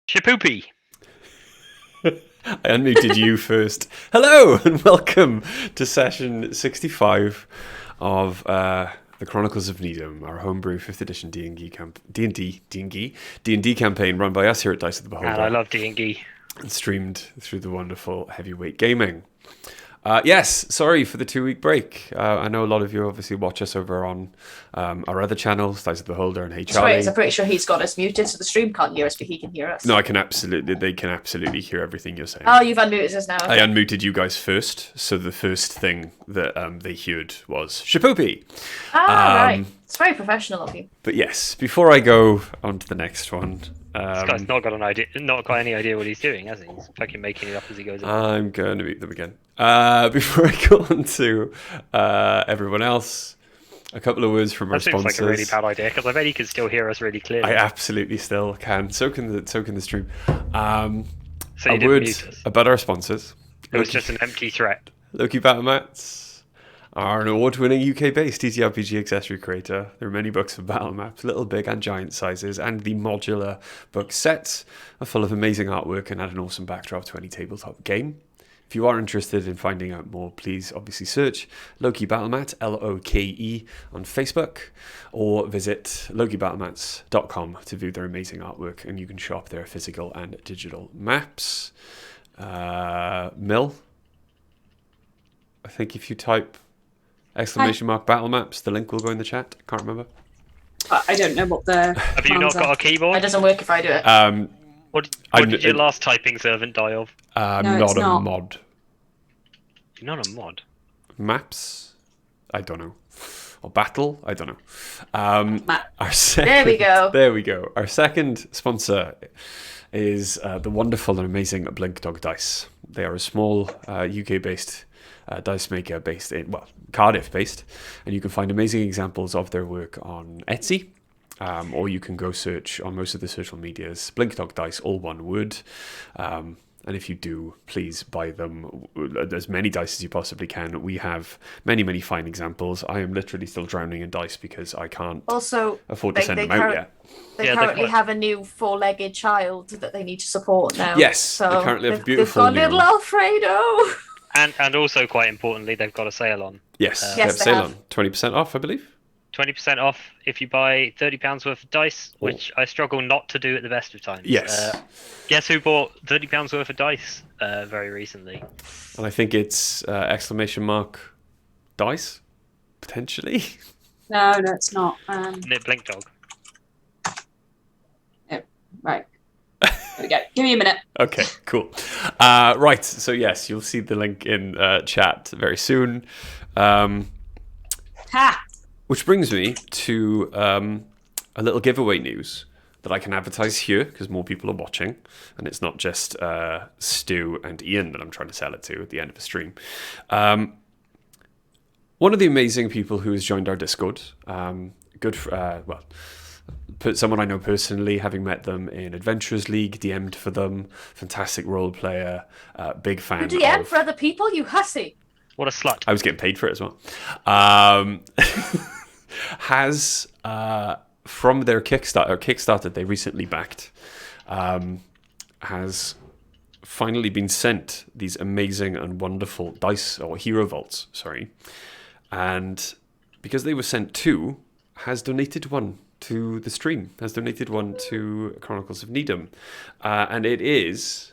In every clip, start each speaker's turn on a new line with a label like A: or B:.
A: Shapoopy.
B: I unmuted you first. Hello and welcome to session 65 of the Chronicles of Nidum, our homebrew 5th edition D&D campaign run by us here at Dice of the Beholder.
A: And I love D&D.
B: And streamed through the wonderful Heavyweight Gaming. Yes, sorry for the 2-week break. I know a lot of you obviously watch us over on our other channels, Dice of the Beholder and
C: That's right, I'm pretty sure he's got us muted, so the stream can't hear us, but he can hear us.
B: No, they can absolutely hear everything you're saying.
C: Oh, you've unmuted us now.
B: I unmuted you guys first, so the first thing that they heard was Shapoopy.
C: Right. It's very professional of you.
B: But yes, before I go on to the next one...
A: this guy's not got an idea, not got any idea what he's doing, has he? He's fucking making it up as he goes along.
B: I'm going to meet them again. Before I go on to everyone else, a couple of words from our sponsors.
A: That seems like a really bad idea, because I bet he can still hear us really clearly.
B: I absolutely still can. So can the stream.
A: So
B: a word about our sponsors.
A: It was just an empty threat.
B: Loki Battle Mats are an award-winning UK-based TTRPG accessory creator. There are many books of battle maps, little, big, and giant sizes, and the modular book sets are full of amazing artwork and add an awesome backdrop to any tabletop game. If you are interested in finding out more, please obviously search Loki Battlemat, Loke, on Facebook, or visit lokibattlemats.com to view their amazing artwork, and you can shop their physical and digital maps. Mill, I think if you type !battle maps, the link will go in the chat. Can't remember.
D: I don't know what the
A: Have you not got a keyboard?
C: It doesn't work if I do it.
A: What did your last typing servant die of?
B: No, not a mod.
A: You're not a mod?
B: Maps? I don't know. Or battle? I don't know.
C: There we go.
B: There we go. Our second sponsor is the wonderful and amazing Blink Dog Dice. They are a small UK-based dice maker based in, Cardiff-based, and you can find amazing examples of their work on Etsy. Or you can go search on most of the social medias, Blink Dog Dice, all one word. And if you do, please buy them, as many dice as you possibly can. We have many, many fine examples. I am literally still drowning in dice because I can't afford to send them out yet.
C: They currently have a new 4-legged child that they need to support now.
B: Yes,
C: so
B: they currently have a beautiful
C: they've got little Alfredo.
A: And also, quite importantly, they've got a sale on.
B: Yes, they have a sale on. 20% off, I believe.
A: 20% off if you buy £30 worth of dice, which I struggle not to do at the best of times.
B: Yes.
A: Guess who bought £30 worth of dice very recently?
B: And I think it's ! Dice, potentially.
D: No, it's not.
A: Blink Dog.
D: Oh, right. There we go. Give me a minute.
B: Okay, cool. Right, so yes, you'll see the link in chat very soon.
D: Ha!
B: Which brings me to a little giveaway news that I can advertise here because more people are watching, and it's not just Stu and Ian that I'm trying to sell it to at the end of the stream. One of the amazing people who has joined our Discord, someone I know personally, having met them in Adventurers League, DM'd for them, fantastic role player, big fan.
C: You DM for other people, you hussy.
A: What a slut.
B: I was getting paid for it as well. Has, from their Kickstarter they recently backed, has finally been sent these amazing and wonderful dice, or hero vaults, sorry. And because they were sent two, has donated one to the stream, has donated one to Chronicles of Nidum. And it is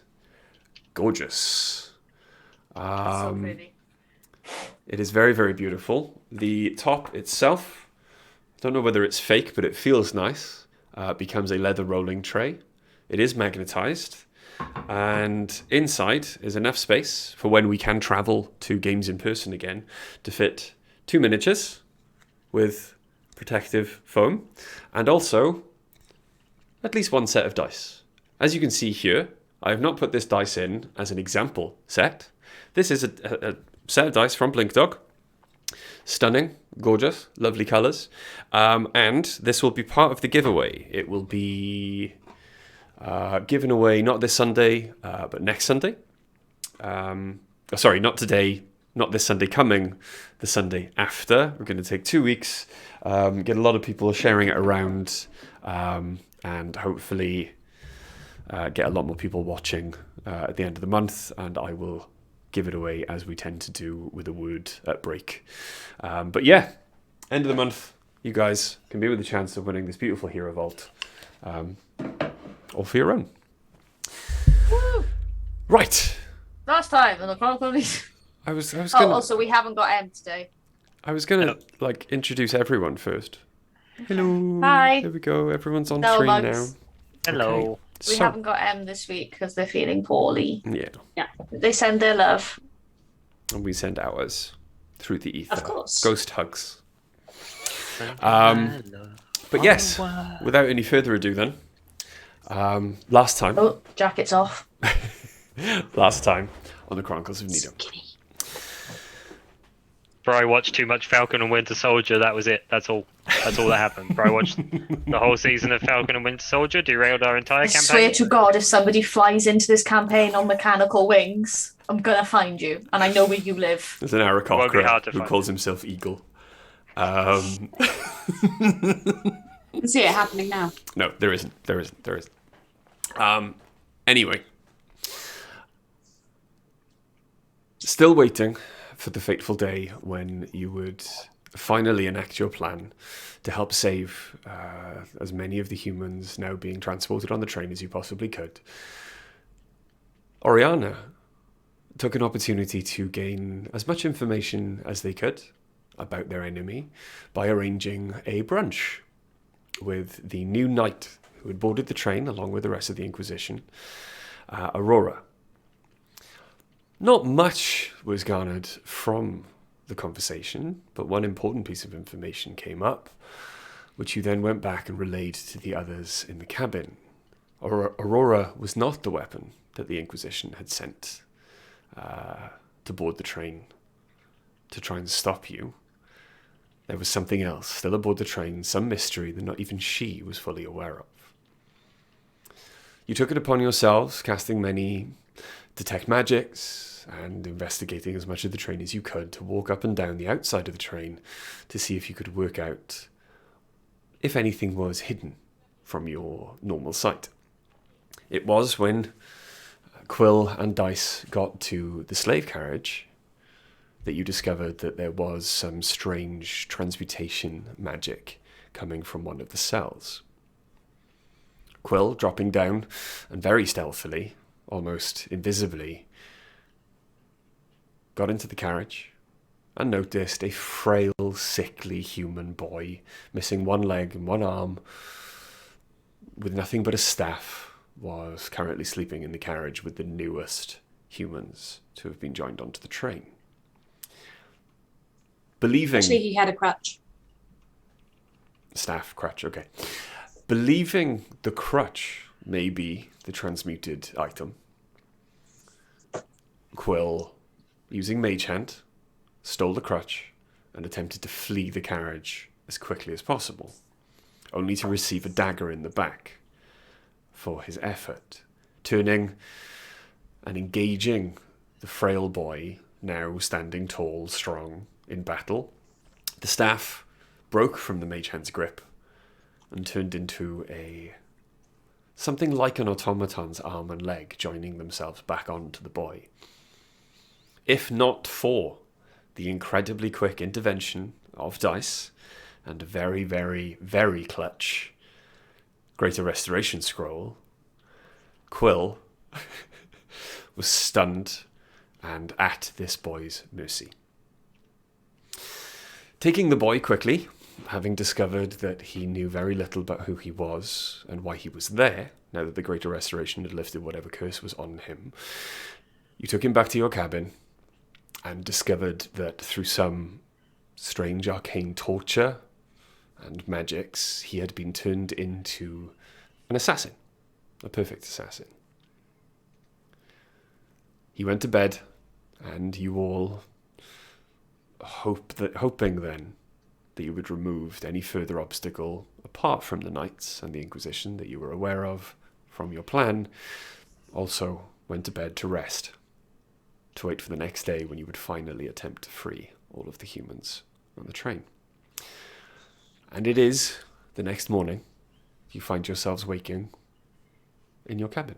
B: gorgeous.
C: So pretty.
B: It is very, very beautiful. The top itself, I don't know whether it's fake, but it feels nice. Becomes a leather rolling tray. It is magnetized. And inside is enough space for when we can travel to games in person again to fit 2 miniatures with protective foam and also at least one set of dice. As you can see here, I have not put this dice in as an example set. This is a set of dice from Blink Dog. Stunning, gorgeous, lovely colours. And this will be part of the giveaway. It will be given away not this Sunday, but next Sunday. Sorry, not today, not this Sunday coming, the Sunday after. We're going to take 2 weeks, get a lot of people sharing it around, and hopefully get a lot more people watching at the end of the month, and I will give it away as we tend to do with a word at break. But yeah, end of the month, you guys can be with a chance of winning this beautiful Hero Vault, all for your own.
C: Woo!
B: Right.
C: Last time on the Chronicles.
B: I was
C: Oh,
B: gonna
C: also we haven't got M today.
B: like introduce everyone first. Hello.
C: Hi.
B: There we go. Everyone's on
C: No
B: screen
C: mugs.
B: now.
A: Hello.
B: Okay.
C: We
B: So,
C: haven't got M this week because they're feeling poorly.
B: yeah,
C: They send their love.
B: and we send ours through the ether.
D: Of course.
B: Ghost hugs. But yes, without any further ado then, last time
C: Oh, jacket's off.
B: on the Chronicles of Nidum.
A: Bro, I watched too much Falcon and Winter Soldier. That was it. That's all that happened. Bro, I watched the whole season of Falcon and Winter Soldier, derailed our entire
C: I
A: campaign.
C: swear to God, if somebody flies into this campaign on mechanical wings, I'm gonna find you, and I know where you live.
B: There's an
A: won't be
B: Aarakocra
A: hard to
B: who
A: find.
B: calls himself Eagle.
D: I can see it happening now.
B: No, there isn't. Anyway. Still waiting for the fateful day when you would finally enact your plan to help save as many of the humans now being transported on the train as you possibly could. Oriana took an opportunity to gain as much information as they could about their enemy by arranging a brunch with the new knight who had boarded the train along with the rest of the Inquisition, Aurora. Not much was garnered from the conversation, but one important piece of information came up, which you then went back and relayed to the others in the cabin. Aurora was not the weapon that the Inquisition had sent to board the train to try and stop you. There was something else still aboard the train, some mystery that not even she was fully aware of. You took it upon yourselves, casting many detect magics and investigating as much of the train as you could to walk up and down the outside of the train to see if you could work out if anything was hidden from your normal sight. It was when Quill and Dice got to the slave carriage that you discovered that there was some strange transmutation magic coming from one of the cells. Quill, dropping down, and very stealthily, almost invisibly, got into the carriage and noticed a frail, sickly human boy, missing one leg and one arm, with nothing but a staff, was currently sleeping in the carriage with the newest humans to have been joined onto the train. Believing...
D: Actually, he had a crutch.
B: Staff, crutch, okay. Believing the crutch may be the transmuted item, Quill, using Mage Hand, stole the crutch and attempted to flee the carriage as quickly as possible, only to receive a dagger in the back for his effort, turning and engaging the frail boy, now standing tall, strong, in battle. The staff broke from the Mage Hand's grip and turned into something like an automaton's arm and leg joining themselves back onto the boy. If not for the incredibly quick intervention of Dice and a very, very, very clutch Greater Restoration Scroll, Quill was stunned and at this boy's mercy. Taking the boy quickly, having discovered that he knew very little about who he was and why he was there, now that the Greater Restoration had lifted whatever curse was on him, you took him back to your cabin and discovered that through some strange arcane torture and magics, he had been turned into an assassin, a perfect assassin. He went to bed, and you all hoping then that you had removed any further obstacle apart from the Knights and the Inquisition that you were aware of from your plan, also went to bed to rest, to wait for the next day when you would finally attempt to free all of the humans on the train. And it is the next morning you find yourselves waking in your cabin.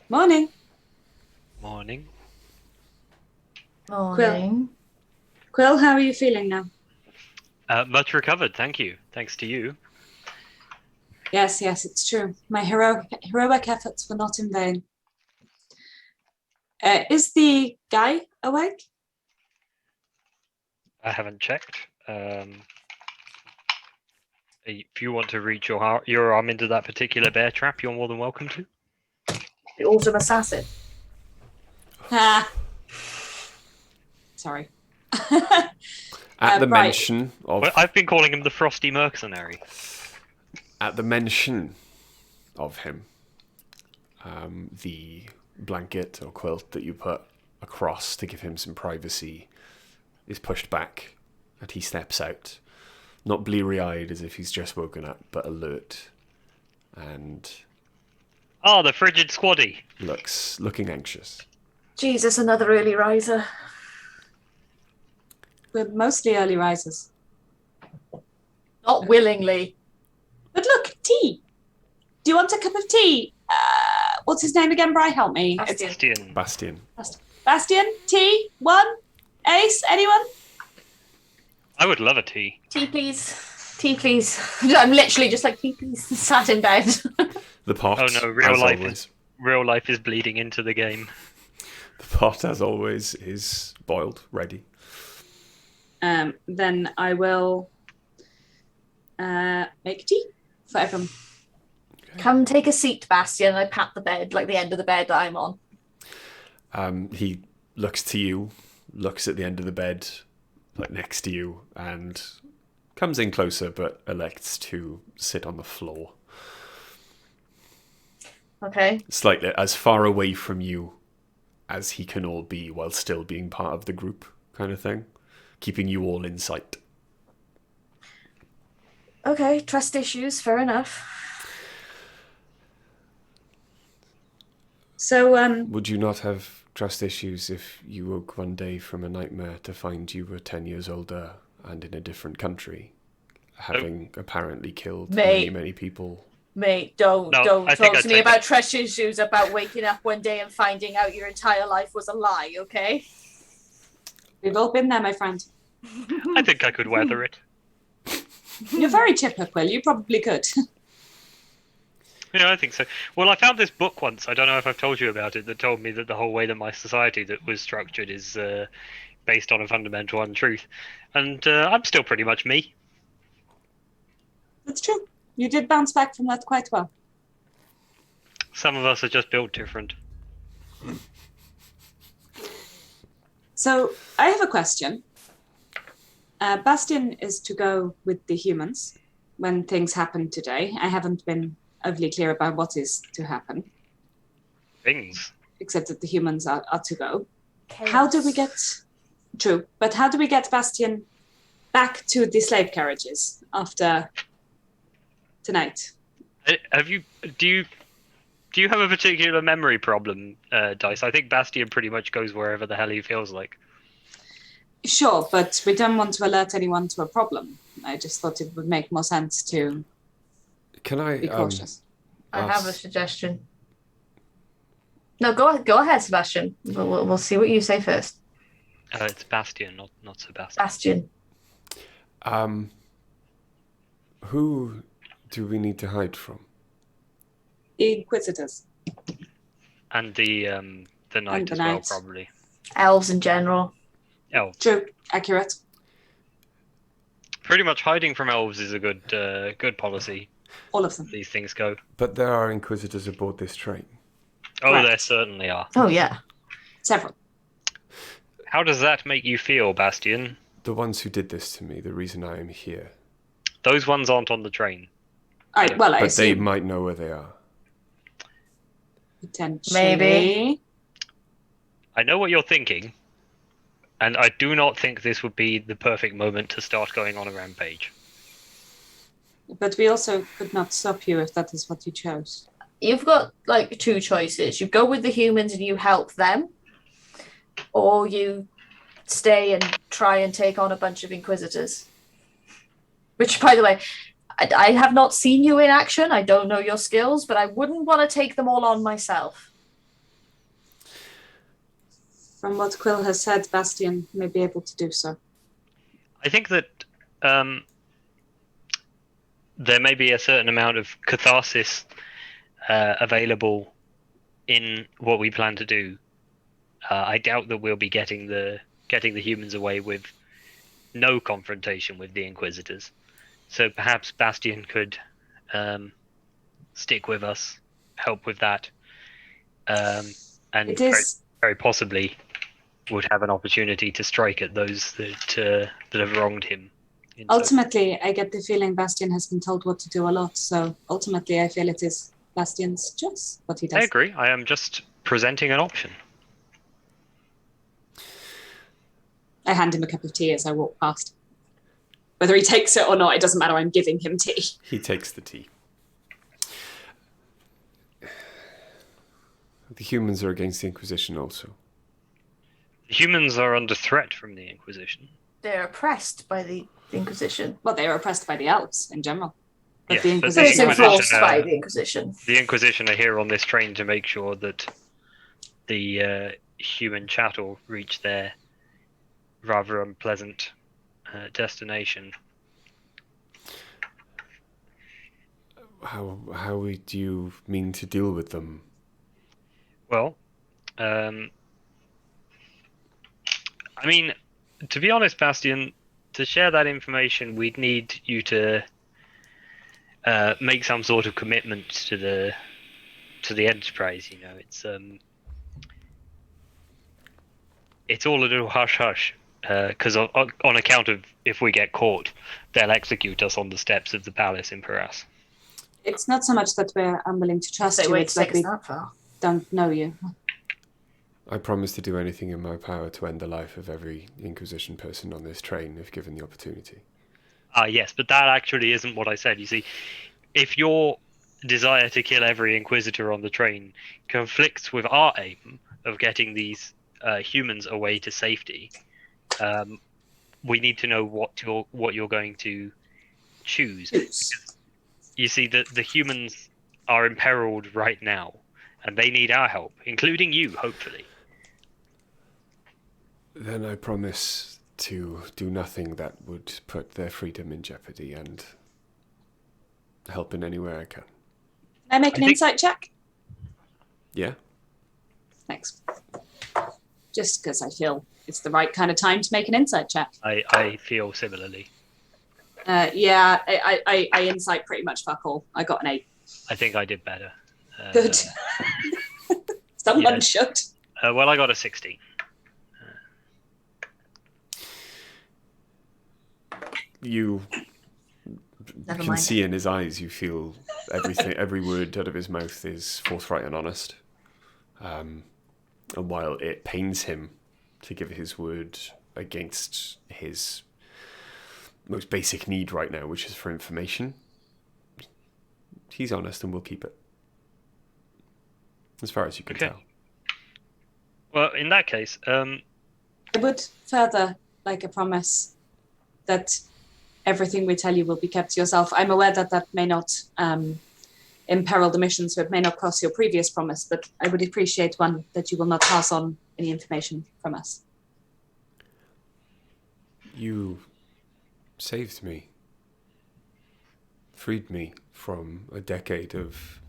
D: Morning.
A: Morning.
C: Morning.
D: Quill, how are you feeling now?
A: Much recovered, thank you. Thanks to you.
D: Yes, it's true. My heroic efforts were not in vain. Is the guy awake?
A: I haven't checked. If you want to reach your arm into that particular bear trap, you're more than welcome to.
C: The autumn assassin.
D: Ah. Sorry.
B: At the
D: right.
B: mention of
A: Well, I've been calling him the Frosty Mercenary.
B: At the mention of him, the blanket or quilt that you put across to give him some privacy is pushed back, and he steps out, not bleary-eyed as if he's just woken up, but alert, and
A: Oh, the frigid squaddy.
B: looking anxious.
C: Jesus, another early riser.
D: We're mostly early risers.
C: Not willingly.
D: But look, tea. Do you want a cup of tea? What's his name again, Bri? Help me.
C: Bastian.
A: Bastian.
D: Bastian, tea, one. Ace, anyone?
A: I would love a tea.
C: Tea, please. Tea, please. I'm literally just like, tea, please. Sat in bed.
B: The pot,
A: Oh no, real life is bleeding into the game.
B: The pot, as always, is boiled, ready.
D: Then I will make tea for everyone.
C: Come take a seat, Bastian. I pat the bed, like the end of the bed that I'm on.
B: He looks to you, looks at the end of the bed, like next to you, and comes in closer, but elects to sit on the floor.
C: Okay.
B: Slightly as far away from you as he can all be while still being part of the group, kind of thing. Keeping you all in sight.
C: Okay, trust issues, fair enough.
D: So,
B: Would you not have trust issues if you woke one day from a nightmare to find you were 10 years older and in a different country, having apparently killed many people?
C: Mate, don't
A: I think
C: talk
A: I'd
C: to me
A: take
C: about trust issues about waking up one day and finding out your entire life was a lie, okay?
D: we've all been there, my friend.
A: I think I could weather it.
D: You're very chipper, Quill. You probably could.
A: Yeah, I think so. Well, I found this book once. I don't know if I've told you about it. That told me that the whole way that my society that was structured is based on a fundamental untruth, and I'm still pretty much me.
D: That's true. You did bounce back from that quite well.
A: Some of us are just built different.
D: So I have a question. Bastian is to go with the humans when things happen today. I haven't been overly clear about what is to happen,
A: Things.
D: except that the humans are to go.
C: Chaos.
D: How do we get... True, but how do we get Bastian back to the slave carriages after tonight?
A: Do you have a particular memory problem, Dice? I think Bastian pretty much goes wherever the hell he feels like.
D: Sure, but we don't want to alert anyone to a problem. I just thought it would make more sense to
B: Can I
D: be cautious.
C: I have a suggestion. No, go ahead, Sebastian. We'll see what you say first.
A: It's Bastian, not Sebastian.
C: Bastian.
B: Who do we need to hide from?
D: The Inquisitors.
A: And the knight as well,
D: knight.
A: probably.
C: Elves in general.
A: Elves.
D: True, accurate.
A: Pretty much hiding from elves is a good policy.
D: All of them.
A: These things go.
B: But there are Inquisitors aboard this train.
A: Oh,
D: Correct.
A: there certainly are.
C: Oh, yeah.
D: Several.
A: How does that make you feel, Bastian?
B: The ones who did this to me, the reason I am here.
A: Those ones aren't on the train.
D: I
B: But they
D: assume
B: might know where they are.
D: potentially.
C: Maybe.
A: I know what you're thinking, and I do not think this would be the perfect moment to start going on a rampage.
D: But we also could not stop you if that is what you chose.
C: You've got like two choices. You go with the humans and you help them, or you stay and try and take on a bunch of Inquisitors. Which, by the way, I have not seen you in action. I don't know your skills, but I wouldn't want to take them all on myself.
D: From what Quill has said, Bastian may be able to do so.
A: I think that there may be a certain amount of catharsis available in what we plan to do. I doubt that we'll be getting the humans away with no confrontation with the Inquisitors. So perhaps Bastian could stick with us, help with that, and
D: It
A: very,
D: is
A: very possibly would have an opportunity to strike at those that have wronged him.
D: ultimately, I get the feeling Bastian has been told what to do a lot. So ultimately, I feel it is Bastian's choice what he does.
A: I agree. I am just presenting an option.
D: I hand him a cup of tea as I walk past. Whether he takes it or not, it doesn't matter. I'm giving him tea.
B: He takes the tea. The humans are against the Inquisition also.
A: Humans are under threat from the Inquisition.
C: They're oppressed by the Inquisition.
D: Well, they are oppressed by the elves in general. But
A: Yes,
D: the
A: but
C: So
A: the
C: it's
D: Inquisition
C: enforced
A: Inquisition,
C: by the Inquisition.
A: The Inquisition are here on this train to make sure that the human chattel reach their rather unpleasant destination.
B: How do you mean to deal with them?
A: Well, I mean, to be honest, Bastian, to share that information, we'd need you to make some sort of commitment to the enterprise. You know, it's all a little hush hush because on account of if we get caught, they'll execute us on the steps of the palace in Paras.
D: It's not so much that we're unwilling to trust you, it's that we don't know you.
B: I promise to do anything in my power to end the life of every Inquisition person on this train if given the opportunity.
A: Yes, but that actually isn't what I said. You see, if your desire to kill every Inquisitor on the train conflicts with our aim of getting these humans away to safety, we need to know what you're going to choose. You see, the humans are imperiled right now, and they need our help, including you, hopefully.
B: Then I promise to do nothing that would put their freedom in jeopardy and help in any way I can.
D: Can I make an insight check?
B: Yeah?
D: Thanks. Just because I feel it's the right kind of time to make an insight check.
A: I feel similarly.
D: Yeah, I insight pretty much fuck all. I got an 8.
A: I think I did better.
D: Good. Someone should.
A: Well, I got a 16.
B: You
C: Never
B: can
C: mind.
B: see in his eyes, you feel everything, every word out of his mouth is forthright and honest. And while it pains him to give his word against his most basic need right now, which is for information, he's honest and will keep it. As far as you can tell.
A: Well, in that case,
D: I would further like a promise that everything we tell you will be kept to yourself. I'm aware that that may not imperil the mission, so it may not cross your previous promise, but I would appreciate one that you will not pass on any information from us.
B: You saved me, freed me from a decade of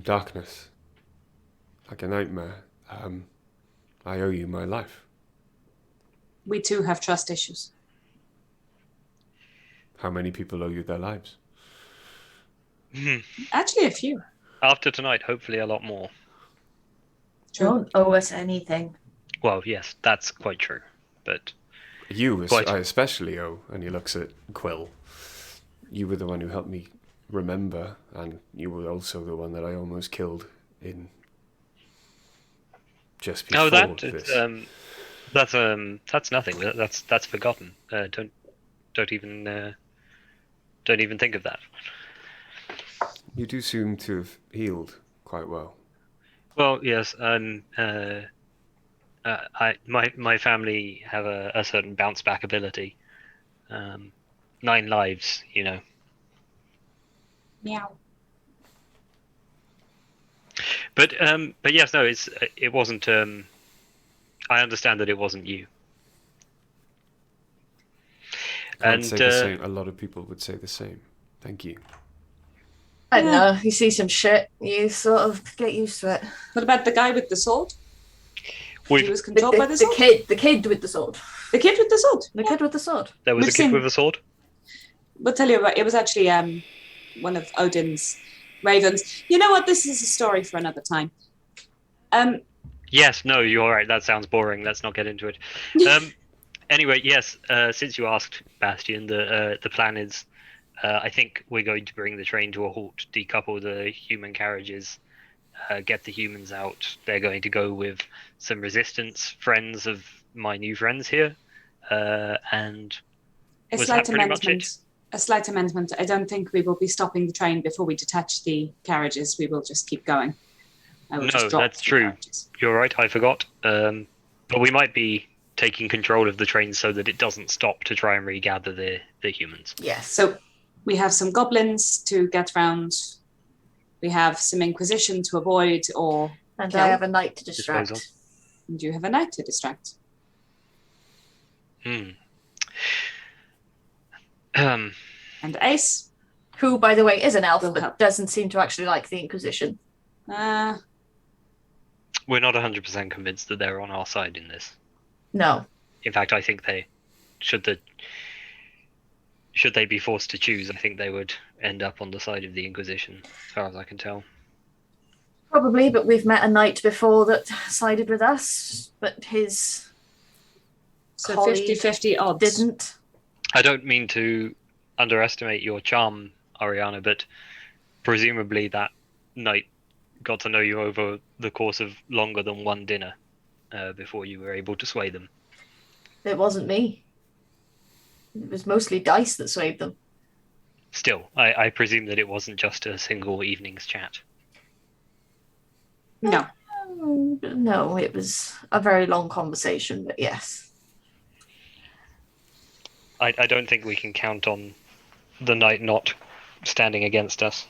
B: darkness, like a nightmare. I owe you my life.
D: We too have trust issues.
B: How many people owe you their lives?
D: Actually, a few.
A: After tonight, hopefully a lot more.
C: Don't owe us anything.
A: Well, yes, that's quite true. But
B: You, I especially owe, and he looks at Quill. You were the one who helped me remember, and you were also the one that I almost killed in just before this.
A: That's nothing. That's forgotten. Don't even think of that.
B: You do seem to have healed quite well.
A: Well, yes. My family have a certain bounce back ability. 9 lives, you know.
D: Meow.
A: But yes, no, it wasn't. I understand that it wasn't you.
B: I would
A: And
B: say the same. A lot of people would say the same. Thank you.
C: I don't
D: Yeah.
C: know. You see some shit, you sort of get used to it.
D: What about the guy with the sword? He
A: we've,
D: was controlled by the
C: The
D: sword?
C: the kid with the sword.
D: The kid with the sword.
C: The kid with the sword.
A: there was
D: we've
A: a kid
D: seen-
A: with a sword.
D: We'll tell you about it. Was actually one of Odin's ravens. You know what? This is a story for another time.
A: Yes, no, you're right. That sounds boring. Let's not get into it. Anyway, yes. Since you asked, Bastion, the plan is, I think we're going to bring the train to a halt, decouple the human carriages, get the humans out. They're going to go with some resistance friends of my new friends here, and
D: A
A: was
D: slight
A: that pretty much
D: amendment.
A: it?
D: A slight amendment. I don't think we will be stopping the train before we detach the carriages. We will just keep going. I will
A: No,
D: just drop
A: that's
D: the
A: true.
D: carriages.
A: You're right. I forgot. But we might be taking control of the train so that it doesn't stop to try and regather the humans.
C: Yes.
D: So we have some goblins to get round. We have some Inquisition to avoid or
C: And
D: kill.
C: I have a knight to
A: Dispose
C: distract.
D: And you have a knight to distract.
A: Hmm.
D: And Ace.
C: Who, by the way, is an elf,
D: Will
C: but
D: help.
C: doesn't seem to actually like the Inquisition.
D: Uh,
A: We're not 100% convinced that they're on our side in this.
C: No.
A: In fact, I think they should they be forced to choose, I think they would end up on the side of the Inquisition, as far as I can tell.
C: Probably, but we've met a knight before that sided with us, but his
D: so
C: colleague
D: 50-50 odds.
C: didn't.
A: I don't mean to underestimate your charm, Ariana, but presumably that knight got to know you over the course of longer than one dinner before you were able to sway them.
C: It wasn't me. It was mostly dice that swayed them.
A: Still, I presume that it wasn't just a single evening's chat.
D: No.
C: No, it was a very long conversation, but yes.
A: I don't think we can count on the knight not standing against us.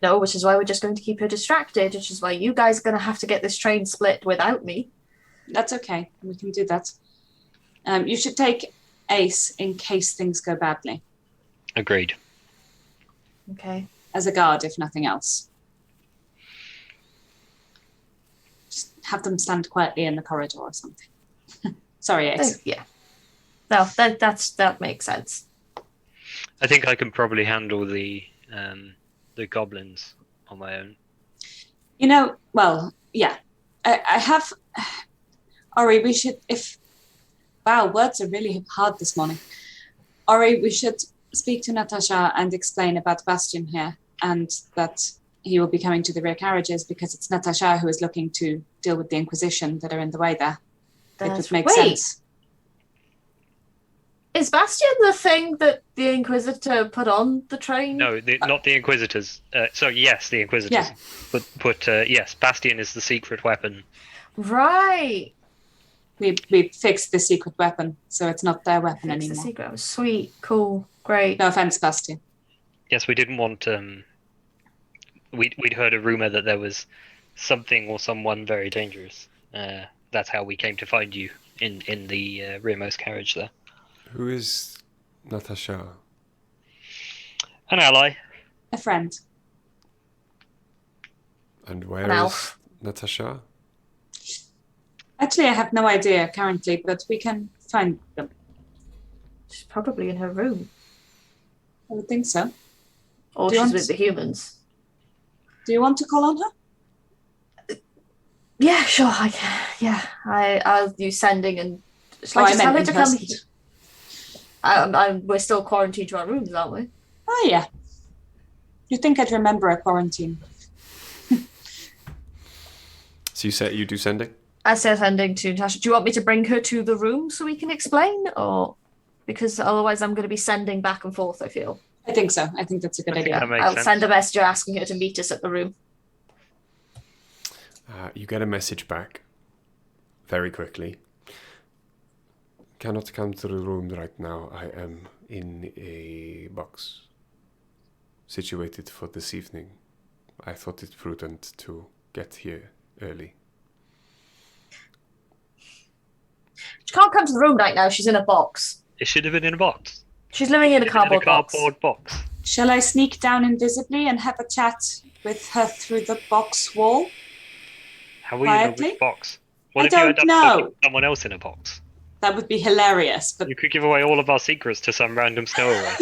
C: No, which is why we're just going to keep her distracted, which is why you guys are going to have to get this train split without me.
D: That's okay. We can do that. You should take Ace in case things go badly.
A: Agreed.
C: Okay.
D: As a guard, if nothing else. Just have them stand quietly in the corridor or something. Sorry, Ace.
C: Yeah. No, that makes sense.
A: I think I can probably handle the goblins on my own.
D: You know, well, yeah. I have... Ori, we should... Wow, words are really hard this morning. Ori, we should speak to Natasha and explain about Bastion here, and that he will be coming to the rear carriages because it's Natasha who is looking to deal with the Inquisition that are in the way there. It would make sense.
C: Is Bastion the thing that the Inquisitor put on the train?
A: No, not the Inquisitors. So yes, the Inquisitors.
D: Yeah.
A: But yes, Bastion is the secret weapon.
C: Right.
D: We fixed the secret weapon, so it's not their weapon
C: That's the
D: anymore.
C: secret. Sweet, cool, great.
D: No offense, Bastion.
A: Yes, we didn't want. We'd heard a rumor that there was something or someone very dangerous. That's how we came to find you in the rearmost carriage there.
B: Who is Natasha?
A: An ally.
D: A friend.
B: And where
C: An
B: is
C: elf.
B: Natasha?
D: Actually, I have no idea currently, but we can find them.
C: She's probably in her room.
D: I would think so.
C: Or
D: Do you
C: she's
D: want-
C: with the humans.
D: Do you want to call on her?
C: Yeah, sure. I can. Yeah, I'll use sending and. Shall
D: Oh,
C: I
D: I
C: just tell
D: meant
C: her
D: in
C: to come
D: person.
C: here? We're still quarantined to our rooms, aren't we?
D: Oh, yeah. You'd think I'd remember a quarantine.
B: So you said you do sending?
C: I said sending to Natasha. Do you want me to bring her to the room so we can explain, or because otherwise I'm going to be sending back and forth? I feel.
D: I think so. I think that's a good
A: I think
D: idea.
A: that makes
C: I'll
A: sense.
C: send a messenger asking her to meet us at the room.
B: You get a message back very quickly. Cannot come to the room right now. I am in a box. situated for this evening. I thought it prudent to get here early.
C: She can't come to the room right now. She's in a box.
A: It should have been in a box.
C: She's living in a cardboard box.
A: box.
D: Shall I sneak down invisibly and have a chat with her through the box wall?
A: How will you know
D: Quietly?
A: which box? What
D: I
A: if you end
D: don't
A: up talking
D: know.
A: to someone else in a box?
D: That would be hilarious, but
A: You could give away all of our secrets to some random stowaway.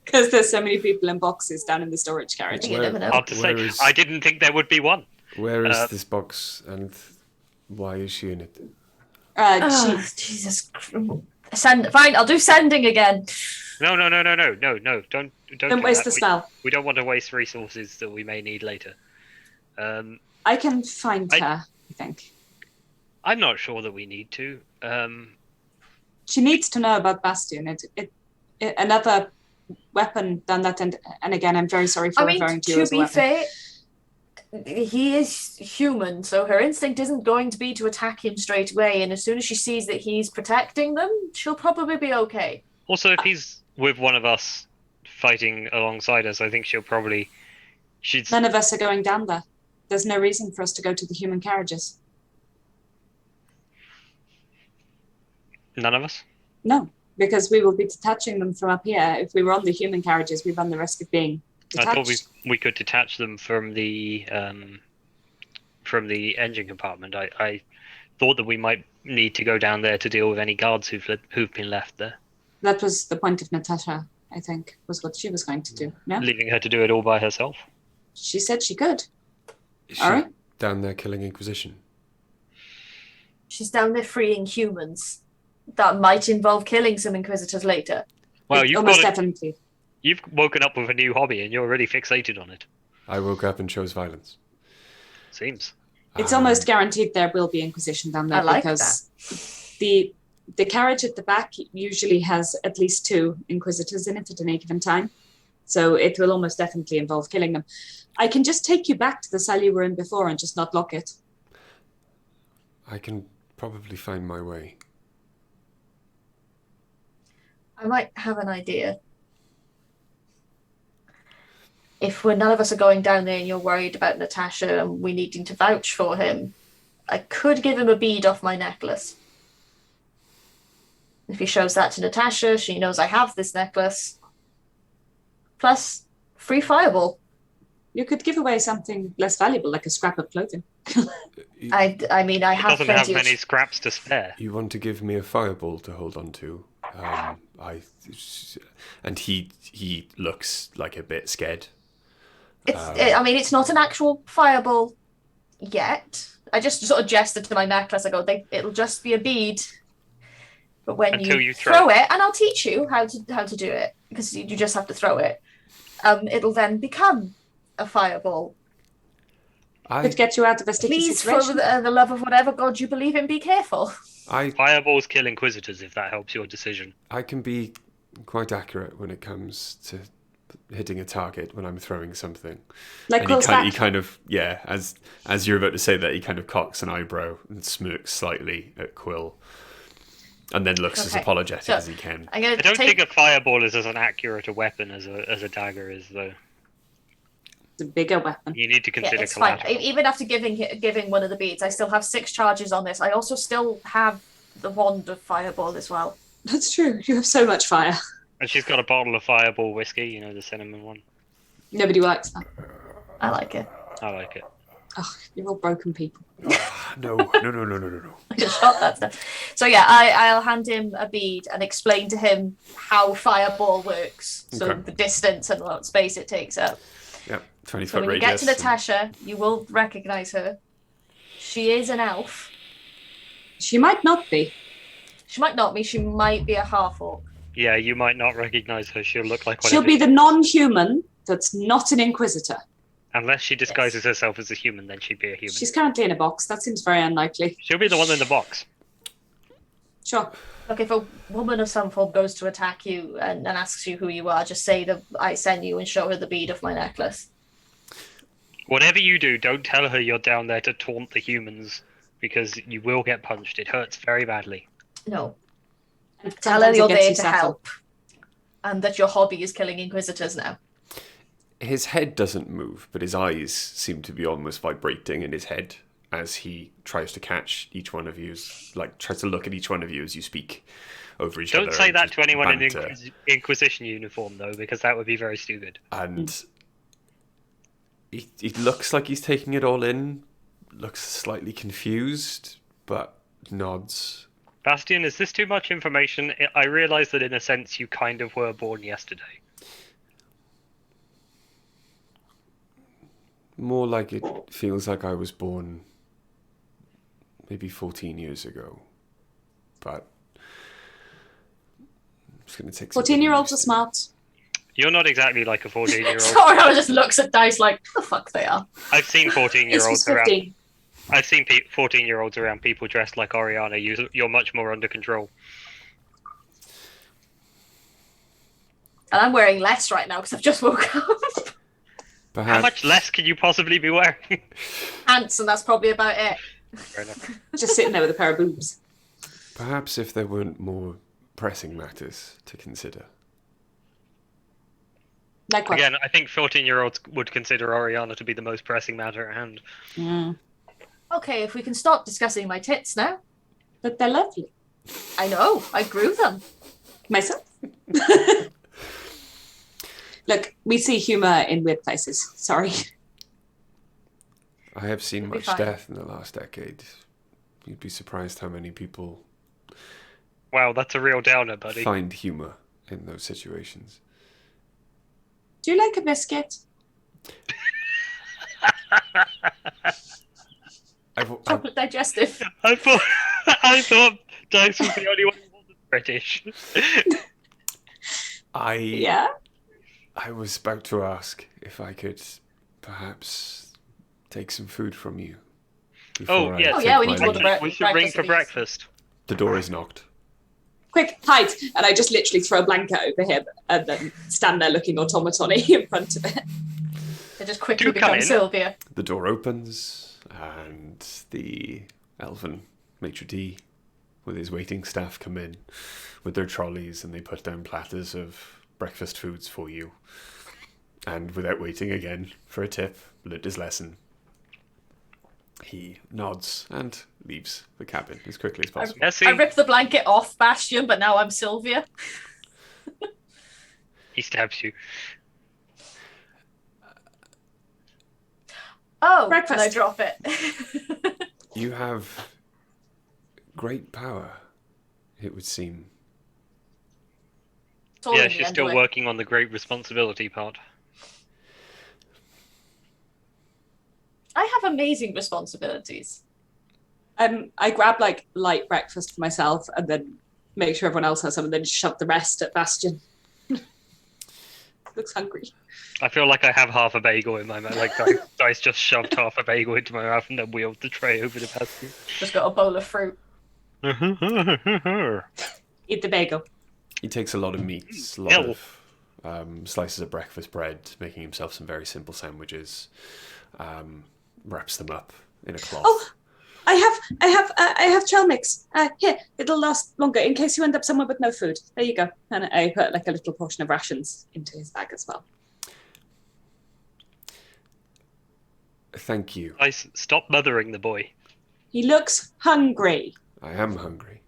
D: because there's so many people in boxes down in the storage carriage.
C: You never know.
A: Hard to say.
B: Where is-
A: I didn't think there would be one.
B: Where is
A: Uh,
B: this box and why is she in it?
C: Oh, Jesus. Fine, I'll do sending again.
A: No. Don't
D: Don't
A: do
D: waste
A: that.
D: the spell.
A: We don't want to waste resources that we may need later.
D: I can find her, I think.
A: I'm not sure that we need to.
D: She needs to know about Bastion. Another weapon done that, and again, I'm very sorry for referring to you
C: to
D: as a
C: be
D: weapon.
C: fair, he is human, so her instinct isn't going to be to attack him straight away, and as soon as she sees that he's protecting them, she'll probably be okay.
A: Also, if he's with one of us fighting alongside us, I think she's
D: None of us are going down there. There's no reason for us to go to the human carriages.
A: none of us.
D: No, because we will be detaching them from up here. If we were on the human carriages, we run the risk of being
A: I thought
D: detached.
A: we could detach them from the engine compartment. I thought that we might need to go down there to deal with any guards who've been left there,
D: That was the point of Natasha, I think, was what she was going to do. No?
A: leaving her to do it all by herself.
D: She said she could.
B: Is she
D: All right.
B: down there killing Inquisition?
C: She's down there freeing humans. That might involve killing some Inquisitors later.
A: Well,
D: Almost definitely.
A: you've woken up with a new hobby and you're already fixated on it.
B: I woke up and chose violence.
A: Seems.
D: It's almost guaranteed there will be Inquisition down there
C: I like
D: because the carriage at the back usually has at least 2 Inquisitors in it at any given time. So it will almost definitely involve killing them. I can just take you back to the cell you were in before and just not lock it.
B: I can probably find my way.
C: I might have an idea. If none of us are going down there and you're worried about Natasha and we needing to vouch for him, I could give him a bead off my necklace. If he shows that to Natasha, she knows I have this necklace. Plus, free fireball.
D: You could give away something less valuable, like a scrap of clothing.
C: I mean, I
A: It
C: have
A: doesn't have
C: plenty
A: many
C: of...
A: scraps to spare.
B: You want to give me a fireball to hold on to? And he looks like a bit scared.
C: I mean, it's not an actual fireball yet. I just sort of gestured to my necklace. I go, it'll just be a bead. But when
A: Until you
C: throw it, and I'll teach you how to do it, because you just have to throw it, it'll then become a fireball.
D: Could get you out of a sticky
C: Please, for
D: situation.
C: the love of whatever god you believe in, be careful.
A: Fireballs kill Inquisitors, if that helps your decision.
B: I can be quite accurate when it comes to hitting a target when I'm throwing something.
D: Like
B: And
D: Quill's
B: he
D: back.
B: kind of, yeah, as you're about to say that, he kind of cocks an eyebrow and smirks slightly at Quill. And then looks as
C: Okay,
B: apologetic
C: so-
B: as he can.
C: I'm going
A: I
C: to
A: don't
C: take...
A: think a fireball is as an accurate a weapon as a dagger is, though.
D: The bigger weapon.
A: You need to
C: Yeah,
A: consider
C: it's fine.
A: collateral.
C: Even after giving one of the beads, I still have 6 charges on this. I also still have the wand of fireball as well.
D: That's true. You have so much fire.
A: And she's got a bottle of Fireball whiskey, the cinnamon one.
D: Nobody likes that.
C: I like it.
A: I like it.
D: Oh, you're all broken people.
B: No.
C: I just shot that stuff. So yeah, I'll hand him a bead and explain to him how fireball works. So
B: Okay.
C: the distance and what space it takes up.
B: Yeah, 20
C: So
B: foot
C: when you
B: radius.
C: get to Natasha, you will recognize her. She is an elf.
D: She might not be.
C: She might not be. She might be a half-orc.
A: Yeah, you might not recognize her. She'll look like
D: She'll
A: whatever.
D: be the non-human that's not an Inquisitor.
A: Unless she disguises herself as a human, then she'd be a human.
D: She's currently in a box. That seems very unlikely.
A: She'll be the one in the box.
D: Sure.
C: Look, if a woman of some form goes to attack you and asks you who you are, just say that I send you and show her the bead of my necklace.
A: Whatever you do, don't tell her you're down there to taunt the humans, because you will get punched. It hurts very badly.
C: No.
D: And
C: Tell her
D: sometimes it
C: you're
D: gets
C: there
D: you
C: to
D: settled.
C: help. And that your hobby is killing Inquisitors now.
B: His head doesn't move, but his eyes seem to be almost vibrating in his head as he tries to catch each one of you, tries to look at each one of you as you speak over each other.
A: Don't say
B: and
A: that
B: just
A: to anyone in
B: banter.
A: Inquisition uniform, though, because that would be very stupid.
B: And he looks like he's taking it all in, looks slightly confused, but nods.
A: Bastian, is this too much information? I realise that in a sense you kind of were born yesterday.
B: More like it feels like I was born maybe 14 years ago. But I'm just going to take some
D: 14-year-olds are smart.
A: You're not exactly like a 14-year-old.
C: Sora just looks at Dice like, the fuck they are.
A: I've seen 14-year-olds
D: It's
A: around.
D: 15.
A: I've seen 14-year-olds around people dressed like Oriana. You're much more under control.
C: And I'm wearing less right now because I've just woke up.
B: Perhaps,
A: How much less can you possibly be wearing?
C: Pants, and that's probably about it.
A: Fair enough.
D: Just sitting there with a pair of boobs.
B: Perhaps if there weren't more pressing matters to consider.
D: Like what?
A: Again, I think 14-year-olds would consider Oriana to be the most pressing matter at hand.
D: Mm.
C: Okay, if we can stop discussing my tits now.
D: But they're lovely.
C: I know, I grew them.
D: Myself. Look, we see humour in weird places. Sorry.
B: I have seen
C: It'll be
B: much
C: fine.
B: death in the last decade. You'd be surprised how many people
A: Wow, that's a real downer, buddy.
B: find humour in those situations.
D: Do you like a biscuit?
C: Chocolate digestive.
A: I thought Dice was the only one who wasn't British.
D: Yeah.
B: I was about to ask if I could perhaps take some food from you.
A: Oh,
B: before I
A: yes.
C: Oh,
B: take
C: yeah, we
B: my
C: need to go to
B: leave.
C: breakfast.
A: We should ring for
C: Breakfast,
A: breakfast.
B: The door is knocked.
D: Quick, hide. And I just literally throw a blanket over him and then stand there looking automaton-y in front of it.
C: They just quickly
A: Do come
C: become
A: in.
C: Sylvia.
B: The door opens, and the elven maitre d' with his waiting staff come in with their trolleys, and they put down platters of breakfast foods for you. And without waiting again for a tip, learnt his lesson. He nods and leaves the cabin as quickly as possible.
A: Yes,
C: I ripped the blanket off Bastion, but now I'm Sylvia.
A: he stabs you.
C: Oh,
D: Breakfast.
C: and I drop it.
B: You have great power, it would seem.
C: It's all
A: Yeah,
C: in the
A: she's still
C: underwear.
A: working on the great responsibility part.
C: I have amazing responsibilities.
D: I grab like light breakfast for myself and then make sure everyone else has some and then shove the rest at Bastion. Looks hungry.
A: I feel like I have half a bagel in my mouth. Like Dice just shoved half a bagel into my mouth and then wheeled the tray over to Pascal.
C: Just got a bowl of fruit.
D: Eat the bagel.
B: He takes a lot of meats, a lot of slices of breakfast bread, making himself some very simple sandwiches, wraps them up in a cloth.
D: Oh, I have trail mix. Here, it'll last longer in case you end up somewhere with no food. There you go. And I put like a little portion of rations into his bag as well.
B: Thank you.
A: Dice, stop mothering the boy.
D: He looks hungry.
B: I am hungry.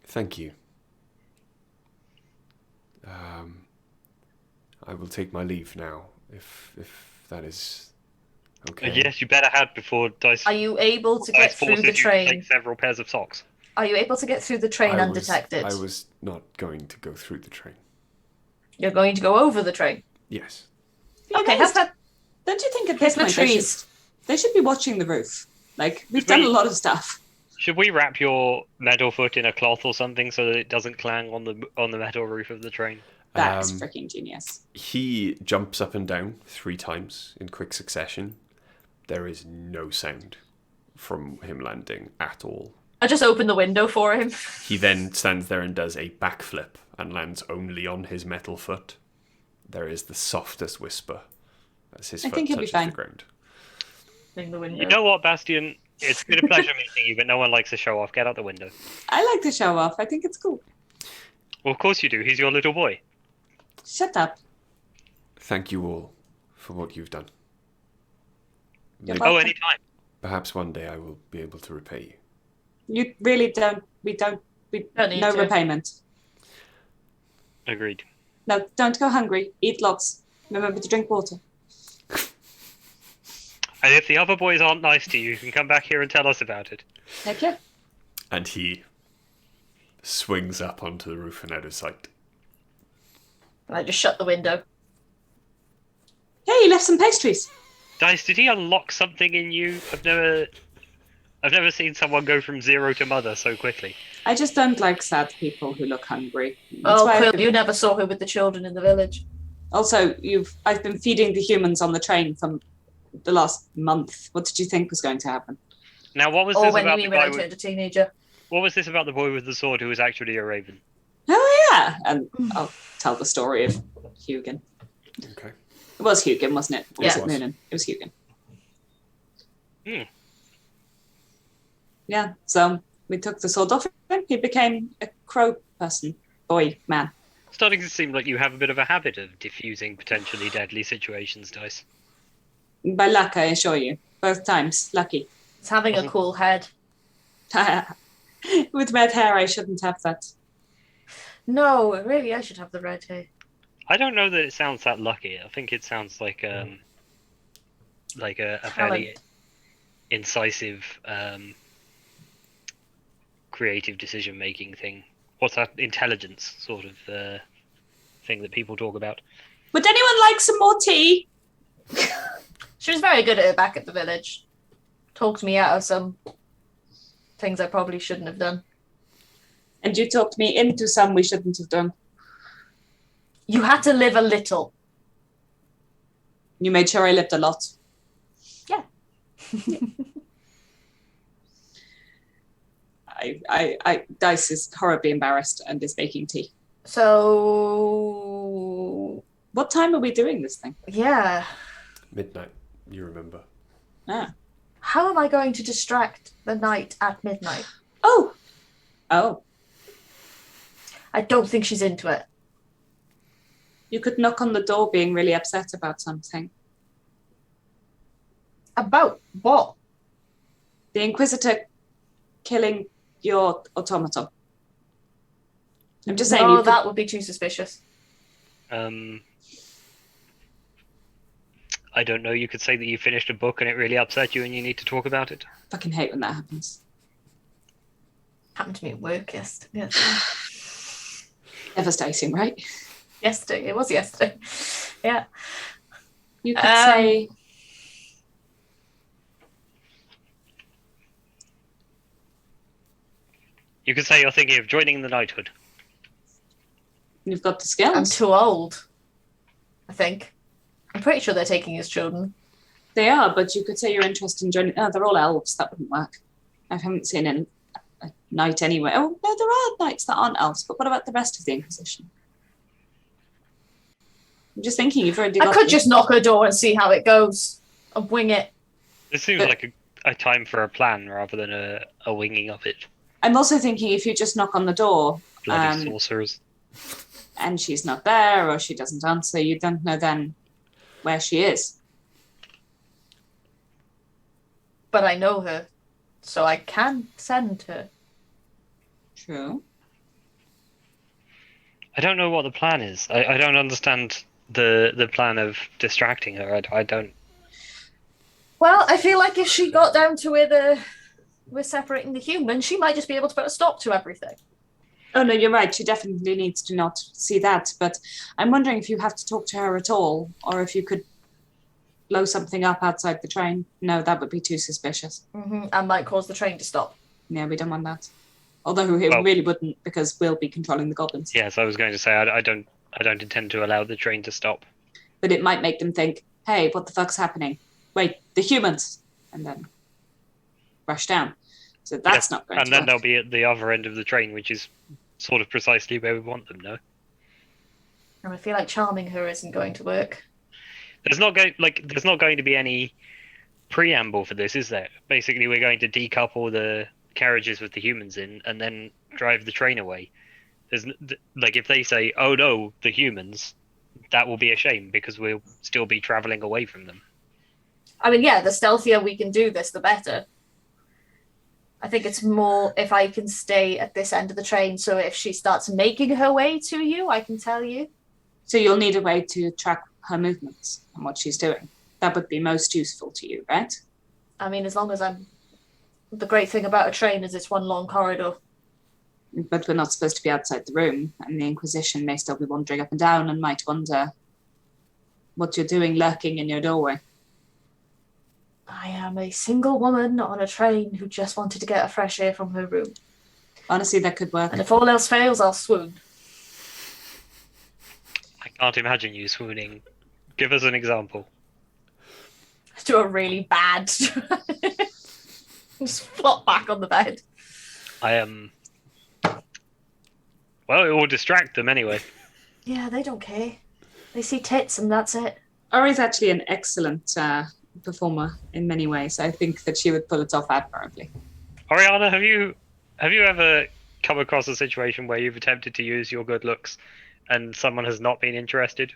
B: Thank you. I will take my leave now, if that is okay.
A: Yes, you better had before Dice.
C: Are you able to
A: Dice
C: get through
A: forces
C: the
A: you to
C: train?
A: take several pairs of socks.
C: Are you able to get through the train undetected?
B: I was not going to go through the train.
C: You're going to go over the train.
B: Yes.
C: Okay, have that.
D: Don't you think at this
C: Hit the
D: point
C: trees.
D: they should be watching the roof? Like, we've
A: Should
D: done
A: we-
D: a lot of stuff.
A: Should we wrap your metal foot in a cloth or something so that it doesn't clang on the metal roof of the train?
D: That's
B: Um,
D: freaking genius.
B: He jumps up and down 3 times in quick succession. There is no sound from him landing at all.
C: I just opened the window for him.
B: He then stands there and does a backflip and lands only on his metal foot. There is the softest whisper as his
D: I
B: foot
D: think he'll be
B: touches
D: fine.
B: the ground.
C: In the window.
A: You know what, Bastian? It's been a pleasure meeting you, but no one likes to show off. Get out the window.
D: I like to show off. I think it's cool.
A: Well, of course you do. He's your little boy.
D: Shut up.
B: thank you all for what you've done.
D: You're
B: Maybe-
D: welcome.
A: Oh, anytime.
B: Perhaps one day I will be able to repay you.
D: You really don't. We
C: Don't need
D: no
C: to.
D: repayment.
A: Agreed.
D: No, don't go hungry. Eat lots. Remember to drink water.
A: And if the other boys aren't nice to you, you can come back here and tell us about it.
D: Take care.
B: And he swings up onto the roof and out of sight.
C: And I just shut the window.
D: Hey, you left some pastries.
A: Dice, did he unlock something in you? I've never seen someone go from 0 to mother so quickly.
D: I just don't like sad people who look hungry. That's
C: Oh,
D: why
C: Quill, you never saw her with the children in the village.
D: Also, I've been feeding the humans on the train for the last month. What did you think was going to happen?
A: Now, what was
C: Or
A: this
C: when
A: about
C: you
A: the
C: when I
A: guy
C: turned a teenager.
A: What was this about the boy with the sword who was actually a raven?
D: Oh yeah, and I'll tell the story of Hugin.
B: Okay.
D: It was Hugin, wasn't it? Or was
C: Yeah.
D: it Noonan? It was Hugin.
A: Hmm.
D: Yeah, so we took the sword off him. He became a crow person, boy, man.
A: Starting to seem like you have a bit of a habit of diffusing potentially deadly situations, Dice.
D: By luck, I assure you. Both times, lucky.
C: It's having a cool head.
D: With red hair, I shouldn't have that.
C: No, really, I should have the red hair.
A: I don't know that it sounds that lucky. I think it sounds like a fairly incisive, creative decision-making thing. What's that intelligence sort of thing that people talk about?
D: Would anyone like some more tea?
C: She was very good at it back at the village. Talked me out of some things I probably shouldn't have done.
D: And you talked me into some we shouldn't have done.
C: You had to live a little.
D: You made sure I lived a lot.
C: Yeah.
D: Dice is horribly embarrassed and is making tea.
C: So,
D: What time are we doing this thing?
C: yeah.
B: Midnight, you remember.
D: Ah.
C: How am I going to distract the night at midnight?
D: Oh.
C: I don't think she's into it.
D: You could knock on the door being really upset about something.
C: About what?
D: The Inquisitor killing your automaton. I'm just saying.
C: No, that would be too suspicious.
A: I don't know. You could say that you finished a book and it really upset you, and you need to talk about it.
D: Fucking hate when that happens.
C: Happened to me at work yesterday.
D: Devastating, right?
C: Yesterday. It was yesterday. Yeah.
D: You could say.
A: You could say you're thinking of joining the knighthood.
D: You've got the
C: I'm
D: skills.
C: too old. I think. I'm pretty sure they're taking his children.
D: They are, but you could say you're interested in joining. Oh, they're all elves. That wouldn't work. I haven't seen a knight anywhere. Oh, no, there are knights that aren't elves, but what about the rest of the Inquisition? I'm just thinking you've already got.
C: I could just knock her door and see how it goes. And wing it.
A: This seems like a time for a plan rather than a winging of it.
D: I'm also thinking if you just knock on the door
A: Bloody sorcerers.
D: and she's not there or she doesn't answer, you don't know then where she is.
C: But I know her. So I can send her.
D: True.
A: I don't know what the plan is. I don't understand the plan of distracting her. I don't.
C: Well, I feel like if she got down to where we're separating the humans, she might just be able to put a stop to everything.
D: Oh, no, you're right. She definitely needs to not see that. But I'm wondering if you have to talk to her at all, or if you could blow something up outside the train. No, that would be too suspicious.
C: Mm-hmm. And might cause the train to stop.
D: Yeah, we don't want that. Although it really wouldn't, because we'll be controlling the goblins.
A: Yes, I was going to say I don't intend to allow the train to stop.
D: But it might make them think, hey, what the fuck's happening? Wait, the humans. And then rush down. So that's not going to
A: And then
D: work.
A: they'll be at the other end of the train, which is sort of precisely where we want them, no?
C: And I feel like charming her isn't going to work.
A: There's not going to be any preamble for this, is there? Basically, we're going to decouple the carriages with the humans in and then drive the train away. There's if they say, "Oh no, the humans," that will be a shame because we'll still be traveling away from them.
C: I mean, yeah, the stealthier we can do this, the better. I think it's more if I can stay at this end of the train, so if she starts making her way to you, I can tell you.
D: So you'll need a way to track her movements and what she's doing. That would be most useful to you, right?
C: I mean, as long as I'm... The great thing about a train is it's one long corridor.
D: But we're not supposed to be outside the room, and the Inquisition may still be wandering up and down and might wonder what you're doing lurking in your doorway.
C: I am a single woman on a train who just wanted to get a fresh air from her room.
D: Honestly, that could work.
C: And if all else fails, I'll swoon.
A: I can't imagine you swooning. Give us an example.
C: Do a really bad... Just flop back on the bed.
A: I am... Well, it will distract them anyway.
C: Yeah, they don't care. They see tits and that's it.
D: Ori's actually an excellent performer in many ways. I think that she would pull it off admirably.
A: Oriana, have you ever come across a situation where you've attempted to use your good looks and someone has not been interested?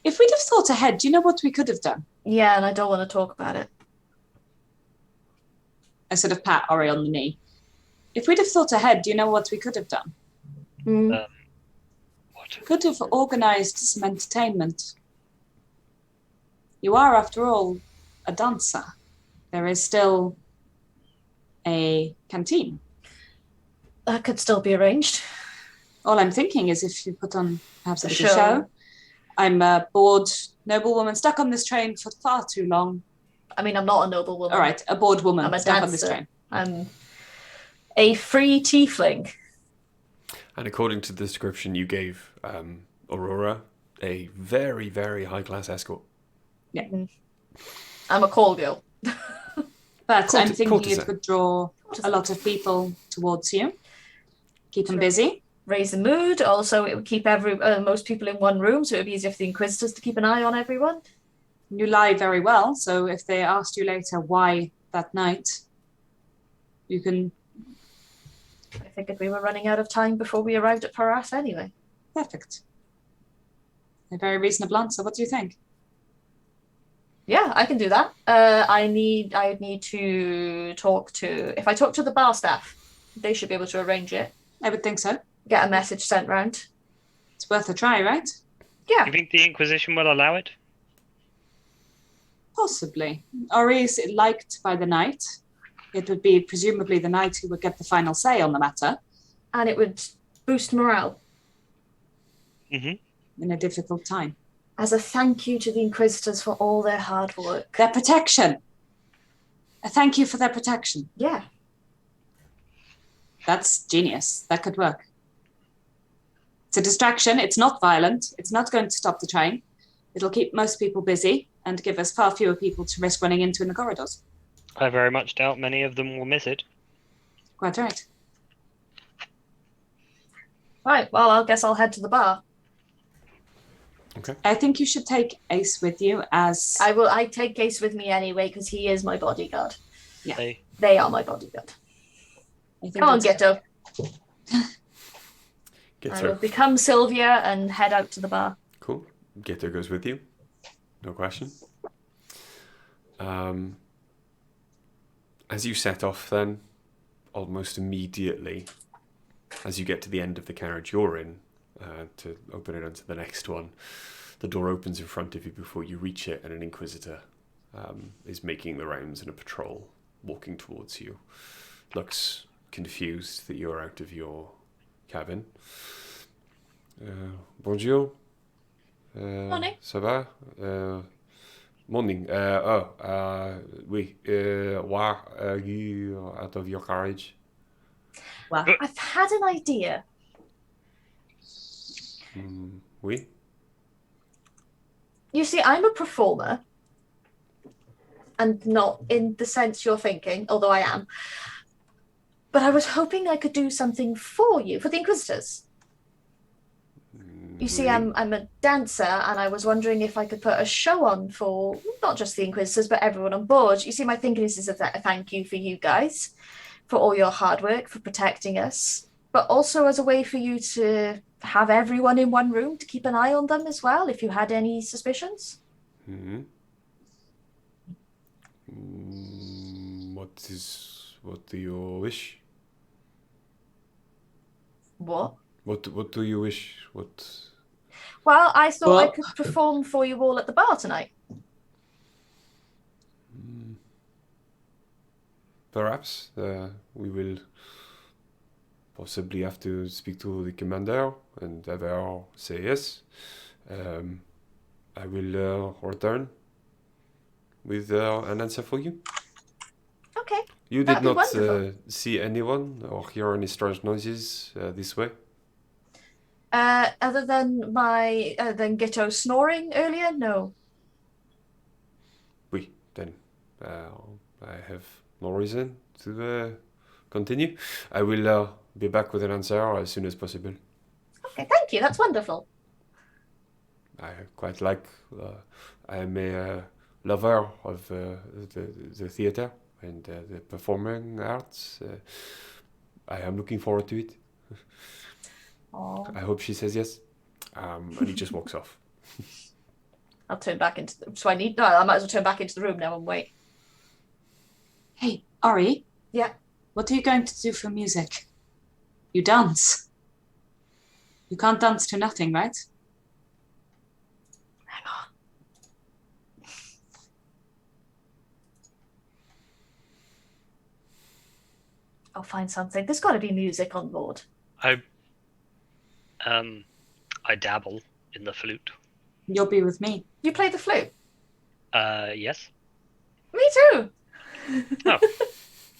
D: If we'd have thought ahead, do you know what we could have done?
C: Yeah, and I don't want to talk about it.
D: I sort of pat Ori on the knee. If we'd have thought ahead, do you know what we could have done?
C: Mm.
A: What?
D: Could have organised some entertainment. You are, after all, a dancer. There is still a canteen.
C: That could still be arranged.
D: All I'm thinking is if you put on perhaps a
C: A
D: little
C: show.
D: show. I'm a bored noblewoman stuck on this train for far too long.
C: I mean, I'm not a noble woman.
D: All right, a bored woman
C: I'm a
D: stuck on this
C: dancer.
D: train.
C: I'm a free tiefling.
B: And according to the description you gave Aurora, a very, very high-class escort.
C: I'm a call girl.
D: But I'm thinking
B: courtesan.
D: it would draw a lot of people towards you. Keep them busy.
C: Raise the mood. Also, it would keep most people in one room, so it would be easier for the Inquisitors to keep an eye on everyone.
D: You lie very well, so if they asked you later why that night, you can...
C: I figured we were running out of time before we arrived at Paras anyway.
D: Perfect. A very reasonable answer. What do you think?
C: Yeah, I can do that. I would need to talk to... If I talk to the bar staff, they should be able to arrange it.
D: I would think so.
C: Get a message sent round.
D: It's worth a try, right?
C: Yeah.
A: You think the Inquisition will allow it?
D: Possibly. Ori is liked by the knight. It would be presumably the knight who would get the final say on the matter.
C: And it would boost morale.
A: Mm-hmm.
D: In a difficult time.
C: As a thank you to the Inquisitors for all their hard work.
D: Their protection. A thank you for their protection.
C: Yeah.
D: That's genius. That could work. It's a distraction. It's not violent. It's not going to stop the train. It'll keep most people busy and give us far fewer people to risk running into in the corridors.
A: I very much doubt many of them will miss it.
D: Quite right.
C: Right, well, I guess I'll head to the bar.
B: Okay.
D: I think you should take Ace with you as...
C: I take Ace with me anyway, because he is my bodyguard.
D: Yeah.
C: They are my bodyguard.
D: I think
C: Come on,
D: that's-
C: Ghetto.
B: Get
C: I
B: her.
C: will become Sylvia and head out to the bar.
B: Cool. Getter goes with you. No question. As you set off then, almost immediately, as you get to the end of the carriage you're in, to open it onto the next one, the door opens in front of you before you reach it, and an Inquisitor is making the rounds in a patrol, walking towards you. Looks confused that you're out of your cabin. Bonjour.
C: Morning.
B: Ça va? Morning. Oui. Why are you out of your carriage?
D: Well,
C: I've had an idea.
B: Oui.
C: You see, I'm a performer. And not in the sense you're thinking, although I am. But I was hoping I could do something for you, for the Inquisitors. You see, I'm a dancer, and I was wondering if I could put a show on for not just the Inquisitors, but everyone on board. You see, my thinking is a thank you for you guys, for all your hard work, for protecting us, but also as a way for you to have everyone in one room to keep an eye on them as well if you had any suspicions.
B: Mm-hmm. What do you wish?
C: What?
B: What do you wish? What?
C: Well, I thought I
D: Well-
C: could perform for you all at the bar tonight.
B: Perhaps we will possibly have to speak to the commander and have her say yes. I will return with an answer for you.
C: Okay.
B: You did
C: That'd be
B: not
C: wonderful.
B: see anyone or hear any strange noises this way?
C: Other than than Ghetto snoring earlier, no.
B: Oui, then I have no reason to continue. I will be back with an answer as soon as possible.
C: Okay, thank you. That's wonderful.
B: I quite like. I am a lover of the theater and the performing arts. I am looking forward to it.
C: Oh,
B: I hope she says yes. And he just walks off.
C: I'll turn back into. So I need. No, I might as well turn back into the room now and wait.
D: Hey, Ari.
C: Yeah.
D: What are you going to do for music? You dance. You can't dance to nothing, right?
C: Hang on. I'll find something. There's got to be music on board.
A: I dabble in the flute.
D: You'll be with me.
C: You play the flute.
A: Yes.
C: Me too.
A: Oh.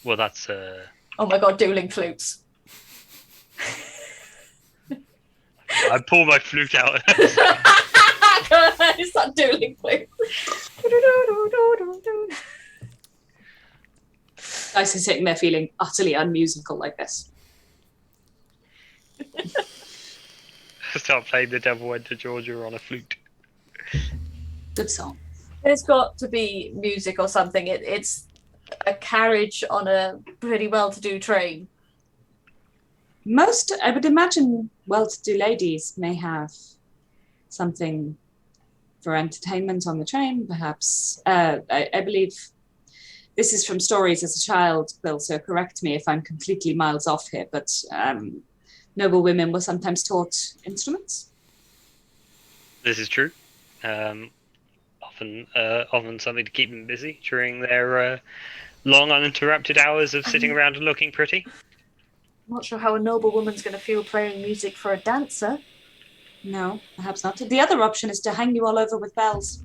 A: Well, that's
C: Oh my god, dueling flutes.
A: I pull my flute out.
C: It's that dueling flute.
D: Dice is sitting there feeling utterly unmusical like this.
A: Start playing The Devil Went to Georgia on a flute.
D: Good song.
C: There's got to be music or something. It's a carriage on a pretty well-to-do train.
D: Most, I would imagine, well-to-do ladies may have something for entertainment on the train, perhaps. I believe this is from stories as a child, Bill, so correct me if I'm completely miles off here, but noble women were sometimes taught instruments.
A: This is true. Often something to keep them busy during their long uninterrupted hours of sitting around and looking pretty.
C: I'm not sure how a noble woman's going to feel playing music for a dancer.
D: No, perhaps not. The other option is to hang you all over with bells.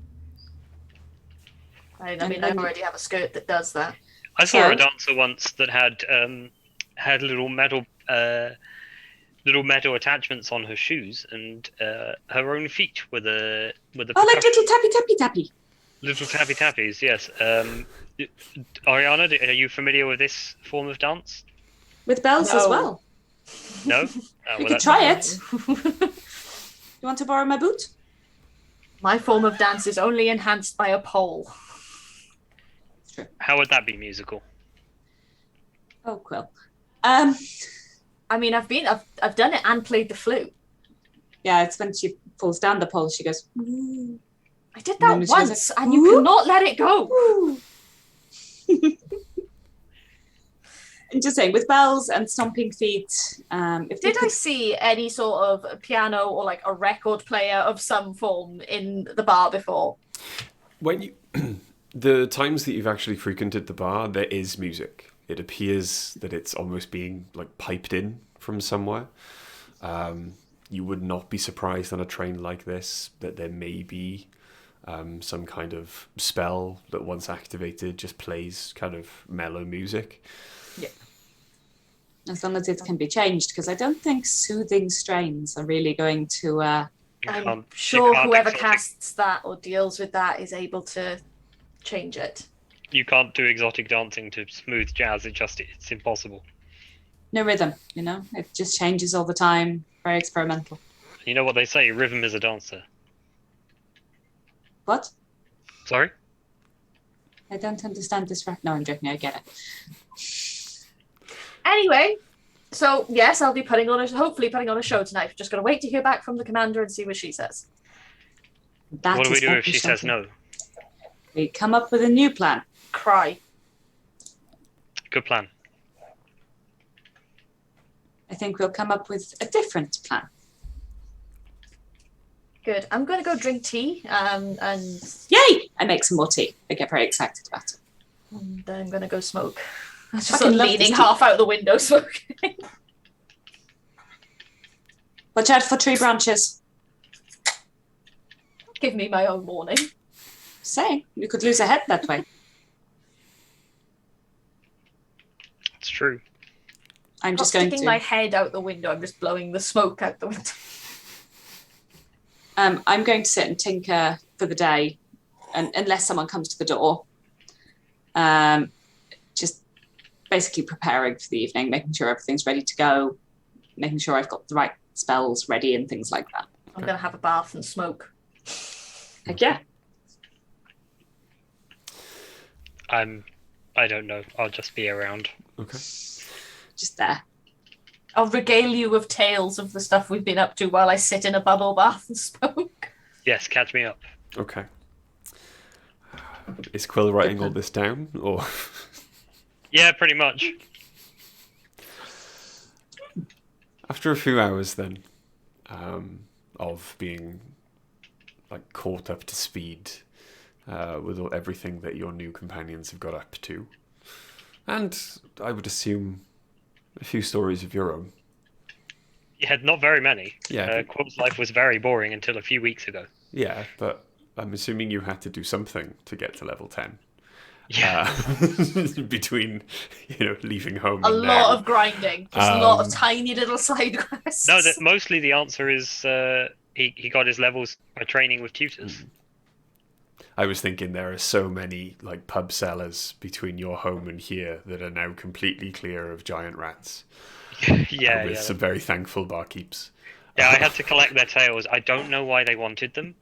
C: I mean, I already have a skirt that does that.
A: I saw
D: So?
A: a dancer once that had little metal attachments on her shoes and her own feet with a
D: Oh, like little tappy.
A: little tappy tappies. Yes. Ariana, are you familiar with this form of dance?
D: With bells as
C: No.
D: well.
A: No.
D: You could try it. You want to borrow my boot?
C: My form of dance is only enhanced by a pole.
A: How would that be musical?
D: Oh, Quill.
C: I mean, I've done it and played the flute.
D: Yeah, it's when she pulls down the pole, she goes, "Ooh."
C: I did
D: And
C: that
D: then she goes
C: once,
D: like,
C: and you
D: "Ooh."
C: cannot let it go.
D: Ooh. I'm just saying, with bells and stomping feet, if
C: Did
D: we
C: I
D: could,
C: see any sort of piano or like a record player of some form in the bar before?
B: When you, the times that you've actually frequented the bar, there is music. It appears that it's almost being like piped in from somewhere. You would not be surprised on a train like this that there may be some kind of spell that once activated just plays kind of mellow music.
C: Yeah.
D: as long as it can be changed, because I don't think soothing strains are really going to.
A: You
C: I'm
A: can't- you
C: sure
A: can't
C: whoever
A: exotic-
C: casts that or deals with that is able to change it.
A: You can't do exotic dancing to smooth jazz. It's impossible.
D: No rhythm, you know? It just changes all the time. Very experimental.
A: You know what they say? Rhythm is a dancer.
D: What?
A: Sorry?
D: I don't understand this right. No, I'm joking. I get it.
C: Anyway, So yes, I'll be hopefully putting on a show tonight. Just gotta wait to hear back from the commander and see what she says.
D: That
A: What do we
D: is
A: do
D: what
A: if
D: we
A: she
D: shall
A: says
D: do.
A: no?
D: We come up with a new plan.
C: Cry.
A: Good plan.
D: I think we'll come up with a different plan.
C: Good. I'm gonna go drink tea. And
D: Yay! I make some more tea. I get very excited about it.
C: then I'm gonna go smoke. I'm just
D: Fucking
C: sort of
D: love
C: leaning
D: this tea.
C: half out the window smoking.
D: Watch out for tree branches.
C: Give me my own warning.
D: Say, you could lose a head that way.
A: It's true.
D: I'm
C: I'm
D: just
C: not
D: going
C: sticking
D: to.
C: my head out the window. I'm just blowing the smoke out the window.
D: I'm going to sit and tinker for the day, and unless someone comes to the door. Just basically preparing for the evening, making sure everything's ready to go, making sure I've got the right spells ready and things like that.
C: I'm gonna have a bath and smoke.
D: Heck yeah.
A: I don't know. I'll just be around.
B: Okay.
D: Just there.
C: I'll regale you with tales of the stuff we've been up to while I sit in a bubble bath and smoke.
A: Yes, catch me up.
B: Okay. Is Quill writing all this down, or?
A: Yeah, pretty much.
B: After a few hours, then, of being like caught up to speed with everything that your new companions have got up to, and I would assume a few stories of your own.
A: You had not very many.
B: Yeah.
A: Quill's life was very boring until a few weeks ago.
B: Yeah, but I'm assuming you had to do something to get to level 10.
A: Yeah.
B: Between, leaving home
C: A
B: and
C: lot
B: now.
C: of grinding. Just a lot of tiny little side quests.
A: No, mostly the answer is he got his levels by training with tutors.
B: I was thinking there are so many like pub sellers between your home and here that are now completely clear of giant rats.
A: Yeah,
B: with some very thankful barkeeps.
A: Yeah, I had to collect their tails. I don't know why they wanted them.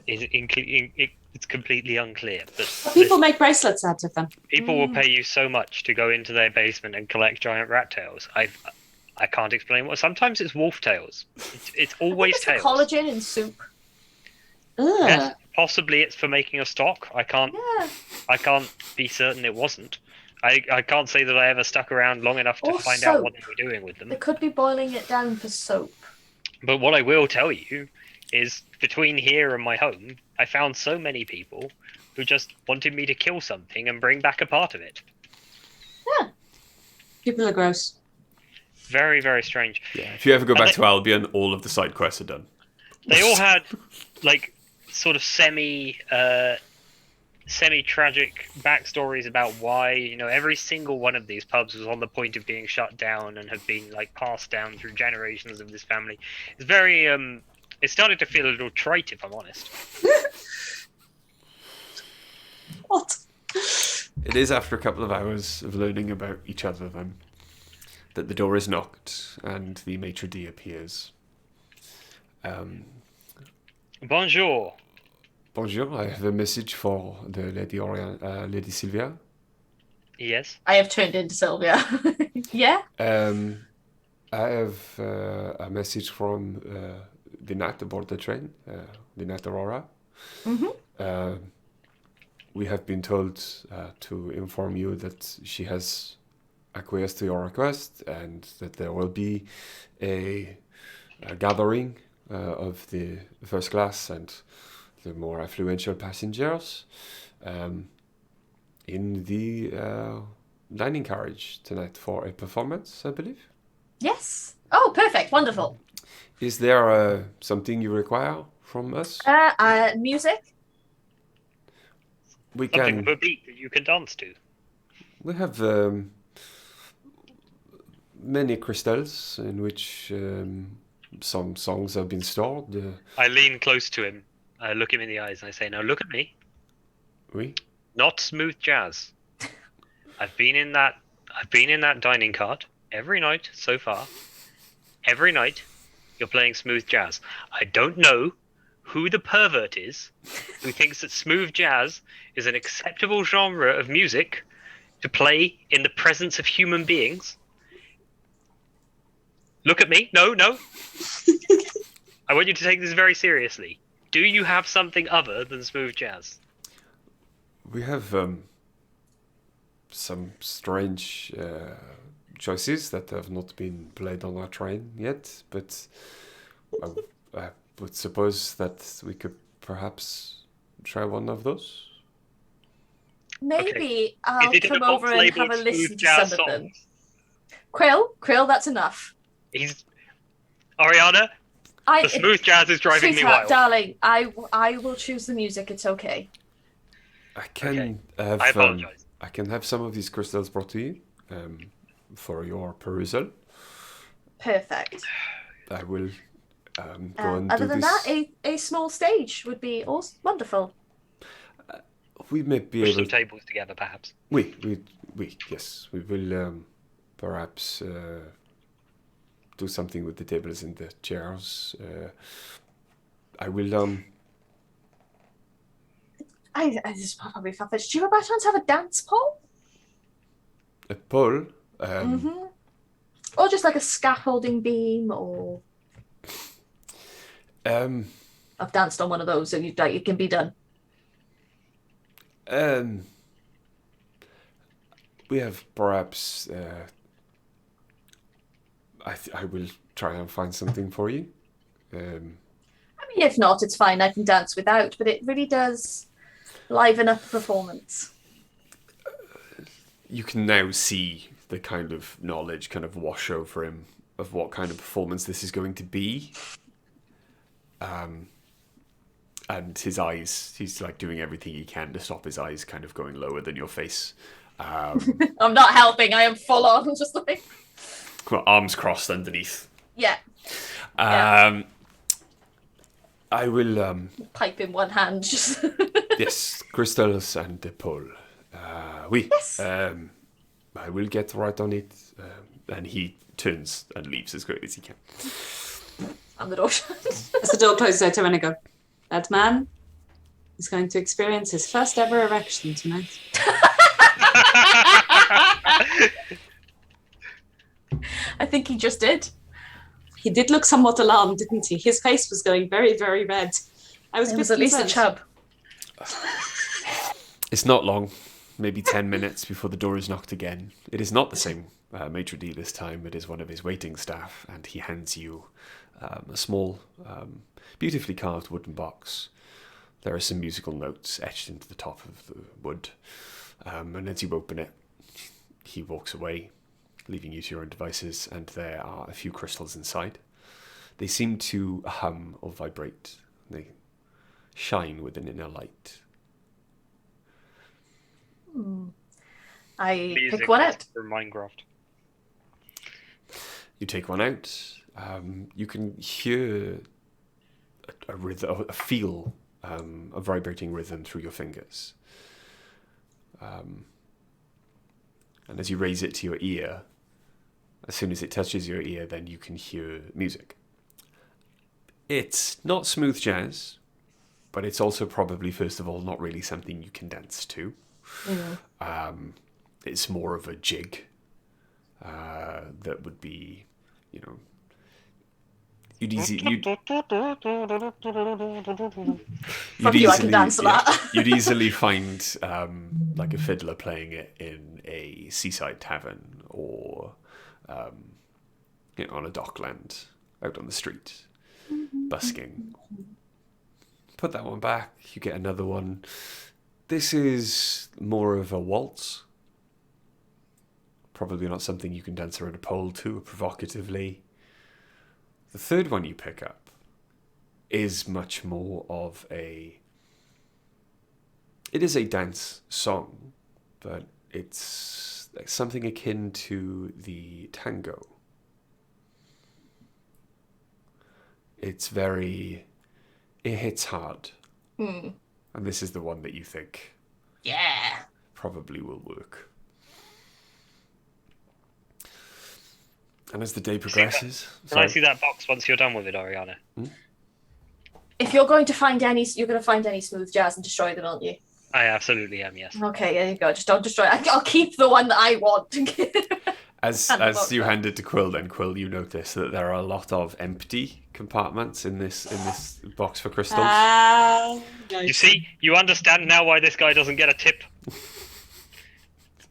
A: It's completely unclear. But
D: People make bracelets out of them.
A: People will pay you so much to go into their basement and collect giant rat tails. I can't explain what. Sometimes it's wolf tails. It's always
C: it's
A: tails.
C: collagen in soup.
D: Ugh.
A: Yes, possibly it's for making a stock. I can't be certain it wasn't. I can't say that I ever stuck around long enough to find out what they were doing with them.
C: They could be boiling it down for soap.
A: But what I will tell you is between here and my home, I found so many people who just wanted me to kill something and bring back a part of it.
D: Yeah. People are gross.
A: Very, very strange.
B: Yeah, if you ever go back to Albion, all of the side quests are done.
A: They all had like sort of semi-tragic backstories about why every single one of these pubs was on the point of being shut down and have been like passed down through generations of this family. It's very it started to feel a little trite, if I'm honest.
D: What?
B: It is after a couple of hours of learning about each other then that the door is knocked and the maitre d' appears.
A: Bonjour.
B: Bonjour, I have a message for the Lady Sylvia.
A: Yes.
C: I have turned into Sylvia. Yeah?
B: I have a message from the night aboard the train, the night Aurora.
C: Mm-hmm.
B: We have been told to inform you that she has acquiesced to your request and that there will be a gathering of the first class and the more affluential passengers in the dining carriage tonight for a performance, I believe.
C: Yes. Oh, perfect. Wonderful.
B: Is there something you require from us?
C: Music?
B: We
A: Something
B: can.
A: with a beat that you can dance to.
B: We have many crystals in which some songs have been stored.
A: I lean close to him. I look him in the eyes and I say, "Now look at me.
B: Oui.
A: Not smooth jazz. I've been in that dining cart every night so far. Every night, you're playing smooth jazz. I don't know who the pervert is who thinks that smooth jazz is an acceptable genre of music to play in the presence of human beings. Look at me. No, no. I want you to take this very seriously. Do you have something other than smooth jazz?
B: We have some strange choices that have not been played on our train yet, but I would suppose that we could perhaps try one of those.
C: Maybe I'll
A: Is it in a
C: come over
A: box
C: and have
A: labelled
C: a
A: smooth
C: listen to
A: jazz
C: some of them.
A: songs?
C: Krill, that's enough.
A: Ariana, the smooth jazz is driving me
C: Sweetheart,
A: wild.
C: darling, I will choose the music. It's okay.
B: I can
A: I apologize.
B: I can have some of these crystals brought to you for your perusal.
C: Perfect.
B: I will go and
C: Other
B: do
C: than
B: this.
C: that, a small stage would be also wonderful.
B: We may be
A: Push
B: able
A: some tables together, perhaps.
B: We yes, we will perhaps do something with the tables and the chairs. I will
C: This is probably far-fetched. Do you by chance have a dance pole?
B: a pole.
C: Or just like a scaffolding beam, or I've danced on one of those, so it can be done.
B: We have perhaps. I will try and find something for you.
C: I mean, if not, it's fine. I can dance without, but it really does liven up the performance.
B: You can now see the kind of knowledge kind of wash over him of what kind of performance this is going to be. And his eyes, he's like doing everything he can to stop his eyes kind of going lower than your face.
C: I'm not helping. I am full on, just like
B: Well, arms crossed underneath.
C: yeah.
B: I will.
C: Pipe in one hand. Just
B: Yes, crystals and the pole. Oui.
C: Yes.
B: I will get right on it. And he turns and leaves as quickly as he can.
C: and the door shut.
D: As the door closes, I turn and I go, that man is going to experience his first ever erection tonight.
C: I think he just did.
D: He did look somewhat alarmed, didn't he? His face was going very, very red. I was
C: It was at least a chub.
B: It's not long. Maybe 10 minutes before the door is knocked again. It is not the same maitre d' this time. It is one of his waiting staff, and he hands you a small, beautifully carved wooden box. There are some musical notes etched into the top of the wood. And as you open it, he walks away, leaving you to your own devices, and there are a few crystals inside. They seem to hum or vibrate. They shine with an inner light.
C: I
A: Music
C: pick one out.
A: from Minecraft.
B: You take one out. You can hear a rhythm, a feel, a vibrating rhythm through your fingers. And as you raise it to your ear, as soon as it touches your ear, then you can hear music. It's not smooth jazz, but it's also probably, first of all, not really something you can dance to. It's more of a jig that would be, you'd easily
C: dance to that.
B: You'd easily find like a fiddler playing it in a seaside tavern or on a dockland out on the street, busking. Put that one back, you get another one. This is more of a waltz. Probably not something you can dance around a pole to provocatively. The third one you pick up is much more of it is a dance song, but it's something akin to the tango. It hits hard. And this is the one that you think probably will work. And as the day progresses...
A: Can I see that box once you're done with it, Ariana?
C: If you're going to find you're going to find any smooth jazz and destroy them, aren't you?
A: I absolutely am, yes.
C: Okay, there you go. Just don't destroy. I'll keep the one that I want.
B: As
C: And the box
B: you
C: back.
B: hand it to Quill, then Quill, you notice that there are a lot of empty compartments in this box for crystals.
D: Nice.
A: You see, you understand now why this guy doesn't get a tip.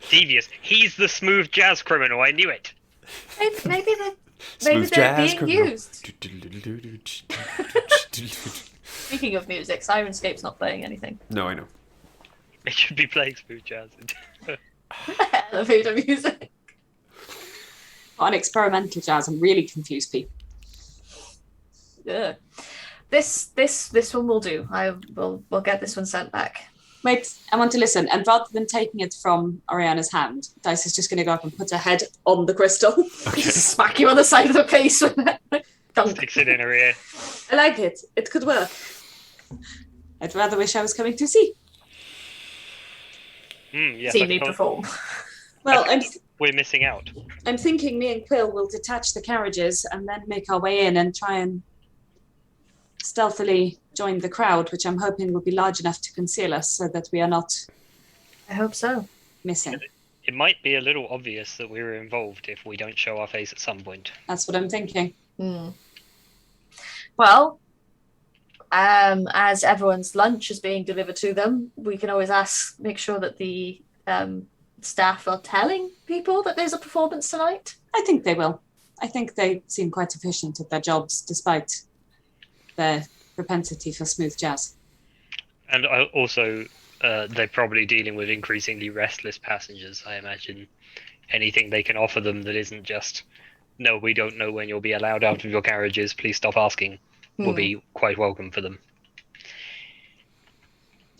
A: Devious. He's the smooth jazz criminal. I knew it.
C: Maybe
B: Smooth
C: they're
B: jazz
C: being
B: criminal.
C: used. Speaking of music, Sirenscape's not playing anything.
B: No, I know.
A: It should be playing smooth jazz.
C: Elevator music.
D: On experimental jazz, I'm really confused, people.
C: Yeah. This one will do. We'll get this one sent back.
D: Wait, I want to listen. And rather than taking it from Ariana's hand, Dice is just going to go up and put her head on the crystal.
C: Just smack you on the side of the face with it. Dunk.
A: Sticks it in her ear.
D: I like it. It could work. I'd rather wish I was coming to see.
A: Yes,
C: See
A: I
C: me
A: suppose
C: perform.
D: Well,
A: we're missing out.
D: I'm thinking me and Quill will detach the carriages and then make our way in and try and stealthily join the crowd, which I'm hoping will be large enough to conceal us so that we are not
C: I hope so.
D: missing.
A: It might be a little obvious that we were involved if we don't show our face at some point.
D: That's what I'm thinking.
C: Well, as everyone's lunch is being delivered to them, we can always make sure that the staff are telling people that there's a performance tonight.
D: I think they will. I think they seem quite efficient at their jobs, despite their propensity for smooth jazz.
A: And also, they're probably dealing with increasingly restless passengers, I imagine. Anything they can offer them that isn't just, no, we don't know when you'll be allowed out of your carriages, please stop asking, will be quite welcome for them.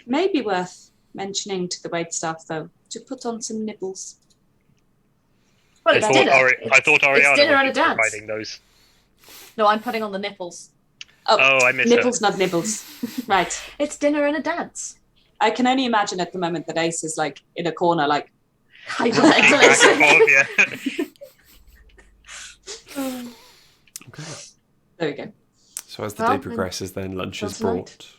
D: Maybe worth mentioning to the waitstaff, though, to put on some nibbles.
C: Well, it's dinner.
A: I thought Ariana
C: it's dinner
A: would
C: and a
A: be
C: dance.
A: providing those.
C: No, I'm putting on the nipples.
A: Oh, I missed
D: nipples, not nibbles. Right.
C: It's dinner and a dance.
D: I can only imagine at the moment that Ace is like in a corner, like
A: Back and forth, yeah.
B: Okay.
D: there we go.
B: So as the
C: Well,
B: day progresses, then lunch is
C: that's right.
B: brought.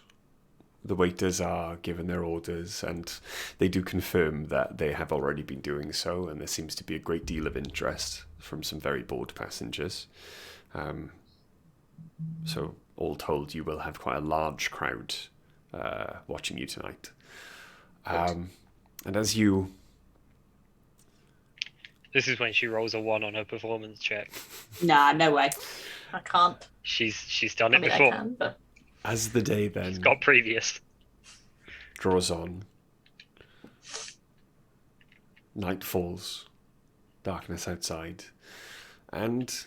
B: The waiters are given their orders, and they do confirm that they have already been doing so, and there seems to be a great deal of interest from some very bored passengers. So all told, you will have quite a large crowd watching you tonight. And as you...
A: This is when she rolls a 1 on her performance check.
D: Nah, no way.
C: I can't.
A: She's done
C: I
A: it
C: mean,
A: before.
C: I can, but
B: As the day
A: She's
B: then
A: got previous.
B: draws on, night falls, darkness outside, and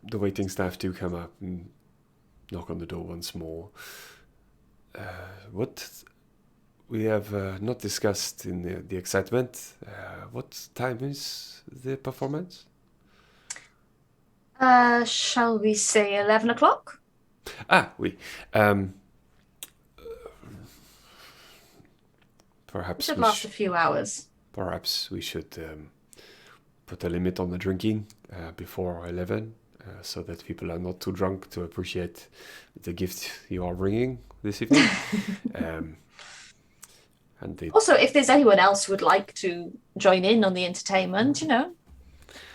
B: the waiting staff do come up and knock on the door once more. What we have not discussed in the excitement, what time is the performance?
C: shall we say 11 o'clock?
B: Oui. Perhaps
C: It should
B: we
C: last a few hours.
B: Perhaps we should put a limit on the drinking before 11, so that people are not too drunk to appreciate the gift you are bringing this evening. And they...
C: Also, if there's anyone else who would like to join in on the entertainment,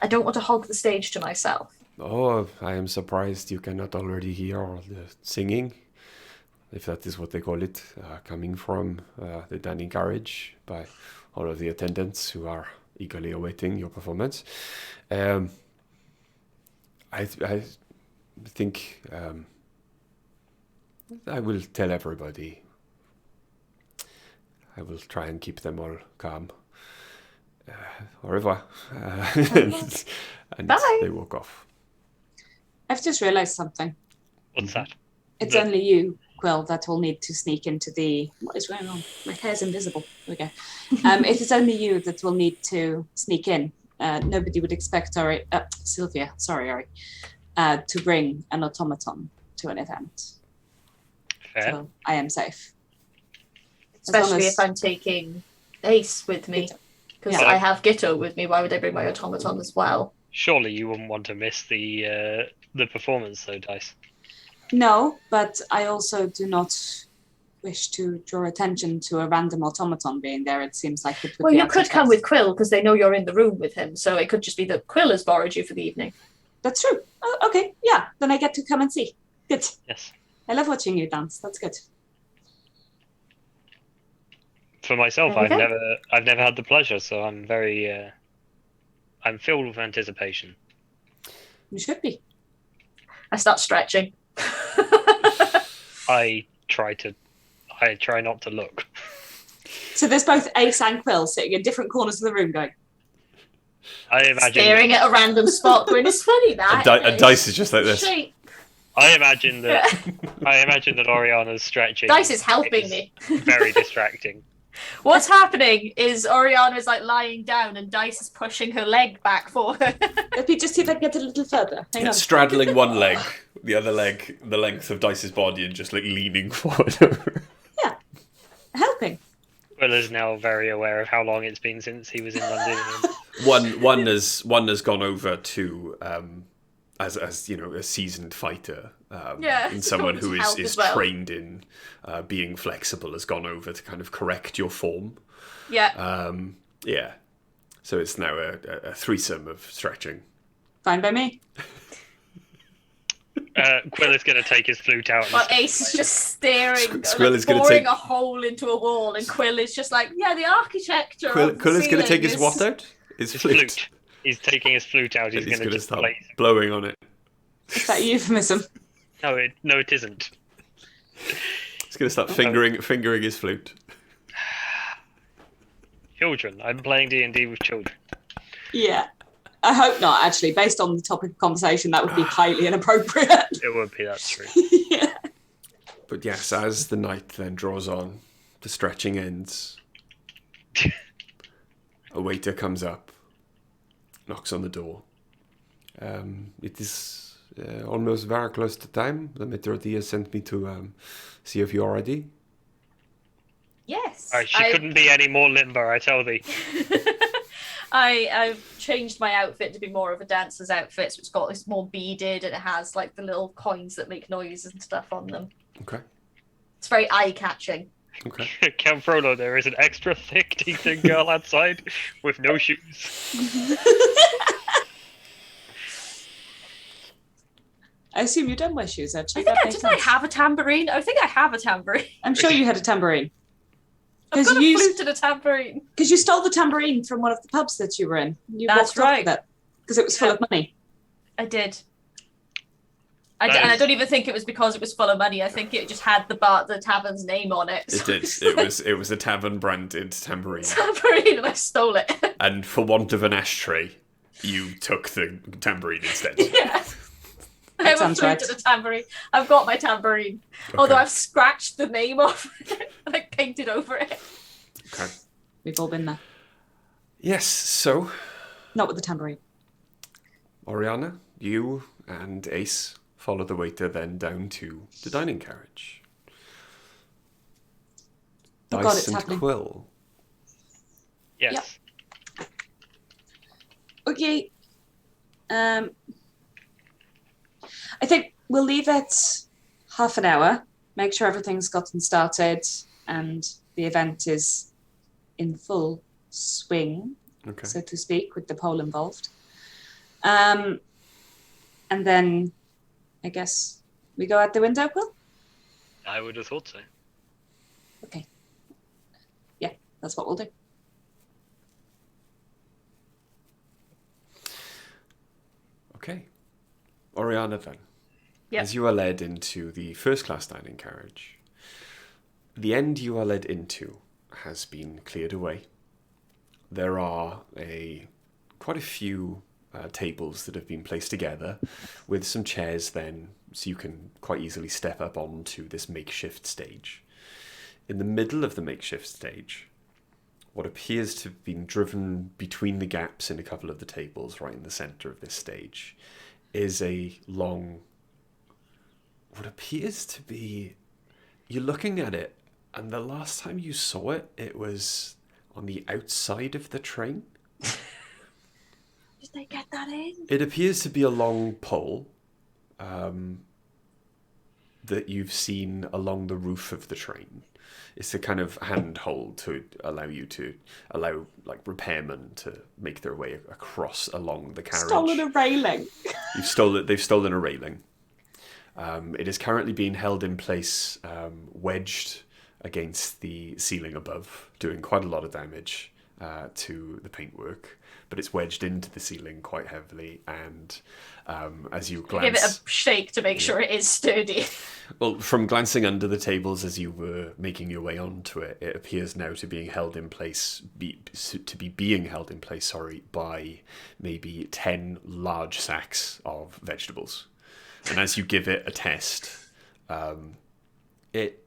C: I don't want to hog the stage to myself.
B: Oh, I am surprised you cannot already hear the singing, if that is what they call it, coming from the dining carriage by all of the attendants who are eagerly awaiting your performance. I think I will tell everybody. I will try and keep them all calm. Au revoir. And
C: Bye.
B: they walk off.
D: I've just realised something.
A: What's that?
D: It's only you, Quill, that will need to sneak into the... What is going on? My hair's invisible. There we go. It is only you that will need to sneak in. Nobody would expect Sylvia, sorry, Ari, to bring an automaton to an event.
A: Fair.
D: So I am safe.
C: Especially if I'm taking Ace with me. Because
D: Yeah.
C: I have Gitto with me. Why would I bring my automaton as well?
A: Surely you wouldn't want to miss the performance, though, Dice.
D: No, but I also do not wish to draw attention to a random automaton being there. It seems like it would
C: Well,
D: be
C: you could come with Quill because they know you're in the room with him. So it could just be that Quill has borrowed you for the evening.
D: That's true. Oh, okay, yeah. Then I get to come and see. Good.
A: Yes.
D: I love watching you dance. That's good.
A: For myself,
C: Okay.
A: I've never had the pleasure, so I'm very I'm filled with anticipation.
D: You should be.
C: I start stretching.
A: I try not to look.
D: So there's both Ace and Quill sitting in different corners of the room going,
A: I imagine
C: Staring at a random spot going, it's funny that.
B: And Dice is just like this.
C: Shape.
A: I imagine that Oriana's stretching.
C: Dice is helping me.
A: Very distracting.
C: What's happening is Oriana is like lying down and Dice is pushing her leg back for her.
D: let me just see if I can get a little further. Hang on.
B: Straddling one leg, the other leg the length of Dice's body, and just like leaning forward.
D: Yeah. Helping.
A: Will is now very aware of how long it's been since he was in London.
B: one has gone over to as you know, a seasoned fighter. And someone who is trained in being flexible has gone over to kind of correct your form.
C: Yeah.
B: Yeah. So it's now a threesome of stretching.
D: Fine by me.
A: Quill is going to take his flute out.
C: Well, Ace is just staring,
B: Squill
C: like,
B: is gonna
C: boring
B: take-
C: a hole into a wall, and Quill is just like, yeah, the architecture.
B: Quill
C: of the
B: is going to take his
C: ceiling
B: what out? His
A: His
B: flute.
A: flute. He's taking his flute out. He's
B: He's
A: going to
B: going to
A: just
B: start
A: play.
B: blowing on it.
D: Is that a euphemism?
A: No, it isn't.
B: He's going to start fingering his flute.
A: Children. I'm playing D&D with children.
D: Yeah. I hope not, actually. Based on the topic of conversation, that would be highly inappropriate.
A: It would be, that's true.
D: Yeah.
B: But yes, as the night then draws on, the stretching ends. A waiter comes up, knocks on the door. It is almost very close to time. The maitre d' has sent me to see if you're ready.
C: Yes.
A: She couldn't be any more limber, I tell thee.
C: I've changed my outfit to be more of a dancer's outfit, so it's got this more beaded and it has like the little coins that make noises and stuff on them.
B: Okay.
C: It's very eye-catching.
B: Okay.
A: Count Frollo, there is an extra thick-teethed girl outside with no shoes.
D: I assume you don't wear shoes, actually.
C: I think
D: That makes
C: didn't I
D: sense.
C: have a tambourine? I think I have a tambourine.
D: I'm sure you had a tambourine.
C: I've got a flute and a tambourine.
D: Because you stole the tambourine from one of the pubs that you were in. You
C: That's
D: walked off
C: right.
D: with it because it was full of money.
C: I did. And I don't even think it was because it was full of money. I think it just had the tavern's name on it.
B: It did. It was a tavern branded tambourine.
C: Tambourine, and I stole it.
B: And for want of an ashtray, you took the tambourine instead.
C: Yeah. I have a
D: sounds
C: flute
D: right.
C: and a tambourine. I've got my tambourine. Although I've scratched the name off it and like painted over it.
B: Okay.
D: We've all been there.
B: Yes, so
D: Not with the tambourine.
B: Oriana, you and Ace follow the waiter then down to the dining carriage.
D: Oh
B: Dice
D: God, it's
B: and
D: happening.
B: Quill.
A: Yes.
D: Okay. I think we'll leave it half an hour, make sure everything's gotten started and the event is in full swing,
B: Okay.
D: so to speak, with the pole involved. And then I guess we go out the window, Will?
A: I would have thought so.
D: Okay. Yeah, that's what we'll do.
B: Okay. Oriana then.
C: Yep.
B: As you are led into the first class dining carriage, the end you are led into has been cleared away. There are quite a few tables that have been placed together with some chairs then, so you can quite easily step up onto this makeshift stage. In the middle of the makeshift stage, what appears to have been driven between the gaps in a couple of the tables right in the center of this stage is a long, what appears to be, you're looking at it, and the last time you saw it, it was on the outside of the train.
C: Did they get that in?
B: It appears to be a long pole, that you've seen along the roof of the train. It's a kind of handhold to allow like repairmen to make their way across along the carriage.
D: Stolen a railing.
B: They've stolen a railing. It is currently being held in place, wedged against the ceiling above, doing quite a lot of damage to the paintwork. But it's wedged into the ceiling quite heavily, and as you glance...
C: Give it a shake to make sure it is sturdy.
B: Well, from glancing under the tables as you were making your way onto it, it appears now to being held in place, by maybe 10 large sacks of vegetables. And as you give it a test, it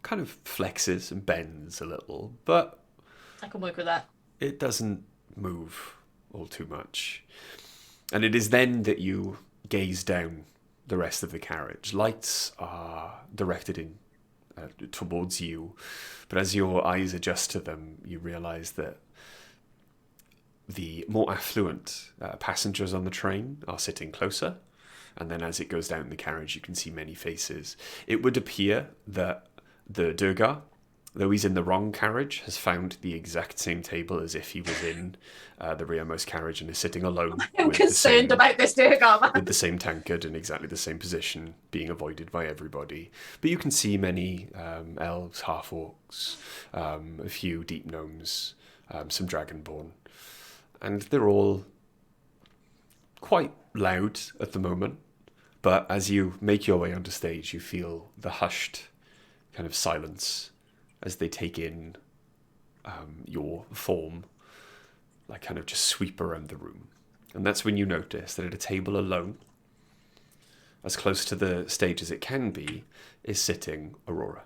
B: kind of flexes and bends a little, but
C: I can work with that.
B: It doesn't move all too much. And it is then that you gaze down the rest of the carriage. Lights are directed in towards you, but as your eyes adjust to them, you realise that the more affluent passengers on the train are sitting closer, and then as it goes down the carriage, you can see many faces. It would appear that the Durgar, though he's in the wrong carriage, has found the exact same table as if he was in the rearmost carriage and is sitting alone.
C: I'm concerned about this Durgar man.
B: With the same tankard in exactly the same position, being avoided by everybody. But you can see many elves, half-orcs, a few deep gnomes, some dragonborn. And they're all quite loud at the moment. But as you make your way onto stage, you feel the hushed kind of silence as they take in your form, like kind of just sweep around the room. And that's when you notice that at a table alone, as close to the stage as it can be, is sitting Aurora.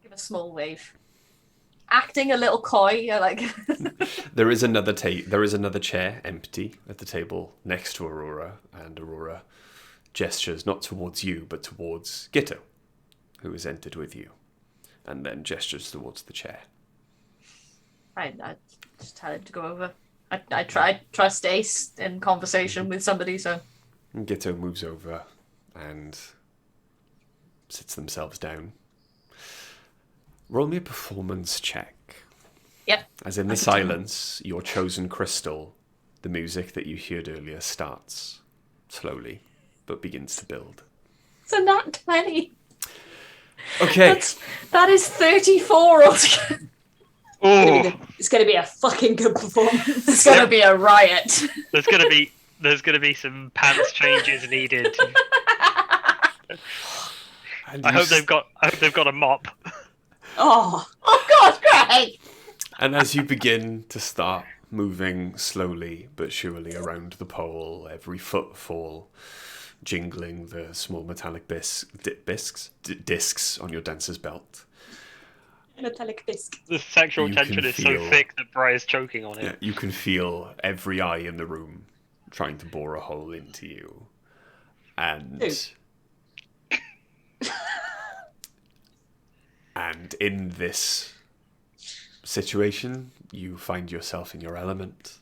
C: Give a small wave. Acting a little coy, like...
B: There is another chair empty at the table next to Aurora, and Aurora gestures not towards you, but towards Gitto, who has entered with you, and then gestures towards the chair.
C: I just tell him to go over. I trust Ace in conversation with somebody, so...
B: And Gitto moves over and sits themselves down. Roll me a performance check.
C: Yep.
B: As in the silence, your chosen crystal, the music that you heard earlier, starts slowly, but begins to build.
C: It's a nat 20.
B: Okay.
C: That is 34 altogether.
A: Oh,
D: It's going to be a fucking good performance.
C: It's going to be a riot.
A: there's gonna be some pants changes needed.
B: And
A: I
B: you
A: hope they've got a mop.
D: Oh,
C: God, Greg!
B: And as you begin to start moving slowly but surely around the pole, every footfall jingling the small metallic discs on your dancer's belt.
D: metallic disc.
A: The sexual
B: You
A: tension
B: can
A: is
B: feel-
A: so thick that Briar's choking on it.
B: Yeah, you can feel every eye in the room trying to bore a hole into you. And... And in this situation, you find yourself in your element,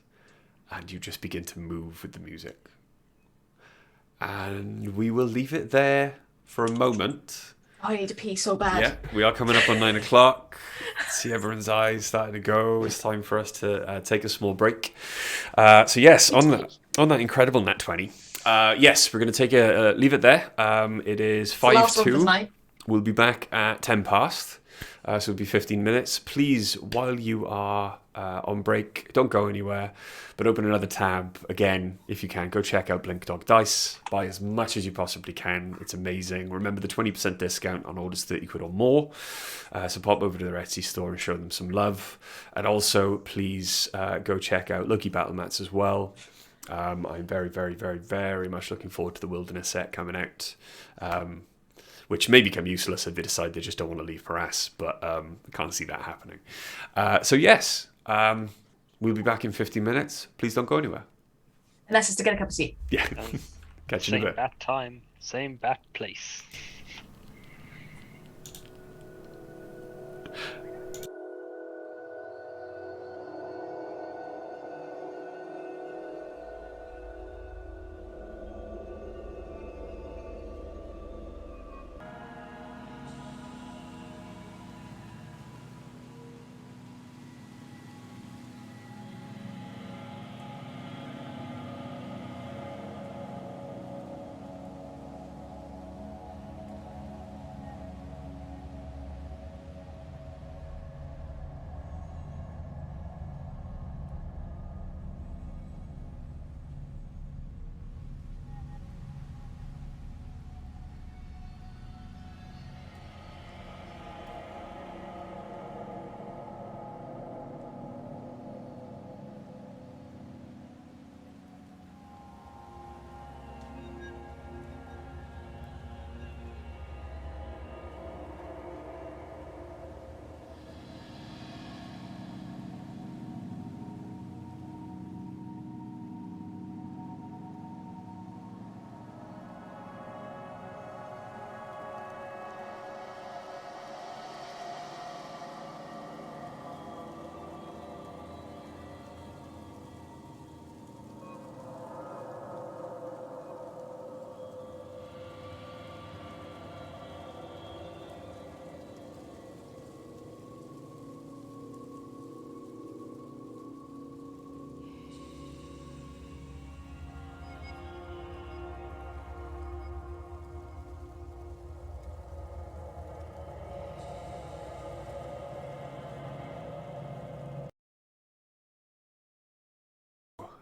B: and you just begin to move with the music. And we will leave it there for a moment.
C: I need to pee so bad.
B: Yeah, we are coming up on 9 o'clock. See everyone's eyes starting to go. It's time for us to take a small break. So yes, on that incredible nat 20. Yes, we're going to take leave it there. It is
C: It's the last one for
B: 5-2.
C: tonight.
B: We'll be back at 10 past. So it'll be 15 minutes. Please, while you are on break, don't go anywhere, but open another tab. Again, if you can, go check out Blink Dog Dice. Buy as much as you possibly can. It's amazing. Remember the 20% discount on orders 30 quid or more. So pop over to their Etsy store and show them some love. And also, please go check out Loki Battle Mats as well. I'm very, very, very, very much looking forward to the Wilderness set coming out. Which may become useless if they decide they just don't want to leave Paras, but I can't see that happening. So yes, we'll be back in 15 minutes. Please don't go anywhere.
C: Unless it's to get a cup of tea.
B: Yeah, catch you in
A: Same
B: a bit.
A: bat time, same bat place.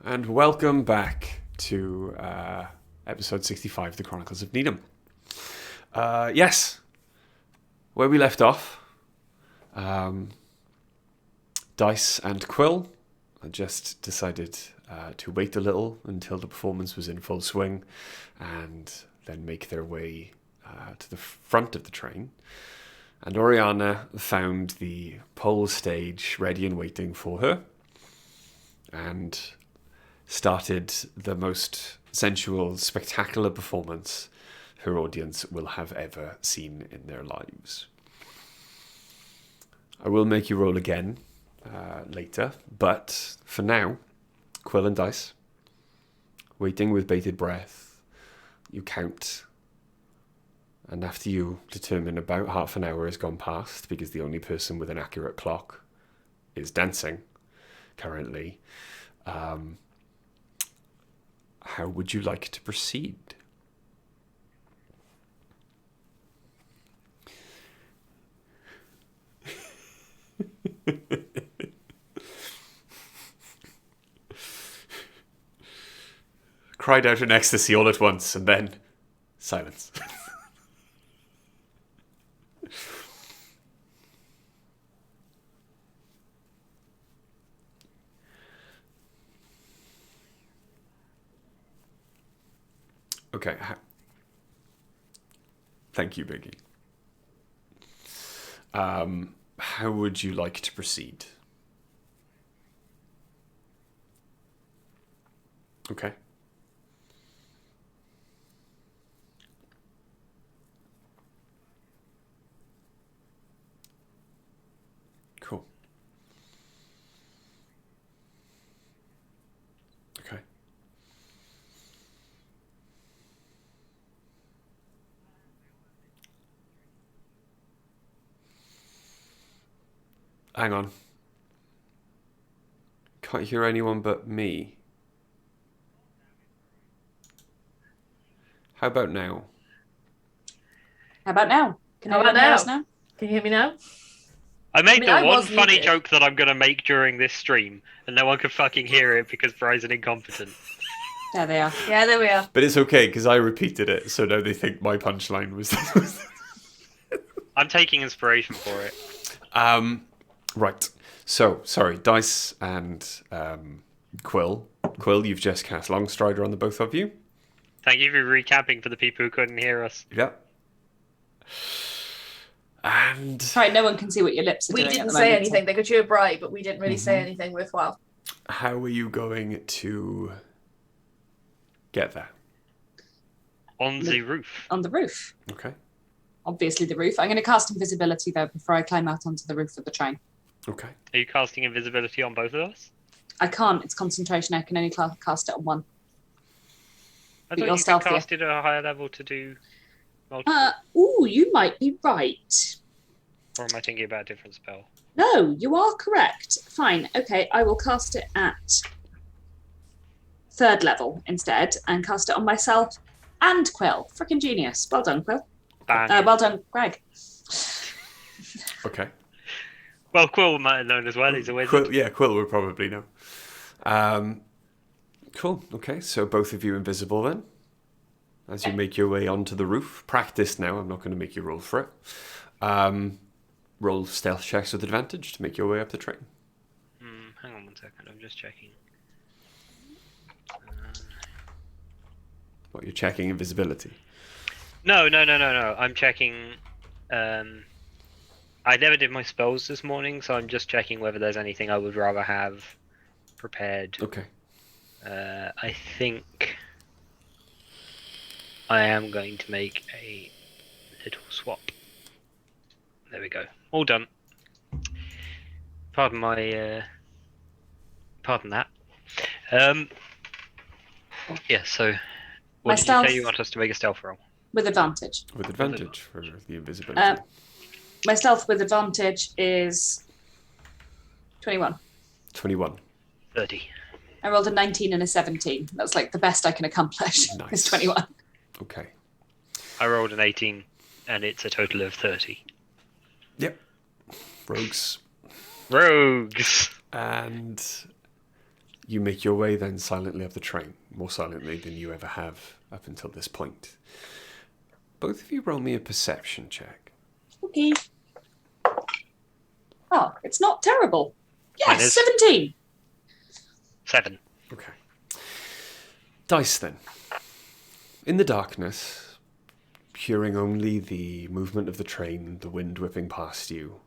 B: and welcome back to episode 65 of the Chronicles of Nidum. Yes, where we left off, Dice and Quill just decided to wait a little until the performance was in full swing and then make their way to the front of the train. And Oriana found the pole stage ready and waiting for her and started the most sensual, spectacular performance her audience will have ever seen in their lives. I will make you roll again later, but for now, Quill and Dice, waiting with bated breath, you count. And after you determine about half an hour has gone past, because the only person with an accurate clock is dancing currently, how would you like to proceed? Cried out in ecstasy all at once, and then silence. Okay. Thank you, Biggie. How would you like to proceed? Okay. Cool. Okay. Hang on. Can't hear anyone but me. How about now?
D: How about now? Can
C: How
D: anyone
C: about
D: hear
C: now?
D: us now?
C: Can you hear me now?
A: I made
C: I
A: the one
C: was
A: funny
C: muted.
A: joke that I'm going to make during this stream, and no one could fucking hear it because Verizon incompetent.
D: There they are.
C: Yeah, there we are.
B: But it's okay, because I repeated it, so now they think my punchline was...
A: I'm taking inspiration for it.
B: Right. So, sorry, Dice and Quill. Quill, you've just cast Longstrider on the both of you.
A: Thank you for recapping for the people who couldn't hear us.
B: Yep. And
D: Sorry, no one can see what your lips are
C: We
D: doing.
C: didn't
D: at the
C: say
D: moment,
C: anything. They could hear bright, but we didn't really say
B: Mhm.
C: anything worthwhile.
B: how are you going to get there?
A: On the roof.
D: On the roof.
B: Okay.
D: Obviously the roof. I'm going to cast invisibility though before I climb out onto the roof of the train.
B: Okay.
A: Are you casting invisibility on both of us?
D: I can't. It's concentration. I can only cast it on one.
A: I
D: But
A: thought
D: you're
A: you
D: stealthier.
A: could cast it at a higher level to do multiple.
D: You might be right.
A: Or am I thinking about a different spell?
D: No, you are correct. Fine. Okay, I will cast it at 3rd level instead and cast it on myself and Quill. Freaking genius. Well done, Quill.
A: Bang.
D: Well done, Greg.
B: Okay.
A: Well, Quill might have known as well. He's a wizard.
B: Quill, yeah, Quill would probably know. Cool. Okay, so both of you invisible then. As you make your way onto the roof. Practice now. I'm not going to make you roll for it. Roll stealth checks with advantage to make your way up the train.
A: Hang on one second. I'm just checking.
B: What, you're checking invisibility?
A: No. I'm checking. I never did my spells this morning, so I'm just checking whether there's anything I would rather have prepared.
B: Okay.
A: I think I am going to make a little swap. There we go. All done. Pardon my. Pardon that. Yeah. So,
D: My
A: what did you
D: stealth-
A: say you want us to make a stealth roll?
D: With advantage.
B: With advantage for the invisibility.
D: My stealth with advantage is 21.
B: 21.
A: 30.
D: I rolled a 19 and a 17. That's like the best I can accomplish.
B: Nice.
D: Is 21.
B: Okay.
A: I rolled an 18, and it's a total of 30.
B: Yep. Rogues.
A: Rogues.
B: And you make your way then silently up the train, more silently than you ever have up until this point. Both of you roll me a perception check.
D: Okay. Oh, it's not terrible.
A: Mine
D: Yes,
A: is.
D: 17.
A: 7.
B: Okay. Dice then. In the darkness, hearing only the movement of the train, the wind whipping past you,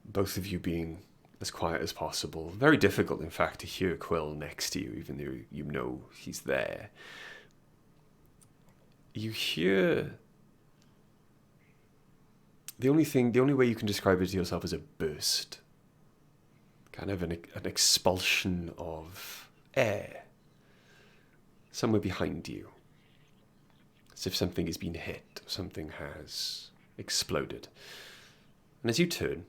B: both of you being as quiet as possible. Very difficult, in fact, to hear Quill next to you, even though you know he's there. You hear... The only way you can describe it to yourself is a burst. Kind of an expulsion of air. Somewhere behind you. As if something has been hit, or something has exploded. And as you turn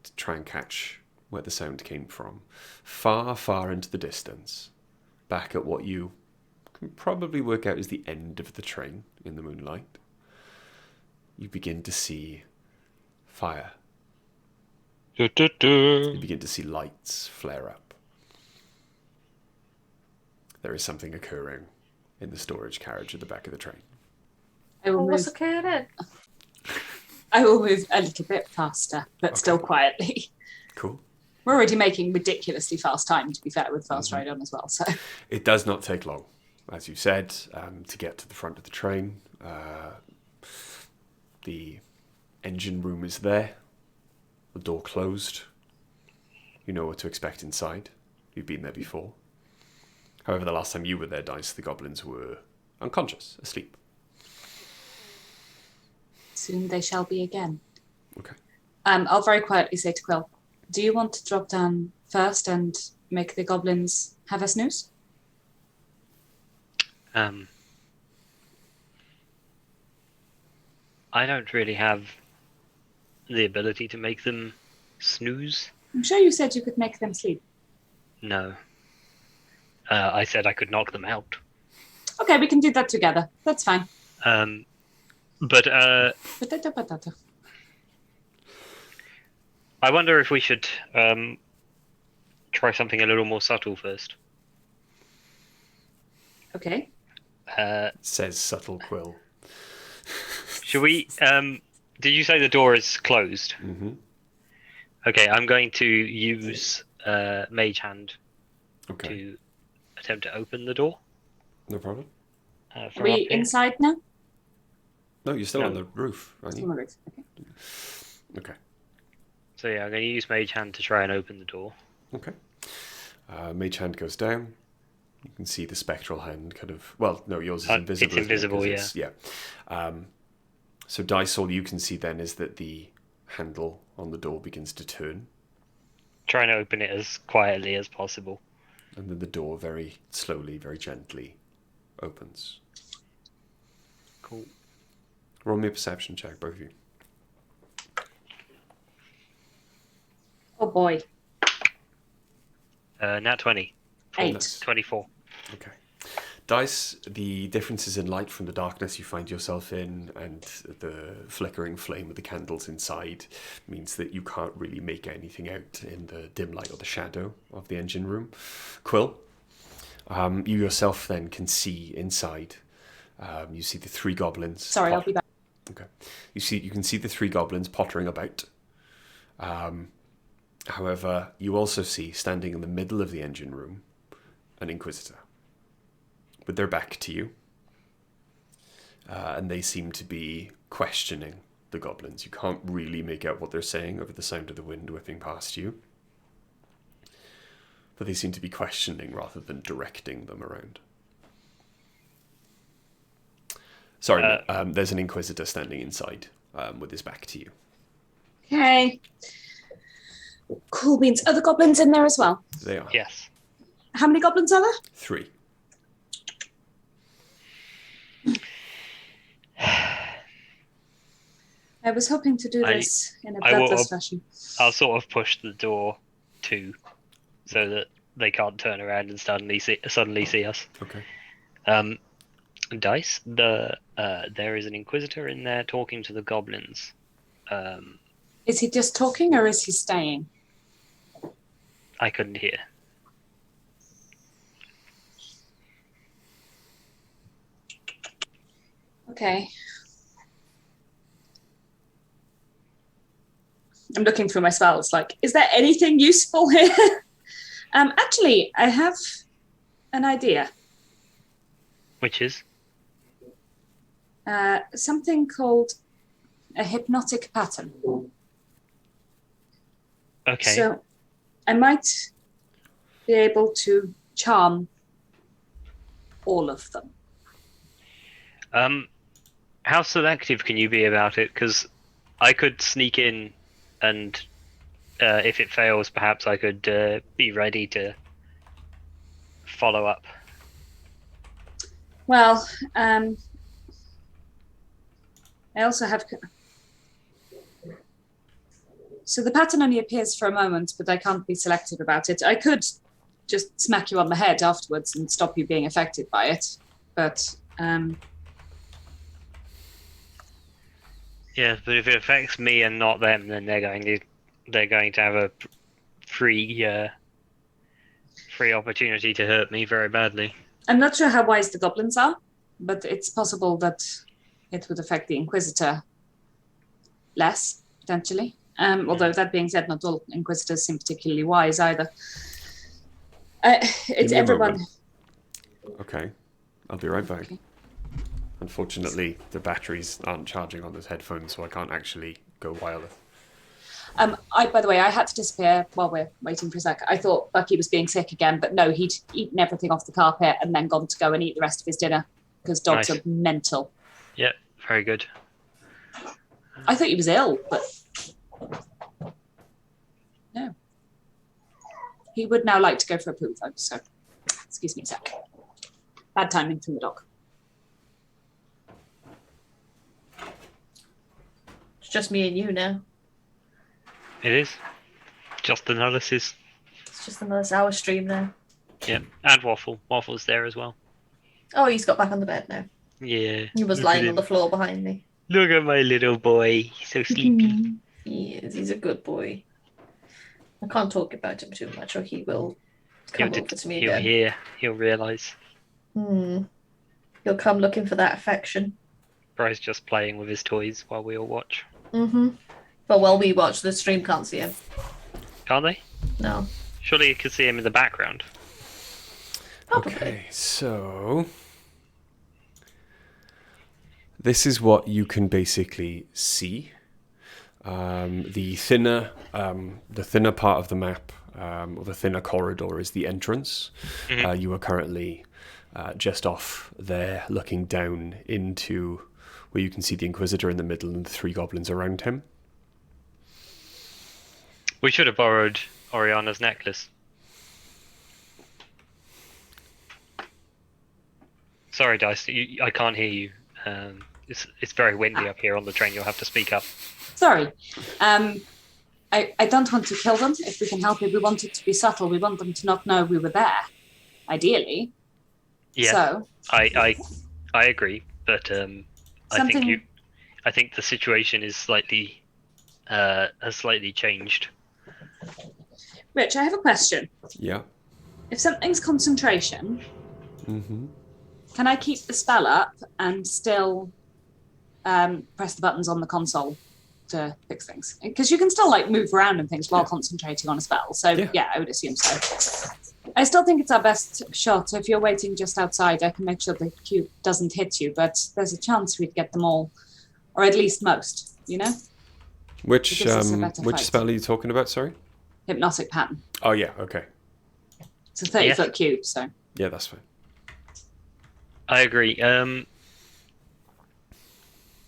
B: to try and catch where the sound came from, far, far into the distance, back at what you can probably work out is the end of the train in the moonlight, you begin to see fire. You begin to see lights flare up. There is something occurring in the storage carriage at the back of the train.
C: What's occurring?
D: I will move a little bit faster, but still quietly.
B: Cool.
D: We're already making ridiculously fast time, to be fair, with Fast Ride on as well. So
B: It does not take long, as you said, to get to the front of the train. The engine room is there. The door closed. You know what to expect inside. You've been there before. However, the last time you were there, Dice, the goblins were unconscious, asleep.
D: soon they shall be again.
B: Okay.
D: I'll very quietly say to Quill, do you want to drop down first and make the goblins have a snooze?
A: I don't really have the ability to make them snooze.
D: I'm sure you said you could make them sleep.
A: No. I said I could knock them out.
D: Okay, we can do that together. That's fine.
A: But I wonder if we should try something a little more subtle first.
D: Okay.
B: Says subtle Quill.
A: Should we... did you say the door is closed?
B: Mm-hmm.
A: Okay, I'm going to use Mage Hand
B: Okay.
A: to attempt to open the door.
B: No problem.
D: Are
A: From
D: we
A: up here.
D: inside now?
B: No, you're still
A: No.
B: on the roof, aren't
D: Still on
B: you?
D: the roof. Okay.
B: Okay.
A: So yeah, I'm going to use Mage Hand to try and open the door.
B: Okay. Mage hand goes down. You can see the spectral hand kind of... Well, no, yours is invisible.
A: It's
B: isn't it?
A: invisible,
B: 'Cause yeah. So Dice, all you can see then is that the handle on the door begins to turn,
A: Trying to open it as quietly as possible.
B: and then the door very slowly, very gently opens.
A: Cool.
B: Roll me a perception check, both of you.
D: Oh boy.
A: Nat 20.
D: 8.
A: 24.
B: Okay. Dice, the differences in light from the darkness you find yourself in and the flickering flame of the candles inside means that you can't really make anything out in the dim light or the shadow of the engine room. Quill, you yourself then can see inside. You see the three goblins.
D: Sorry, I'll be back.
B: Okay. You can see the three goblins pottering about. However, you also see, standing in the middle of the engine room, an Inquisitor, with their back to you. And they seem to be questioning the goblins. You can't really make out what they're saying over the sound of the wind whipping past you. But they seem to be questioning rather than directing them around. Sorry, there's an Inquisitor standing inside with his back to you.
D: Okay. Cool beans. Are the goblins in there as well?
B: They are.
A: Yes.
D: How many goblins are there?
B: 3.
D: I was hoping to do this in a bloodless fashion.
A: I'll sort of push the door too, so that they can't turn around and suddenly see us.
B: Okay.
A: Dice, there is an Inquisitor in there talking to the goblins.
D: Is he just talking or is he staying?
A: I couldn't hear.
D: Okay. I'm looking through my spells, like, is there anything useful here? Actually, I have an idea.
A: Which is?
D: Something called a hypnotic pattern.
A: Okay.
D: So I might be able to charm all of them.
A: How selective can you be about it? Because I could sneak in, and if it fails, perhaps I could be ready to follow up.
D: Well, I also have... So the pattern only appears for a moment, but I can't be selective about it. I could just smack you on the head afterwards and stop you being affected by it, but...
A: Yeah, but if it affects me and not them, then they're going to have a free opportunity to hurt me very badly.
D: I'm not sure how wise the goblins are, but it's possible that it would affect the Inquisitor less, potentially. Although that being said, not all Inquisitors seem particularly wise either. It's
B: Give me a
D: everyone.
B: moment. Okay, I'll be right back.
D: Okay.
B: Unfortunately, the batteries aren't charging on this headphone, so I can't actually go wireless.
D: By the way, I had to disappear while we're waiting for a sec. I thought Bucky was being sick again, but no, he'd eaten everything off the carpet and then gone to go and eat the rest of his dinner because dogs
A: Nice.
D: are mental.
A: Yeah, very good.
D: I thought he was ill, but no. He would now like to go for a poo, though, so excuse me a sec. Bad timing from the dog.
C: It's just me and you now.
A: It is. Just analysis.
C: It's just another hour stream now.
A: Yeah, and Waffle. Waffle's there as well.
C: Oh, he's got back on the bed now.
A: Yeah.
C: He was
A: Look at
C: lying on
A: him.
C: the floor behind me.
A: Look at my little boy. He's so sleepy.
C: He is. He's a good boy. I can't talk about him too much, or he will come over to me
A: He'll
C: again.
A: hear. He'll realise.
C: He'll come looking for that affection.
A: Bry's just playing with his toys while we all watch.
C: But while we watch, the stream can't see him.
A: Can't they?
C: No.
A: Surely you can see him in the background.
C: Probably.
B: Okay, so this is what you can basically see. The thinner part of the map, or the thinner corridor, is the entrance. You are currently just off there, looking down into where you can see the Inquisitor in the middle and the three goblins around him.
A: We should have borrowed Oriana's necklace. Sorry, Dice. I can't hear you. It's very windy up here on the train. You'll have to speak up.
D: Sorry. I don't want to kill them if we can help it. We want it to be subtle. We want them to not know we were there, ideally.
A: Yeah,
D: So
A: I agree, but I think the situation is has slightly changed.
D: Rich, I have a question.
B: Yeah.
D: If something's concentration, can I keep the spell up and still press the buttons on the console to fix things? Because you can still move around and things while concentrating on a spell. So yeah, I would assume so. I still think it's our best shot. So if you're waiting just outside, I can make sure the cube doesn't hit you, but there's a chance we'd get them all, or at least most, you know?
B: Which
D: fight.
B: spell are you talking about, sorry?
D: Hypnotic pattern.
B: Oh yeah, okay.
D: It's a 30-foot cube, so.
B: Yeah, that's fine.
A: I agree.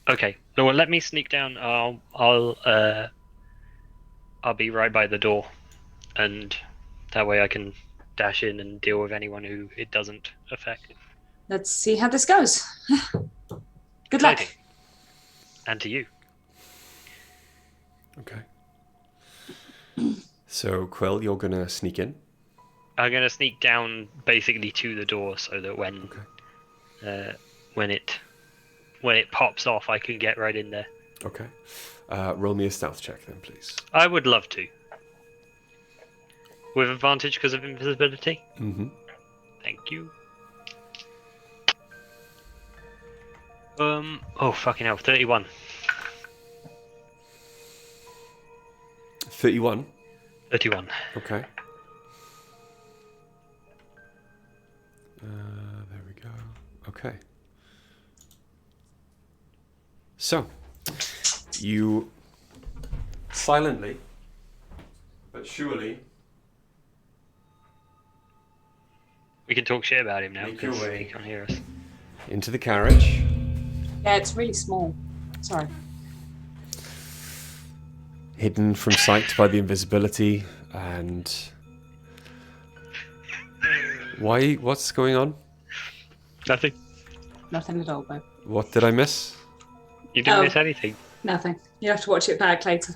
A: Okay. Well, let me sneak down. I'll be right by the door, and that way I can dash in and deal with anyone who it doesn't affect.
D: Let's see how this goes. Good luck.
A: Exciting. And to you.
B: Okay. So, Quill, you're going to sneak in?
A: I'm going to sneak down basically to the door so that when it pops off, I can get right in there.
B: Okay. Roll me a stealth check then, please.
A: I would love to. With advantage because of invisibility?
B: Mm-hmm.
A: Thank you. Oh, fucking hell, 31.
B: 31.
A: 31.
B: Okay. There we go. Okay. So, you silently, but surely,
A: We can talk shit about him now
B: Make your
A: because
B: way.
A: he can't hear us.
B: into the carriage.
D: Yeah, it's really small. Sorry.
B: Hidden from sight by the invisibility, and why? What's going on?
A: Nothing.
D: Nothing at all, though.
B: What did I miss?
A: You didn't
D: Oh.
A: miss anything.
D: Nothing. You have to watch it back later.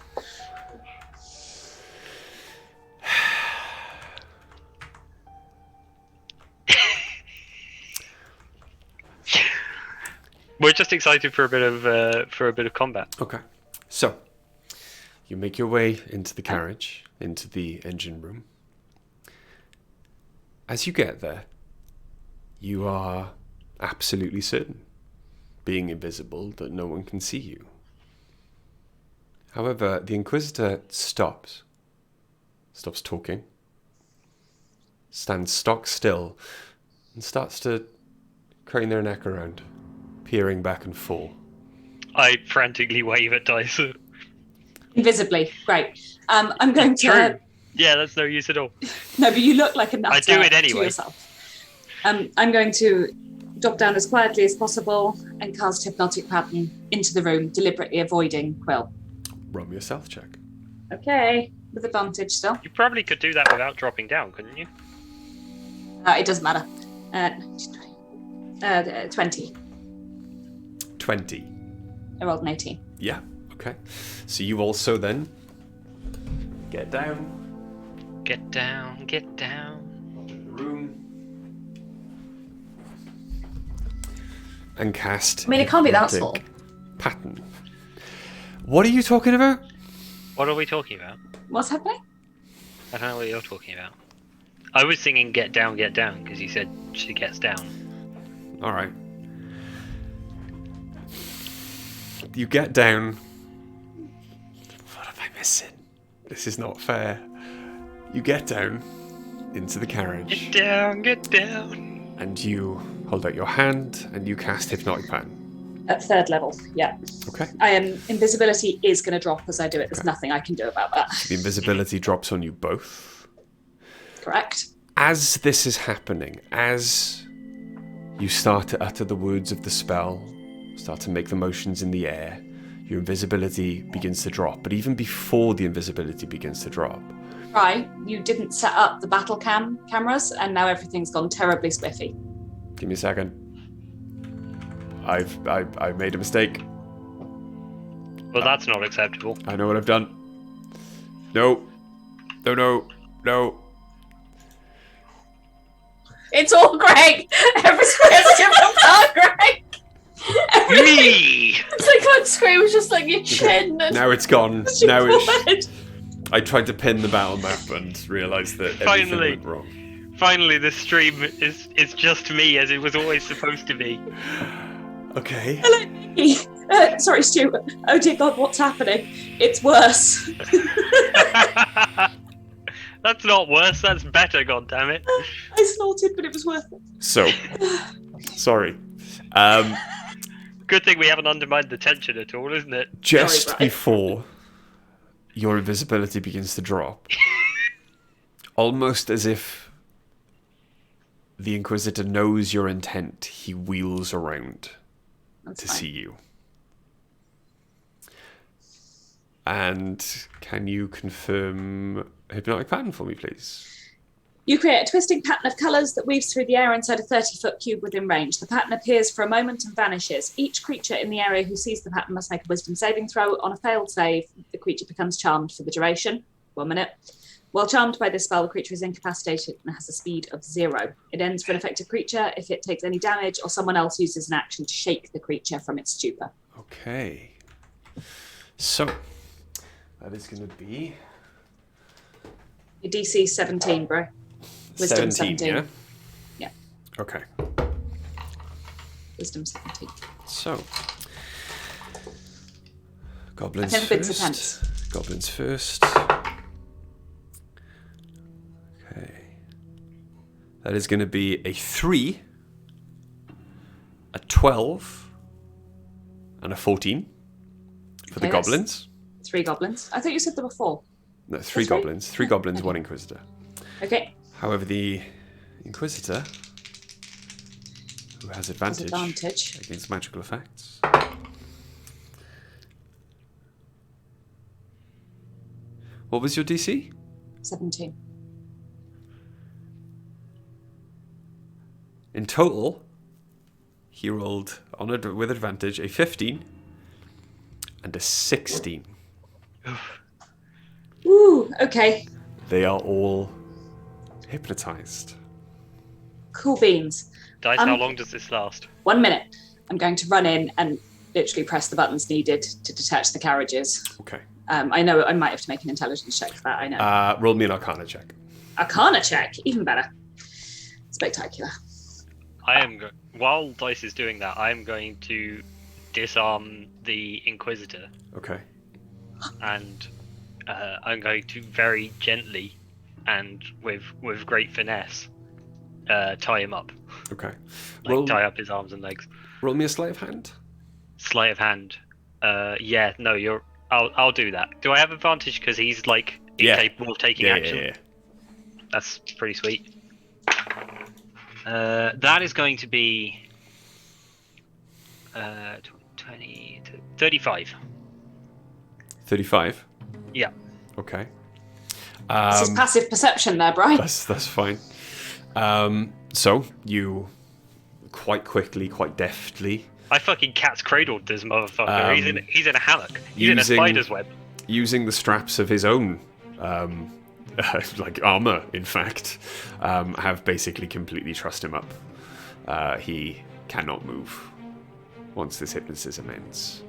A: We're just excited for a bit of combat.
B: Okay. So, you make your way into the carriage, into the engine room. As you get there, you are absolutely certain, being invisible, that no one can see you. However, the Inquisitor stops talking, stands stock still, and starts to crane their neck around, peering back and forth.
A: I frantically wave at Dyson.
D: Invisibly. Great. I'm going to...
A: True. Yeah, that's no use at all.
D: No, but you look like a nutter
A: I do it anyway.
D: to yourself. I'm going to drop down as quietly as possible and cast Hypnotic Pattern into the room, deliberately avoiding Quill.
B: Roll me a stealth check.
D: Okay, with advantage still.
A: You probably could do that without dropping down, couldn't you?
D: It doesn't matter. 20.
B: 20.
D: I rolled an 18.
B: Yeah, okay. So you also then get down
A: Get down, get down.
B: in the room and cast.
C: I mean, it can't be that
B: Hypnotic
C: small.
B: Pattern. What are you talking about?
A: What are we talking about?
D: What's happening?
A: I don't know what you're talking about. I was singing Get Down, because you said she gets down.
B: All right. You get down. What am I missing? This is not fair. You get down into the carriage
A: Get down.
B: and you hold out your hand and you cast Hypnotic Pattern.
D: At third level, yeah.
B: Okay.
D: Invisibility is going to drop as I do it. There's nothing I can do about that.
B: The invisibility drops on you both.
D: Correct.
B: As this is happening, as you start to utter the words of the spell, start to make the motions in the air, your invisibility begins to drop. But even before the invisibility begins to drop,
D: Right, you didn't set up the battle cameras, and now everything's gone terribly spiffy.
B: give me a second. I've made a mistake.
A: Well, that's not acceptable.
B: I know what I've done. No.
C: It's all Greg. Every square's different part, Greg.
A: Me!
C: It's like that scream was just like your chin. And
B: Now it's gone.
C: your
B: Now it's.
C: forehead.
B: I tried to pin the battle map and realised that everything
A: Finally.
B: went wrong.
A: Finally, this stream is just me, as it was always supposed to be.
B: Okay.
D: Hello, sorry, Stu. Oh dear God, what's happening? It's worse.
A: That's not worse, that's better, goddammit.
D: I snorted, but it was worth it.
B: So, sorry.
A: Good thing we haven't undermined the tension at all, isn't it?
B: Just
D: Sorry, Brian.
B: before your invisibility begins to drop, almost as if the Inquisitor knows your intent, he wheels around
D: That's
B: to
D: fine.
B: see you. And can you confirm Hypnotic Pattern for me, please?
D: You create a twisting pattern of colours that weaves through the air inside a 30-foot cube within range. The pattern appears for a moment and vanishes. Each creature in the area who sees the pattern must make a wisdom saving throw. On a failed save, the creature becomes charmed for the duration. 1 minute. While charmed by this spell, the creature is incapacitated and has a speed of 0. It ends for an affected creature if it takes any damage or someone else uses an action to shake the creature from its stupor.
B: Okay. So, that is going to be
D: Your DC 17, bro. Wisdom 17.
B: Yeah?
D: Yeah.
B: Okay.
D: Wisdom 17.
B: So, goblins
D: I've never been so
B: first.
D: tense.
B: Goblins first. Okay. That is going to be a 3, a 12, and a 14 for the
D: Okay, that's
B: goblins.
D: 3 goblins. I thought you said there were 4.
B: No, 3
D: That's right.
B: goblins. 3 goblins, 1 Inquisitor.
D: Okay.
B: However, the Inquisitor, who has advantage against magical effects. What was your DC?
D: 17.
B: In total, he rolled with advantage a 15 and a 16.
D: Ooh, okay.
B: They are all hypnotized.
D: Cool beans.
A: Dice, how long does this last?
D: 1 minute. I'm going to run in and literally press the buttons needed to detach the carriages.
B: Okay.
D: I know I might have to make an intelligence check for that, I know.
B: Roll me an Arcana check.
D: Arcana check, even better. Spectacular.
A: While Dice is doing that, I am going to disarm the Inquisitor.
B: Okay.
A: And I'm going to very gently and with great finesse tie him up.
B: Okay.
A: Tie up his arms and legs.
B: Roll me a sleight of hand.
A: Sleight of hand. Yeah, no, I'll do that. Do I have advantage because he's incapable of taking action?
B: Yeah.
A: That's pretty sweet. That is going to be 20, 35.
B: 35?
A: Yeah.
B: Okay.
D: This is passive perception there, Brian.
B: That's fine. So, you quite quickly, quite deftly...
A: I fucking cat's cradled this motherfucker. He's in a hammock. He's in a spider's web.
B: Using the straps of his own... armor, in fact, have basically completely trussed him up. He cannot move once this hypnotism ends.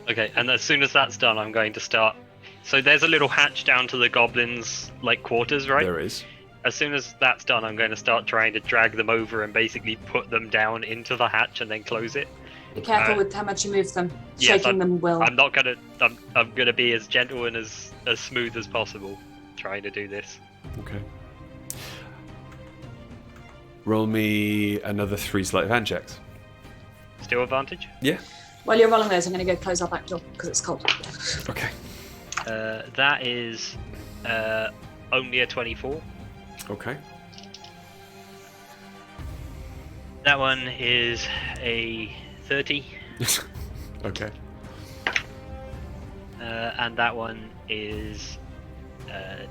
A: Okay, and as soon as that's done, I'm going to start. So there's a little hatch down to the goblins' quarters, right?
B: There is.
A: As soon as that's done, I'm going to start trying to drag them over and basically put them down into the hatch and then close it.
D: Be careful with how much you move them.
A: Yes,
D: Shaking them will.
A: I'm not gonna. I'm gonna be as gentle and as smooth as possible, trying to do this.
B: Okay. Roll me another 3 sleight of hand checks.
A: Still advantage?
B: Yeah.
D: While you're rolling those, I'm going to go close our back door because it's cold.
B: Okay.
A: That is only a 24.
B: Okay.
A: That one is a 30.
B: Okay.
A: And that one is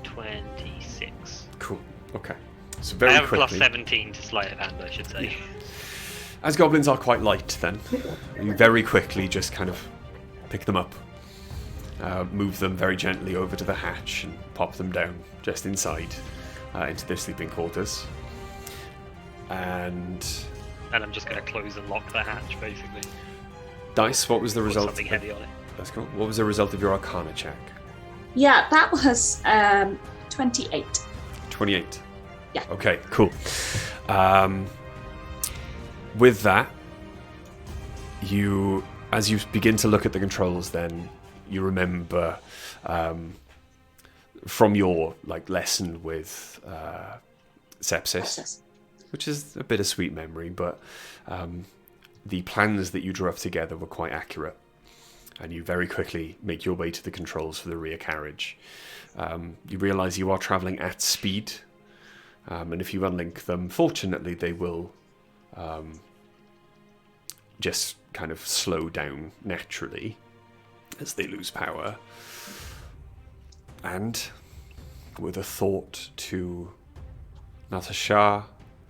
A: 26.
B: Cool. Okay. So
A: I
B: very
A: have
B: quickly.
A: plus 17 to sleight of hand, I should say.
B: Yeah. As goblins are quite light, then you very quickly just kind of pick them up, move them very gently over to the hatch, and pop them down just inside into their sleeping quarters. And
A: I'm just going to close and lock the hatch, basically.
B: Dice, what was the
A: Put
B: result?
A: something heavy on it.
B: That's cool. What was the result of your Arcana check?
D: Yeah, that was 28.
B: 28.
D: Yeah.
B: Okay, cool. With that, as you begin to look at the controls, then you remember from your lesson with sepsis, which is a bittersweet memory, but the plans that you drew up together were quite accurate, and you very quickly make your way to the controls for the rear carriage. You realise you are travelling at speed, and if you unlink them, fortunately they will just kind of slow down naturally as they lose power. And with a thought to Natasha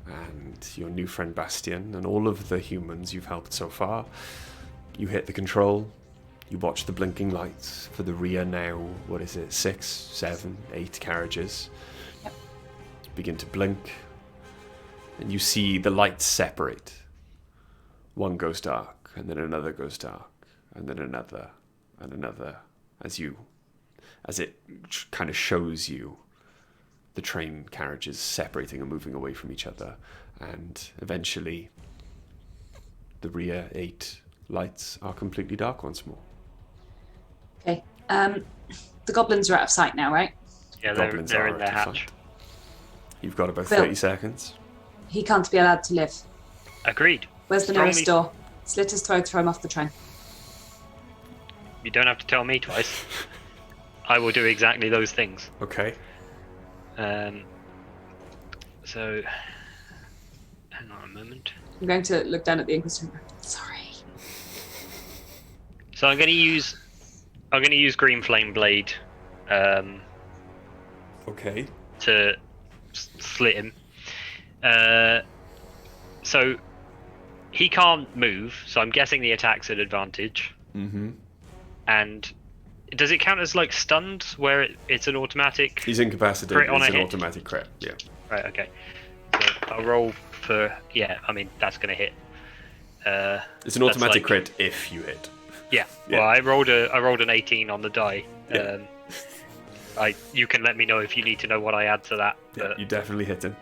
B: and your new friend Bastian and all of the humans you've helped so far, you hit the control. You watch the blinking lights for the rear now, 6, 7, 8 carriages begin to blink, and you see the lights separate. One goes dark, and then another goes dark, and then another, and another, as it kind of shows you the train carriages separating and moving away from each other, and eventually the rear 8 lights are completely dark once more.
D: Okay. The goblins are out of sight now, right?
A: Yeah,
B: Goblins
A: they're
B: are
A: in their
B: out of
A: hatch.
B: sight. You've got about
D: Bill.
B: 30 seconds.
D: He can't be allowed to live.
A: Agreed.
D: Where's the
A: Strongly-
D: nearest door? Slit his throat, throw him off the train.
A: You don't have to tell me twice. I will do exactly those things.
B: Okay.
A: So, hang on a moment.
D: I'm going to look down at the Inquisitor. Sorry.
A: So I'm going to use Green Flame Blade,
B: Okay.
A: to slit him. So he can't move. So I'm guessing the attack's at advantage.
B: Mm-hmm.
A: And does it count as like stunned, where it's an automatic?
B: He's incapacitated.
A: Crit on
B: It's
A: a
B: an
A: hit.
B: automatic crit. Yeah.
A: Right. Okay. So I'll roll for I mean that's going to hit.
B: It's an
A: That's
B: automatic
A: like-
B: crit if you hit.
A: Yeah.
B: Yeah.
A: Well, I rolled an 18 on the die.
B: Yeah.
A: You can let me know if you need to know what I add to that.
B: Yeah,
A: But
B: you definitely hit him.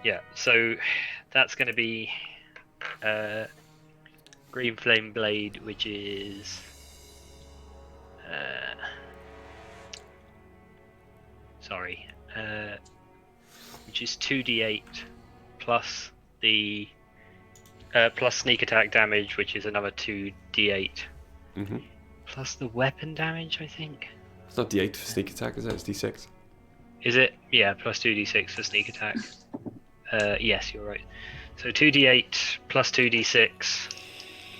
A: yeah, so that's going to be Green Flame Blade, which is which is 2d8 plus the plus sneak attack damage, which is another 2d8
B: Mm-hmm.
A: plus the weapon damage, I think.
B: It's not D8 for sneak attack, is it? It's D6.
A: Is it? Yeah, plus 2d6 for sneak attack. Yes, you're right. So 2d8 plus 2d6,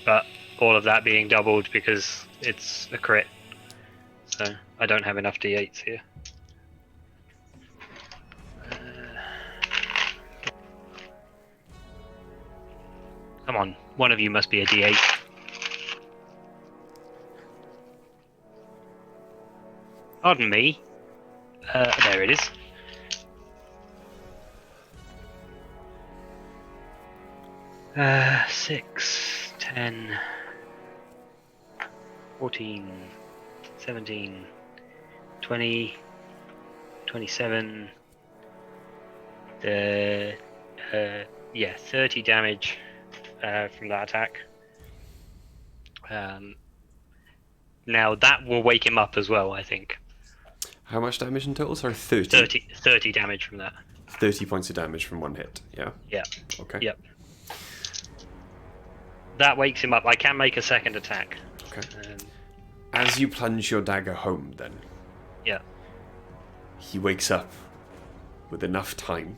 A: but all of that being doubled because it's a crit. So I don't have enough d8s here. Come on, one of you must be a d8. Pardon me. There it is. Six, 10, 14, 17, 20, 27. 30 damage from that attack. Now that will wake him up as well, I think.
B: How much damage in total? Sorry, 30.
A: 30 damage from that.
B: 30 points of damage from one hit. Yeah.
A: Yeah.
B: Okay.
A: Yep. That wakes him up. I can make a second attack.
B: Okay.
A: Um,
B: As you plunge your dagger home, then
A: yeah.
B: he wakes up with enough time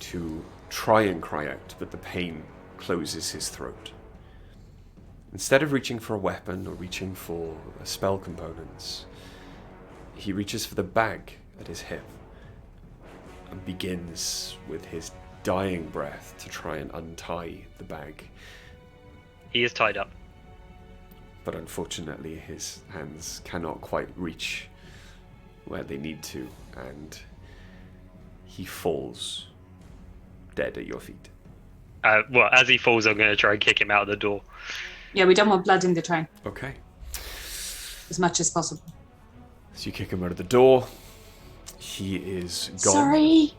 B: to try and cry out, but the pain closes his throat. Instead of reaching for a weapon or reaching for spell components, he reaches for the bag at his hip and begins with his dying breath to try and untie the bag.
A: He is tied up.
B: But unfortunately his hands cannot quite reach where they need to, and he falls dead at your feet.
A: Well, as he falls, I'm going to try and kick him out of the door.
D: Yeah, we don't want blood in the train
B: Okay.
D: as much as possible.
B: So you kick him out of the door. He is gone.
D: Sorry.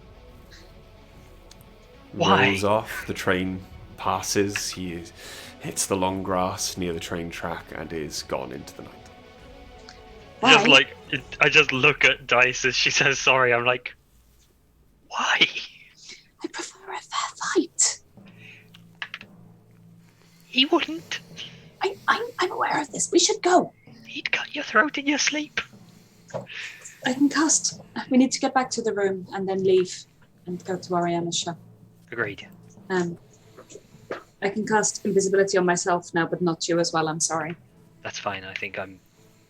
A: Why?
B: Rolls off. The train passes. Hits the long grass near the train track and is gone into the night.
D: Why?
A: I just look at Dice as she says sorry. I'm like, why?
D: I prefer a fair fight.
A: He wouldn't.
D: I'm aware of this. We should go.
A: He'd cut your throat in your sleep.
D: I can cast. We need to get back to the room and then leave and go to Ariana's shop.
A: Agreed.
D: I can cast invisibility on myself now, but not you as well. I'm sorry.
A: That's fine. I think I'm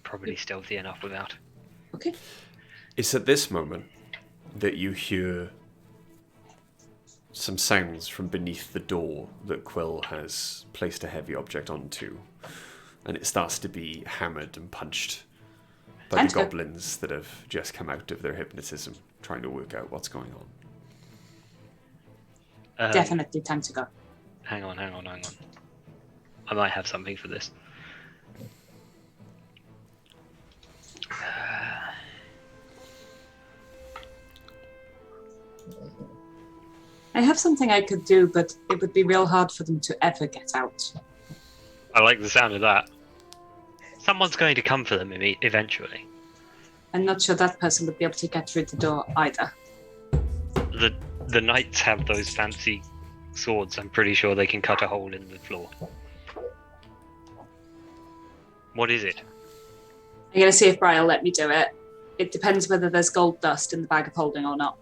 A: probably stealthy enough without.
D: Okay.
B: It's at this moment that you hear some sounds from beneath the door that Quill has placed a heavy object onto, and it starts to be hammered and punched by
D: Time
B: the
D: to go.
B: goblins that have just come out of their hypnotism, trying to work out what's going on.
D: Definitely time to go.
A: Hang on. I might have something for this.
D: I have something I could do, but it would be real hard for them to ever get out.
A: I like the sound of that. Someone's going to come for them eventually.
D: I'm not sure that person would be able to get through the door either.
A: The knights have those fancy swords. I'm pretty sure they can cut a hole in the floor. What is it?
D: I'm going to see if Brian will let me do it. It depends whether there's gold dust in the bag of holding or not.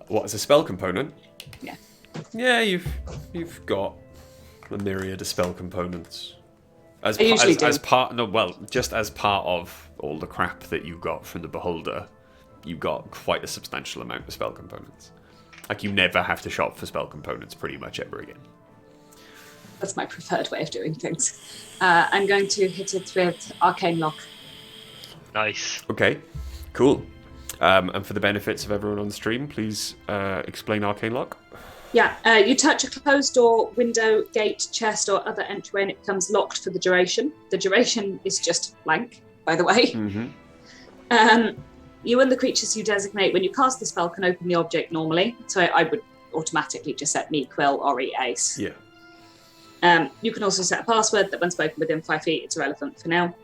B: What, as a spell component?
D: Yeah.
B: Yeah, you've got a myriad of spell components. As part of all the crap that you got from the Beholder, you got quite a substantial amount of spell components. Like, you never have to shop for spell components pretty much ever again.
D: That's my preferred way of doing things. I'm going to hit it with Arcane Lock.
A: Nice.
B: Okay, cool. And for the benefits of everyone on the stream, please explain Arcane Lock.
D: Yeah, you touch a closed door, window, gate, chest, or other entryway, and it becomes locked for the duration. The duration is just blank, by the way.
B: Mm-hmm.
D: You and the creatures you designate when you cast the spell can open the object normally, so I would automatically just set me, Quill, Ori, Ace.
B: Yeah.
D: You can also set a password that when spoken within 5 feet, it's irrelevant for now.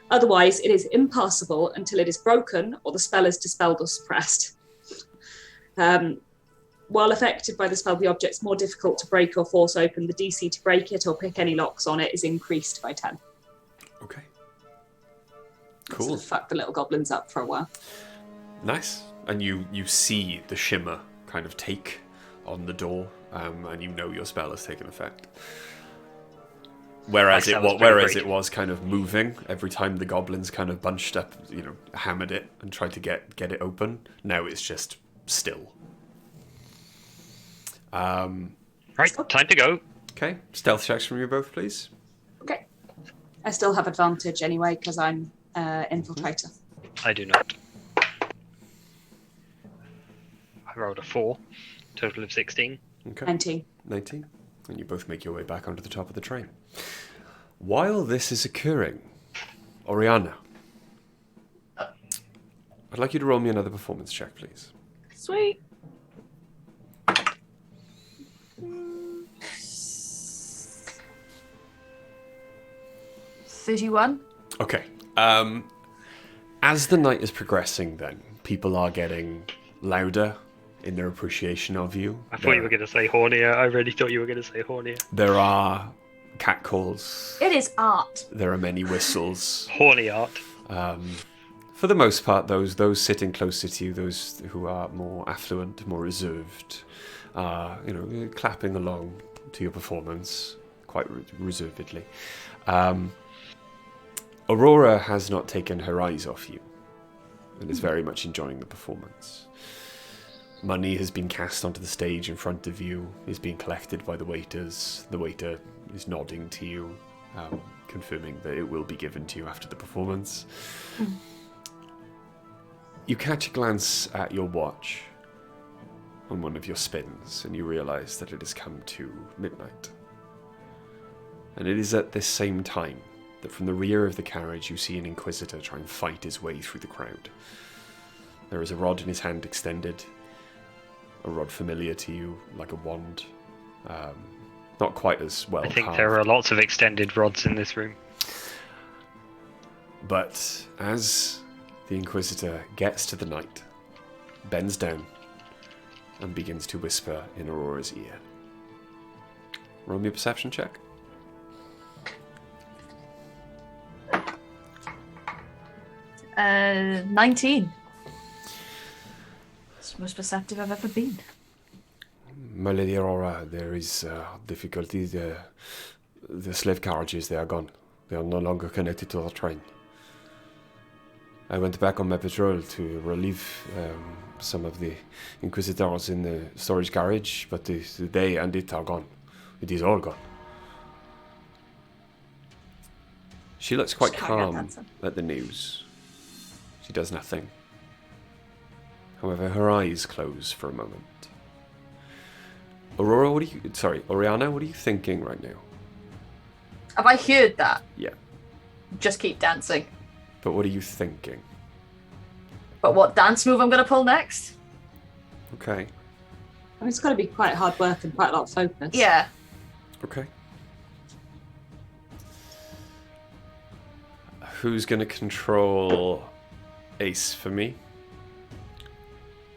D: Otherwise, it is impassable until it is broken or the spell is dispelled or suppressed. While affected by the spell, the object's more difficult to break or force open. The DC to break it or pick any locks on it is increased by 10.
B: Okay.
D: Sort
B: Cool.
D: of fuck the little goblins up for a while.
B: Nice. And you see the shimmer kind of take on the door, and you know your spell has taken effect. Whereas it was kind of moving every time the goblins kind of bunched up, hammered it and tried to get it open. Now it's just still.
A: Right, time to go.
B: Okay, stealth checks from you both, please.
D: Okay. I still have advantage anyway because I'm infiltrator.
A: I do not. I rolled a 4, total of 16.
B: Okay.
D: 19.
B: 19. And you both make your way back onto the top of the train. While this is occurring, Oriana, I'd like you to roll me another performance check, please.
C: Sweet. $31.
B: Okay. As the night is progressing, then, people are getting louder in their appreciation of you.
A: I thought you were going to say hornier. I really thought you were going to say hornier.
B: There are catcalls.
C: It is art.
B: There are many whistles.
A: Horny art.
B: For the most part, those sitting closer to you, those who are more affluent, more reserved, clapping along to your performance quite reservedly. Aurora has not taken her eyes off you and is very much enjoying the performance. Money has been cast onto the stage in front of you, is being collected by the waiters. The waiter is nodding to you, confirming that it will be given to you after the performance. You catch a glance at your watch on one of your spins, and you realize that it has come to midnight. And it is at this same time that from the rear of the carriage you see an Inquisitor try and fight his way through the crowd. There is a rod in his hand extended, a rod familiar to you, like a wand. Not quite as well
A: I think
B: carved.
A: there are lots of extended rods in this room.
B: But as the Inquisitor gets to the knight, bends down, and begins to whisper in Aurora's ear. Roll me a perception check.
C: Uh, 19. It's the most perceptive I've ever been.
B: My Lady Aurora, there is difficulty. The slave carriages, they are gone. They are no longer connected to the train. I went back on my patrol to relieve some of the Inquisitors in the storage garage, but they and it are gone. It is all gone. She looks quite calm at the news. She does nothing. However, her eyes close for a moment. Oriana, what are you thinking right now?
C: Have I heard that?
B: Yeah.
C: Just keep dancing.
B: But what are you thinking?
C: But what dance move I'm going to pull next?
B: Okay.
D: I mean, it's got to be quite hard work and quite a lot of focus.
C: Yeah.
B: Okay. Who's going to control Ace for me?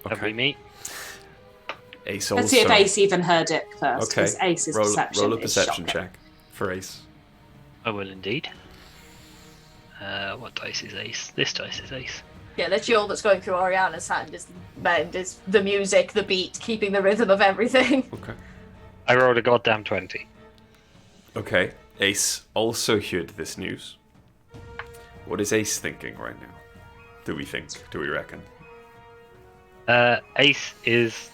A: Have we meet?
B: Ace also.
D: Let's see if Ace even heard it first,
B: Okay.
D: because Ace's
B: Roll
D: perception
B: a
D: is
B: perception
D: shocking.
B: check for Ace.
A: I will indeed. What dice is Ace? This dice is Ace.
C: Yeah, that's all that's going through Oriana's hand is the music, the beat, keeping the rhythm of everything.
B: Okay.
A: I rolled a goddamn 20.
B: Okay. Ace also heard this news. What is Ace thinking right now? Do we reckon?
A: Ace is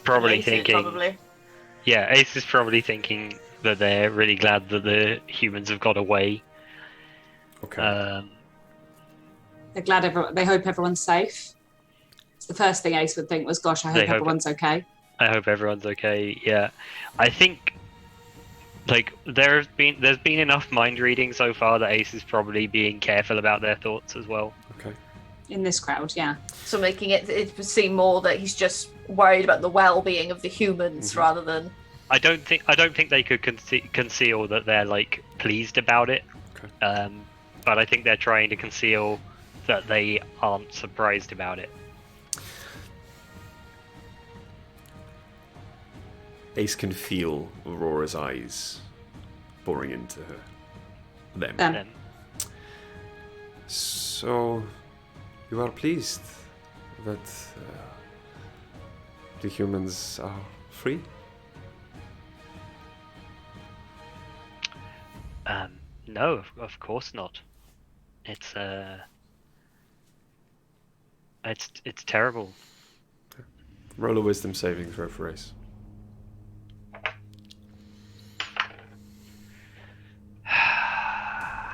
A: probably
C: Ace is
A: thinking.
C: probably.
A: Yeah, Ace is probably thinking that they're really glad that the humans have got away.
B: Okay.
D: They're glad they hope everyone's safe. It's the first thing Ace would think was, gosh, I
A: They
D: hope
A: hope
D: everyone's okay.
A: I hope everyone's okay. Yeah, I think like there's been enough mind reading so far that Ace is probably being careful about their thoughts as well.
B: Okay.
D: In this crowd, yeah.
C: So making it seem more that he's just worried about the well-being of the humans rather than.
A: I don't think they could conceal that they're like pleased about it.
B: Okay.
A: But I think they're trying to conceal that they aren't surprised about it.
B: Ace can feel Aurora's eyes boring into them.
A: Then
B: So, you are pleased that the humans are free?
A: No, of course not. It's terrible.
B: Roll a wisdom saving throw for Ace.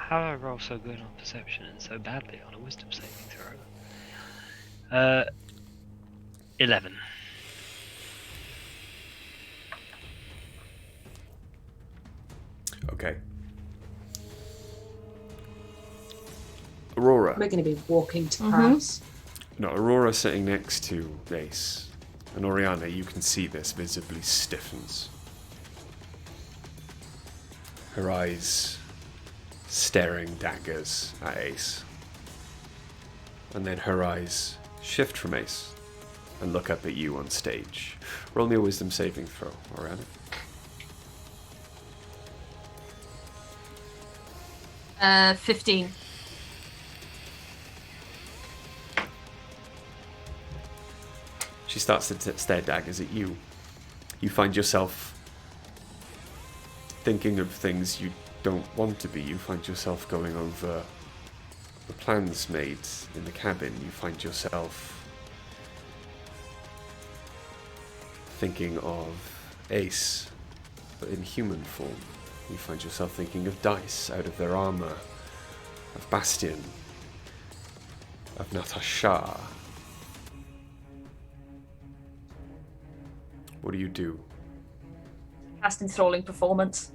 A: How do I roll so good on perception and so badly on a wisdom saving throw? 11.
B: Okay. Aurora.
D: We're going to be walking to Paris.
B: No, Aurora sitting next to Ace. And Oriana, you can see this, visibly stiffens. Her eyes staring daggers at Ace. And then her eyes shift from Ace and look up at you on stage. Roll me a wisdom saving throw, Oriana.
C: Uh, 15.
B: She starts to stare daggers at you. You find yourself thinking of things you don't want to be. You find yourself going over the plans made in the cabin. You find yourself thinking of Ace, but in human form. You find yourself thinking of Dice out of their armor, of Bastion, of Natasha. What do you do?
C: Cast enthralling performance.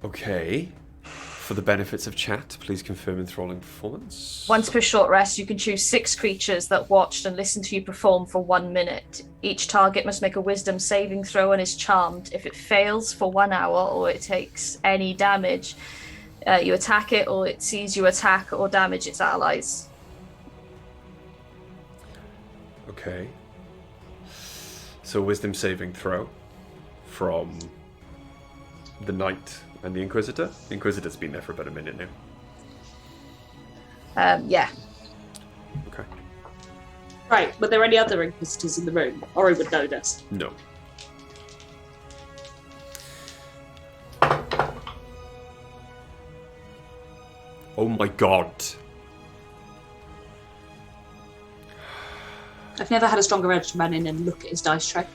B: Okay. For the benefits of chat, please confirm enthralling performance.
C: Once per short rest, you can choose 6 creatures that watched and listened to you perform for 1 minute. Each target must make a wisdom saving throw and is charmed. If it fails for 1 hour or it takes any damage, you attack it, or it sees you attack or damage its allies.
B: Okay. So wisdom saving throw from the Knight and the Inquisitor. The Inquisitor's been there for about a minute now.
C: Yeah.
B: Okay.
D: Right, were there any other Inquisitors in the room? Ori would know this.
B: No. Oh my god.
D: I've never had a stronger urge to run in and look at his dice tray.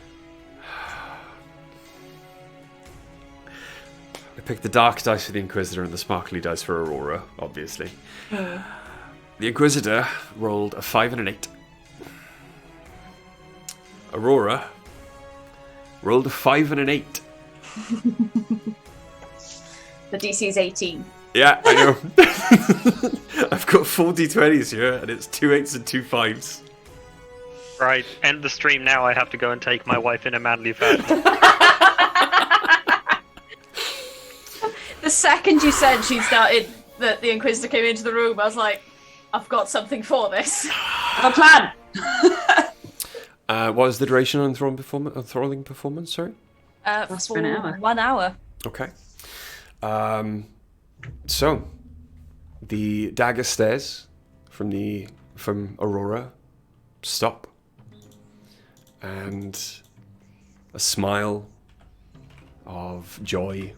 B: I picked the dark dice for the Inquisitor and the sparkly dice for Aurora, obviously. The Inquisitor rolled a 5 and an 8. Aurora rolled a 5 and an 8.
C: The DC is 18.
B: Yeah, I know. I've got 4 d20s here, and it's 2 8s and 2 5s.
A: Right, end the stream now. I have to go and take my wife in a manly fashion.
C: The second you said that the Inquisitor came into the room, I was like, I've got something for this.
D: I have a plan.
B: What is the duration on enthralling performance? Sorry.
D: Lasts for an hour.
C: 1 hour.
B: Okay. So, the dagger stares from Aurora stop, and a smile of joy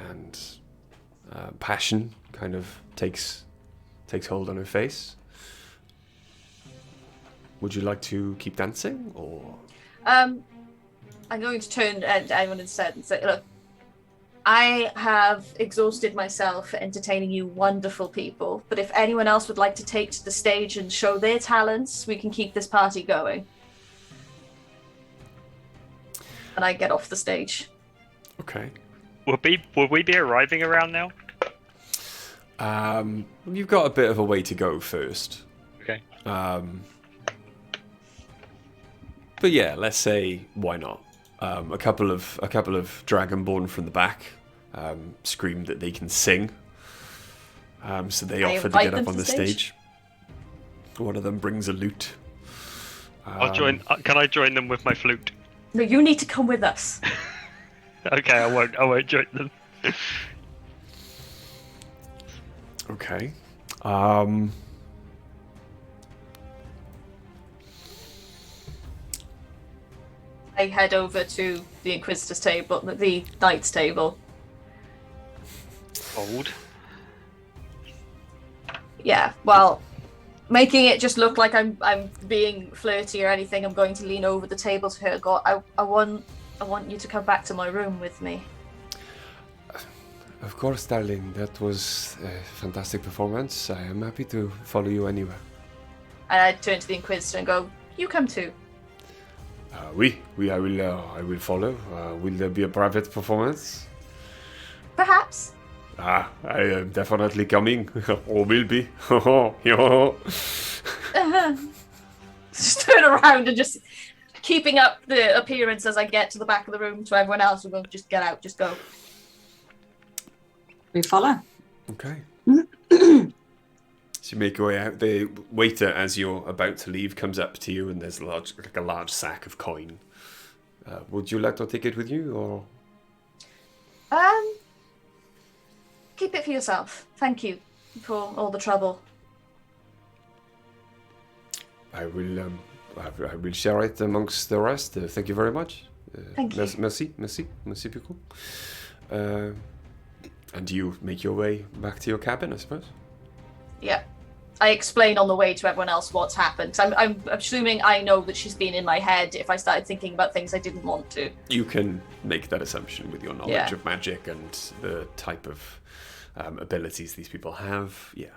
B: and passion kind of takes hold on her face. Would you like to keep dancing, or?
C: I'm going to turn to anyone instead and say, look, I have exhausted myself entertaining you wonderful people, but if anyone else would like to take to the stage and show their talents, we can keep this party going. And I get off the stage.
B: Okay.
A: Will we be arriving around now?
B: You've got a bit of a way to go first.
A: Okay.
B: But yeah, let's say why not? A couple of Dragonborn from the back scream that they can sing. So they offer to get up on the stage. One of them brings a lute.
A: I'll join. Can I join them with my flute?
C: No, you need to come with us.
A: Okay, I won't join them.
B: Okay.
C: I head over to the Inquisitor's table, the Knight's table.
A: Old.
C: Yeah, well, making it just look like I'm being flirty or anything, I'm going to lean over the table to her and go, I want you to come back to my room with me.
B: Of course, darling. That was a fantastic performance. I am happy to follow you anywhere.
C: And I turn to the Inquisitor and go, you come too.
B: I will follow. Will there be a private performance?
C: Perhaps.
B: I am definitely coming, or will be.
C: Just turn around and just keeping up the appearance as I get to the back of the room to everyone else who will just get out, just go.
D: We follow.
B: Okay. So you make your way out. The waiter, as you're about to leave, comes up to you, and there's a large sack of coin. Would you like to take it with you, or?
C: Keep it for yourself. Thank you for all the trouble.
B: I will share it amongst the rest. Thank you very much.
C: Thank you.
B: Merci beaucoup. And you make your way back to your cabin, I suppose?
C: Yeah. I explain on the way to everyone else what's happened. I'm assuming I know that she's been in my head if I started thinking about things I didn't want to.
B: You can make that assumption with your knowledge
C: Yeah.
B: of magic and the type of abilities these people have. Yeah.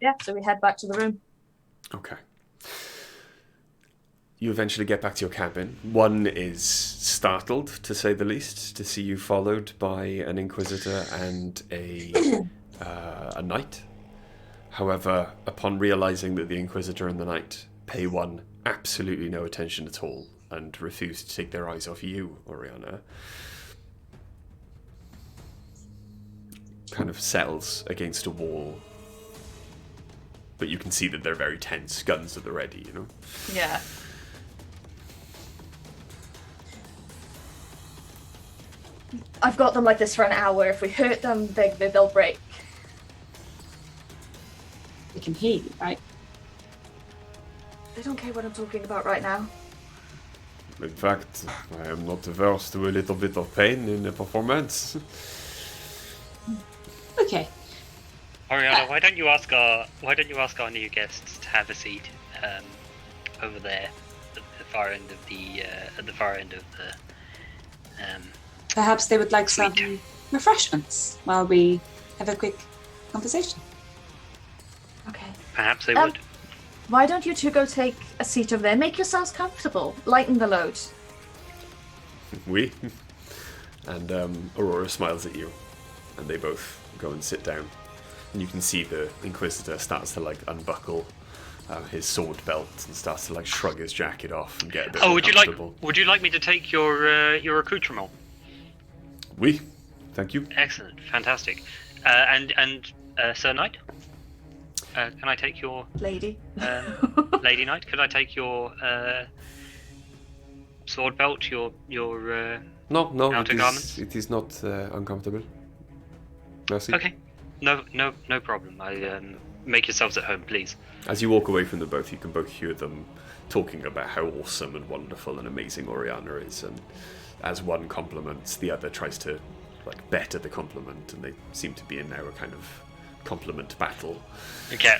C: Yeah, so we head back to the room.
B: Okay. You eventually get back to your cabin. One is startled, to say the least, to see you followed by an Inquisitor and a knight. However, upon realizing that the Inquisitor and the knight pay one absolutely no attention at all and refuse to take their eyes off you, Oriana, kind of settles against a wall. But you can see that they're very tense, guns at the ready, you know?
C: Yeah. I've got them like this for an hour. If we hurt them, they'll break.
D: We can hear you, right?
C: They don't care what I'm talking about right now.
B: In fact, I am not averse to a little bit of pain in the performance.
D: Okay.
A: Ariana, why don't you ask our new guests to have a seat over there at the far end of the
D: Perhaps they would like some refreshments while we have a quick conversation.
C: Okay.
A: Perhaps they would.
C: Why don't you two go take a seat over there? Make yourselves comfortable. Lighten the load.
B: Oui. And Aurora smiles at you, and they both go and sit down. And you can see the Inquisitor starts to like unbuckle his sword belt and starts to like shrug his jacket off and get a bit more comfortable.
A: Would you like me to take your accoutrement?
B: Oui, thank you.
A: Excellent, fantastic. And Sir Knight, can I take your
C: Lady.
A: Lady Knight? Could I take your sword belt? Your
B: No,
A: outer garments?
B: it is not uncomfortable. Merci.
A: Okay. No problem. Make yourselves at home, please.
B: As you walk away from the both, you can both hear them talking about how awesome and wonderful and amazing Oriana is, and as one compliments, the other tries to like better the compliment, and they seem to be in now a kind of compliment battle.
A: Okay.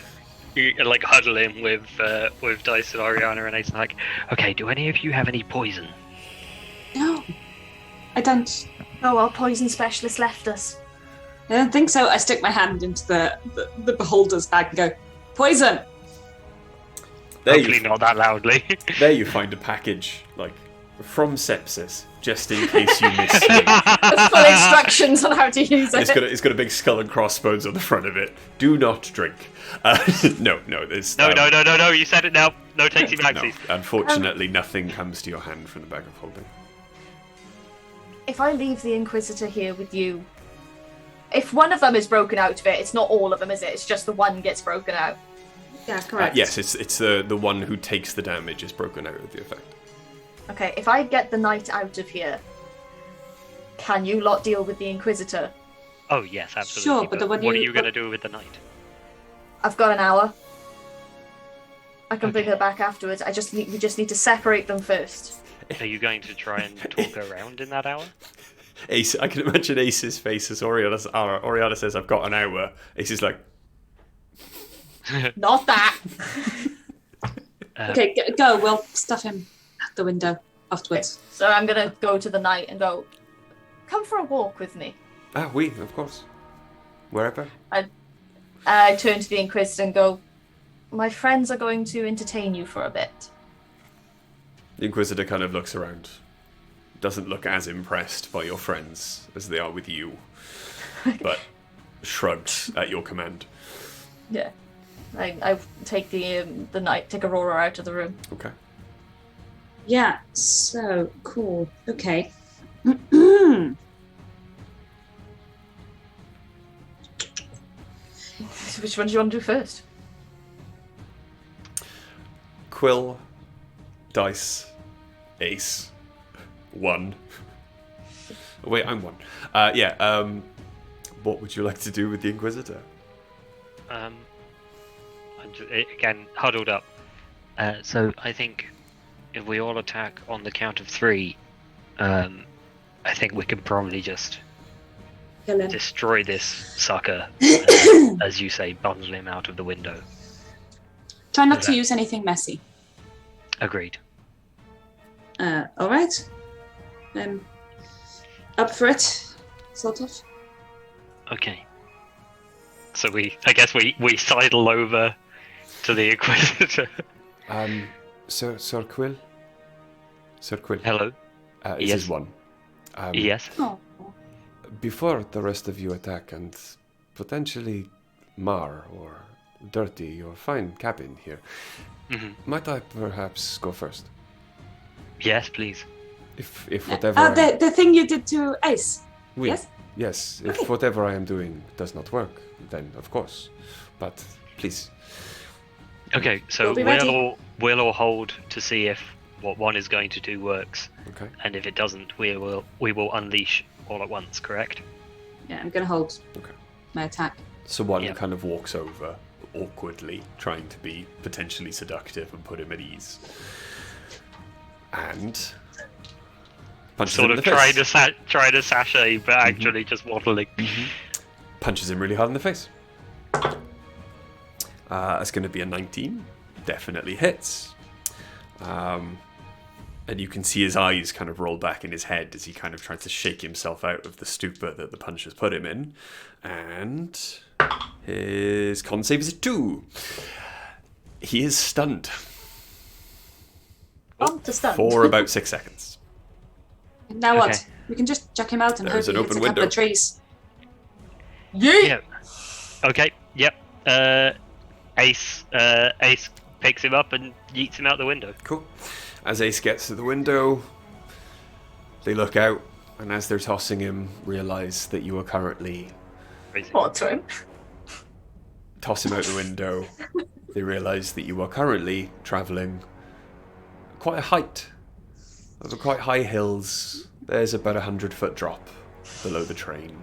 A: You like huddle in with Dice and Oriana, and it's like, okay, do any of you have any poison?
D: No, I don't.
C: Oh, our poison specialist left us.
D: I don't think so. I stick my hand into the beholder's bag and go, poison!
A: Hopefully not that loudly.
B: There you find a package, like, from Sepsis, just in case you miss it.
C: With full instructions on how to use it.
B: It's got a big skull and crossbones on the front of it. Do not drink. No, there's...
A: No, you said it now. No takesy backsies.
B: No, unfortunately, nothing comes to your hand from the bag of holding.
C: If I leave the Inquisitor here with you, if one of them is broken out of it, it's not all of them, is it? It's just the one gets broken out.
D: Yeah, correct.
B: Yes, it's the one who takes the damage is broken out of the effect.
C: Okay, if I get the knight out of here, can you lot deal with the Inquisitor?
A: Oh yes, absolutely.
D: Sure, but
A: what are you going to do with the knight?
C: I've got an hour. I can bring her back afterwards. We just need to separate them first.
A: Are you going to try and talk her around in that hour?
B: Ace, I can imagine Ace's face as Oriana says, "I've got an hour." Ace is like,
C: Not that.
D: Okay, go. We'll stuff him at the window afterwards.
C: Okay, so I'm gonna go to the knight and go, come for a walk with me.
B: oui, of course. Wherever.
C: I turn to the Inquisitor and go, my friends are going to entertain you for a bit.
B: The Inquisitor kind of looks around. Doesn't look as impressed by your friends as they are with you, but shrugs at your command.
C: Yeah. I take the knight, take Aurora out of the room.
B: Okay.
D: Yeah, so cool. Okay.
C: Which one do you want to do first?
B: Quill, Dice, Ace, 1. Oh, wait, I'm 1. What would you like to do with the Inquisitor?
A: Again, huddled up. So I think if we all attack on the count of 3, I think we can probably just destroy this sucker, as you say, bundle him out of the window.
D: Try not to use anything messy.
A: Agreed.
D: All right. Up for it, sort of.
A: Okay. So I guess we sidle over to the Inquisitor.
B: Sir Quill? Sir Quill.
A: Hello?
B: This
A: Yes.
B: is 1.
A: Yes?
D: Oh.
B: Before the rest of you attack and potentially mar or dirty your fine cabin here, might I perhaps go first?
A: Yes, please.
B: If whatever...
D: The thing you did to Ace.
B: Oui.
D: Yes?
B: Yes, if
D: Okay.
B: whatever I am doing does not work, then of course. But please.
A: Okay, so
D: We'll be ready.
A: we'll all hold to see if what one is going to do works,
B: Okay.
A: and if it doesn't, we will unleash all at once. Correct?
D: Yeah, I'm gonna hold
B: Okay.
D: my attack.
B: So one
A: Yeah.
B: kind of walks over awkwardly, trying to be potentially seductive and put him at ease. And punches
A: Sort
B: him in
A: of
B: the face.
A: trying to sashay, but actually just waddling.
B: Punches him really hard in the face. That's going to be a 19. Definitely hits. And you can see his eyes kind of roll back in his head as he kind of tries to shake himself out of the stupor that the punch has put him in. And his con save is a 2. He is stunned
C: On to stun.
B: for about 6 seconds.
D: Now what? We can just check him out and
B: There's
D: hope he
B: an
D: hits a
B: open
D: couple
B: window.
D: of trees.
A: Yeah. Okay. Yep. Ace picks him up and yeets him out the window.
B: Cool. As Ace gets to the window, they look out, and as they're tossing him, realize that you are currently...
A: Crazy.
C: What to him?
B: Toss him out the window. They realize that you are currently traveling quite a height. Over quite high hills. There's about 100-foot drop below the train.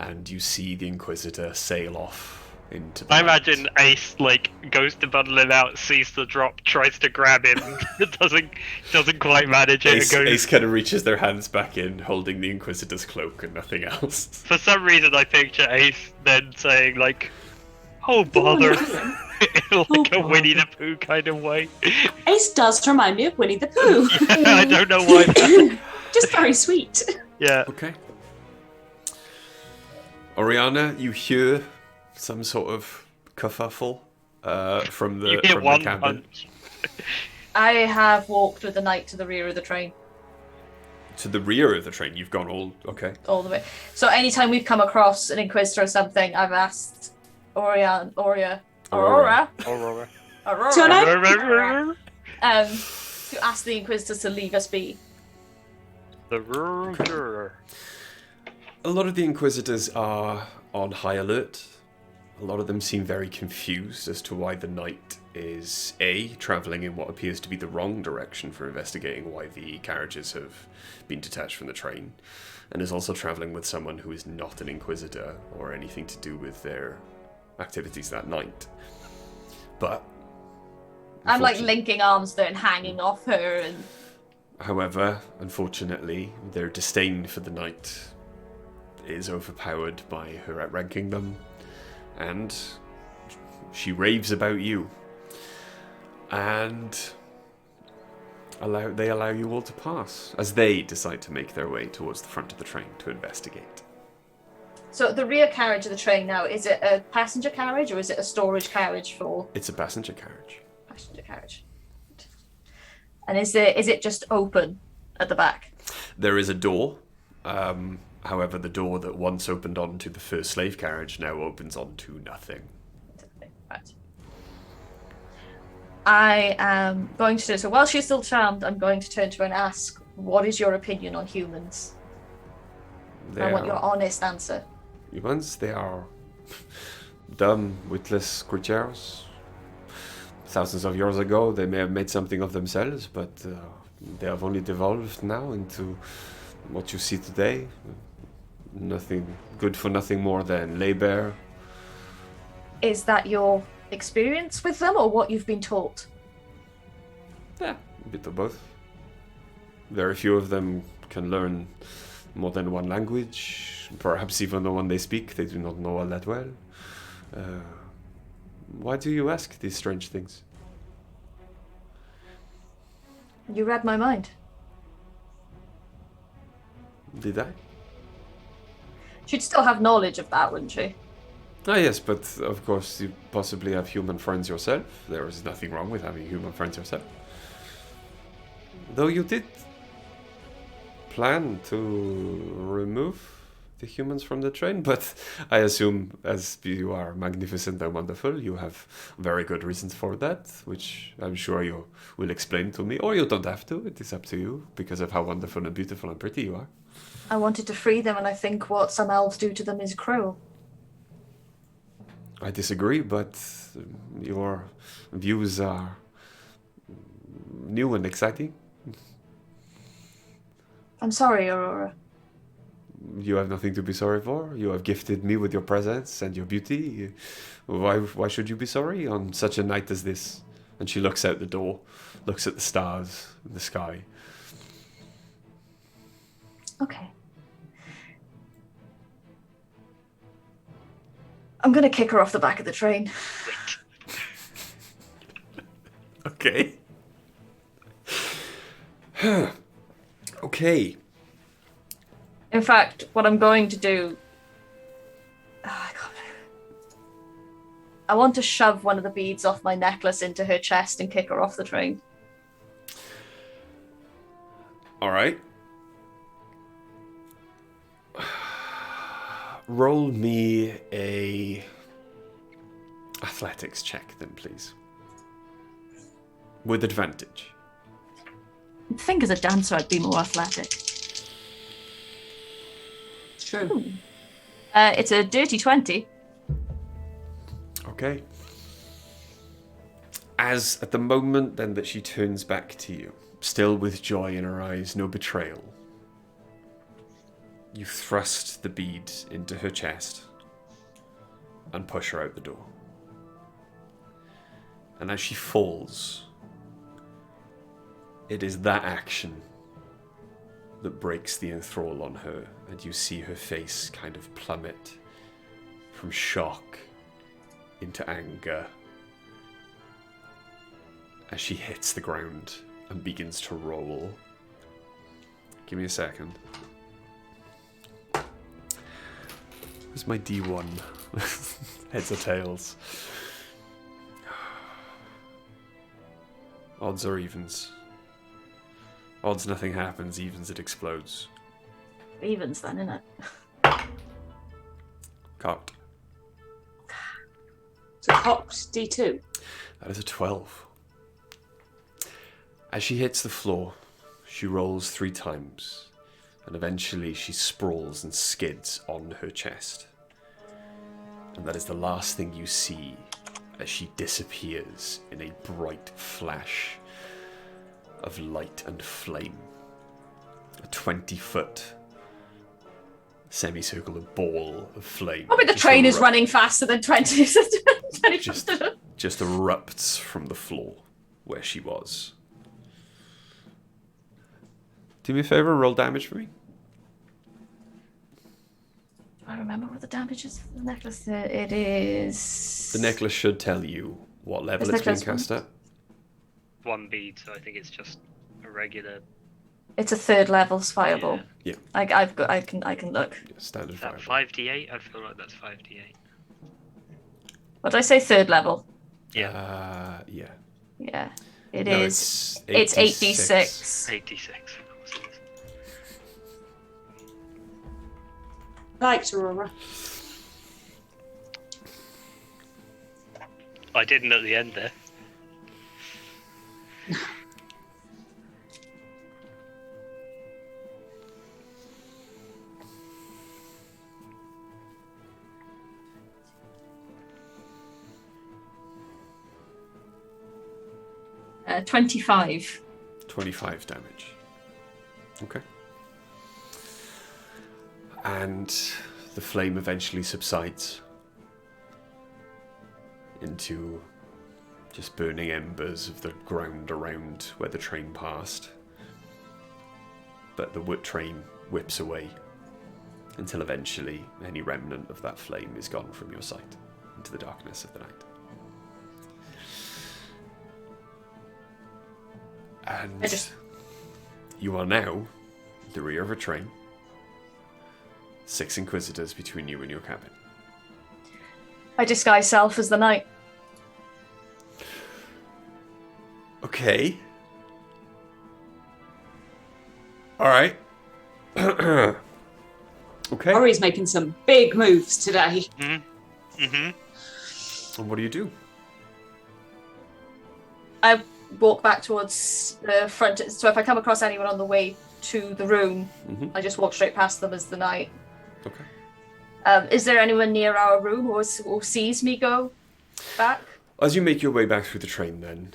B: And you see the Inquisitor sail off into the
A: I
B: night.
A: imagine Ace goes to bundle him out, sees the drop, tries to grab him, doesn't quite manage it,
B: Ace,
A: and goes.
B: Ace kind of reaches their hands back in, holding the Inquisitor's cloak and nothing else.
A: For some reason, I picture Ace then saying "Oh bother," in a Winnie the Pooh kind of way.
D: Ace does remind me of Winnie the Pooh.
A: Yeah, I don't know why.
D: Just very sweet.
A: Yeah.
B: Okay. Oriana, you hear some sort of kerfuffle from
A: You
B: the
A: hear
B: from
A: one
B: the cabin.
A: punch.
C: I have walked with the knight to the rear of the train,
B: To the rear of the train, you've gone all okay.
C: all the way. So anytime we've come across an Inquisitor or something, I've asked Aurora,
A: Aurora.
C: to ask the Inquisitors to leave us be.
A: The
B: A lot of the Inquisitors are on high alert. A lot of them seem very confused as to why the knight is travelling in what appears to be the wrong direction for investigating why the carriages have been detached from the train, and is also travelling with someone who is not an Inquisitor or anything to do with their activities that night. But
C: I'm linking arms there and hanging off her, and
B: however, unfortunately, their disdain for the knight is overpowered by her outranking them, and she raves about you. And they allow you all to pass, as they decide to make their way towards the front of the train to investigate.
C: so the rear carriage of the train now, is it a passenger carriage or is it a storage carriage for
B: It's a passenger carriage.
C: passenger carriage? And is it just open at the back?
B: There is a door. However, the door that once opened onto the first slave carriage now opens onto nothing.
C: Right. I am going to, so while she's still charmed, I'm going to turn to her and ask, what is your opinion on humans? I want your honest answer.
B: Humans, they are dumb, witless creatures. Thousands of years ago, they may have made something of themselves, but they have only devolved now into what you see today. Nothing good for nothing more than labor.
C: Is that your experience with them or what you've been taught?
B: Yeah, a bit of both. Very few of them can learn more than one language. Perhaps even the one they speak, they do not know all that well. Why do you ask these strange things?
C: You read my mind.
B: Did I?
C: She'd still have knowledge of that, wouldn't she?
B: Ah, yes, but of course you possibly have human friends yourself. There is nothing wrong with having human friends yourself. Though you did plan to remove the humans from the train, but I assume as you are magnificent and wonderful, you have very good reasons for that, which I'm sure you will explain to me, or you don't have to, it is up to you, because of how wonderful and beautiful and pretty you are.
C: I wanted to free them, and I think what some elves do to them is cruel.
B: I disagree, but your views are new and exciting.
C: I'm sorry, Aurora.
B: You have nothing to be sorry for. You have gifted me with your presence and your beauty. Why should you be sorry on such a night as this? And she looks out the door, looks at the stars in the sky.
C: Okay. I'm gonna kick her off the back of the train.
B: Okay. Okay.
C: In fact, what I'm going to do... I want to shove one of the beads off my necklace into her chest and kick her off the train.
B: All right. Roll me a athletics check, then, please. With advantage.
C: I think as a dancer, I'd be more athletic.
D: True.
C: It's a dirty 20.
B: Okay. As at the moment then that she turns back to you, still with joy in her eyes, no betrayal, you thrust the bead into her chest and push her out the door. And as she falls, it is that action that breaks the enthrall on her, and you see her face kind of plummet from shock into anger as she hits the ground and begins to roll. Give me a second. Where's my D1? Heads or tails? Odds or evens? Odds nothing happens, evens it explodes.
C: Evens then, innit?
B: Cocked.
D: So cocked D2.
B: That is a 12. As she hits the floor, she rolls 3 times, and eventually she sprawls and skids on her chest. And that is the last thing you see as she disappears in a bright flash of light and flame. A 20-foot semicircular ball of flame.
C: Probably the train is running faster than 20.
B: just erupts from the floor where she was. Do me a favor, roll damage for me.
C: I remember what the damage is for the necklace. It is...
B: The necklace should tell you what level it's being cast at.
A: 1 bead, so I think it's just a regular.
C: It's a 3rd level fireball.
B: Yeah.
C: I can look.
B: Yeah, standard
A: Is that
B: fireball.
A: 5d8? I feel like that's 5d8.
C: What did I say? 3rd level.
A: Yeah.
B: Yeah.
C: Yeah. It
B: No,
C: is.
B: it's
C: It's
B: 8d6.
A: 8d6. Of course it is.
D: Liked Aurora.
A: I didn't at the end there.
C: Uh, 25.
B: 25 damage. Okay. And the flame eventually subsides into just burning embers of the ground around where the train passed. But the train whips away until eventually any remnant of that flame is gone from your sight into the darkness of the night. And you are now at the rear of a train. 6 Inquisitors between you and your cabin.
C: I disguise self as the knight.
B: Okay. Alright. Okay.
D: Ori's making some big moves today.
A: Mm-hmm.
B: And what do you do?
C: I walk back towards the front. So if I come across anyone on the way to the room, I just walk straight past them as the knight.
B: Okay.
C: Is there anyone near our room or sees me go back?
B: As you make your way back through the train then,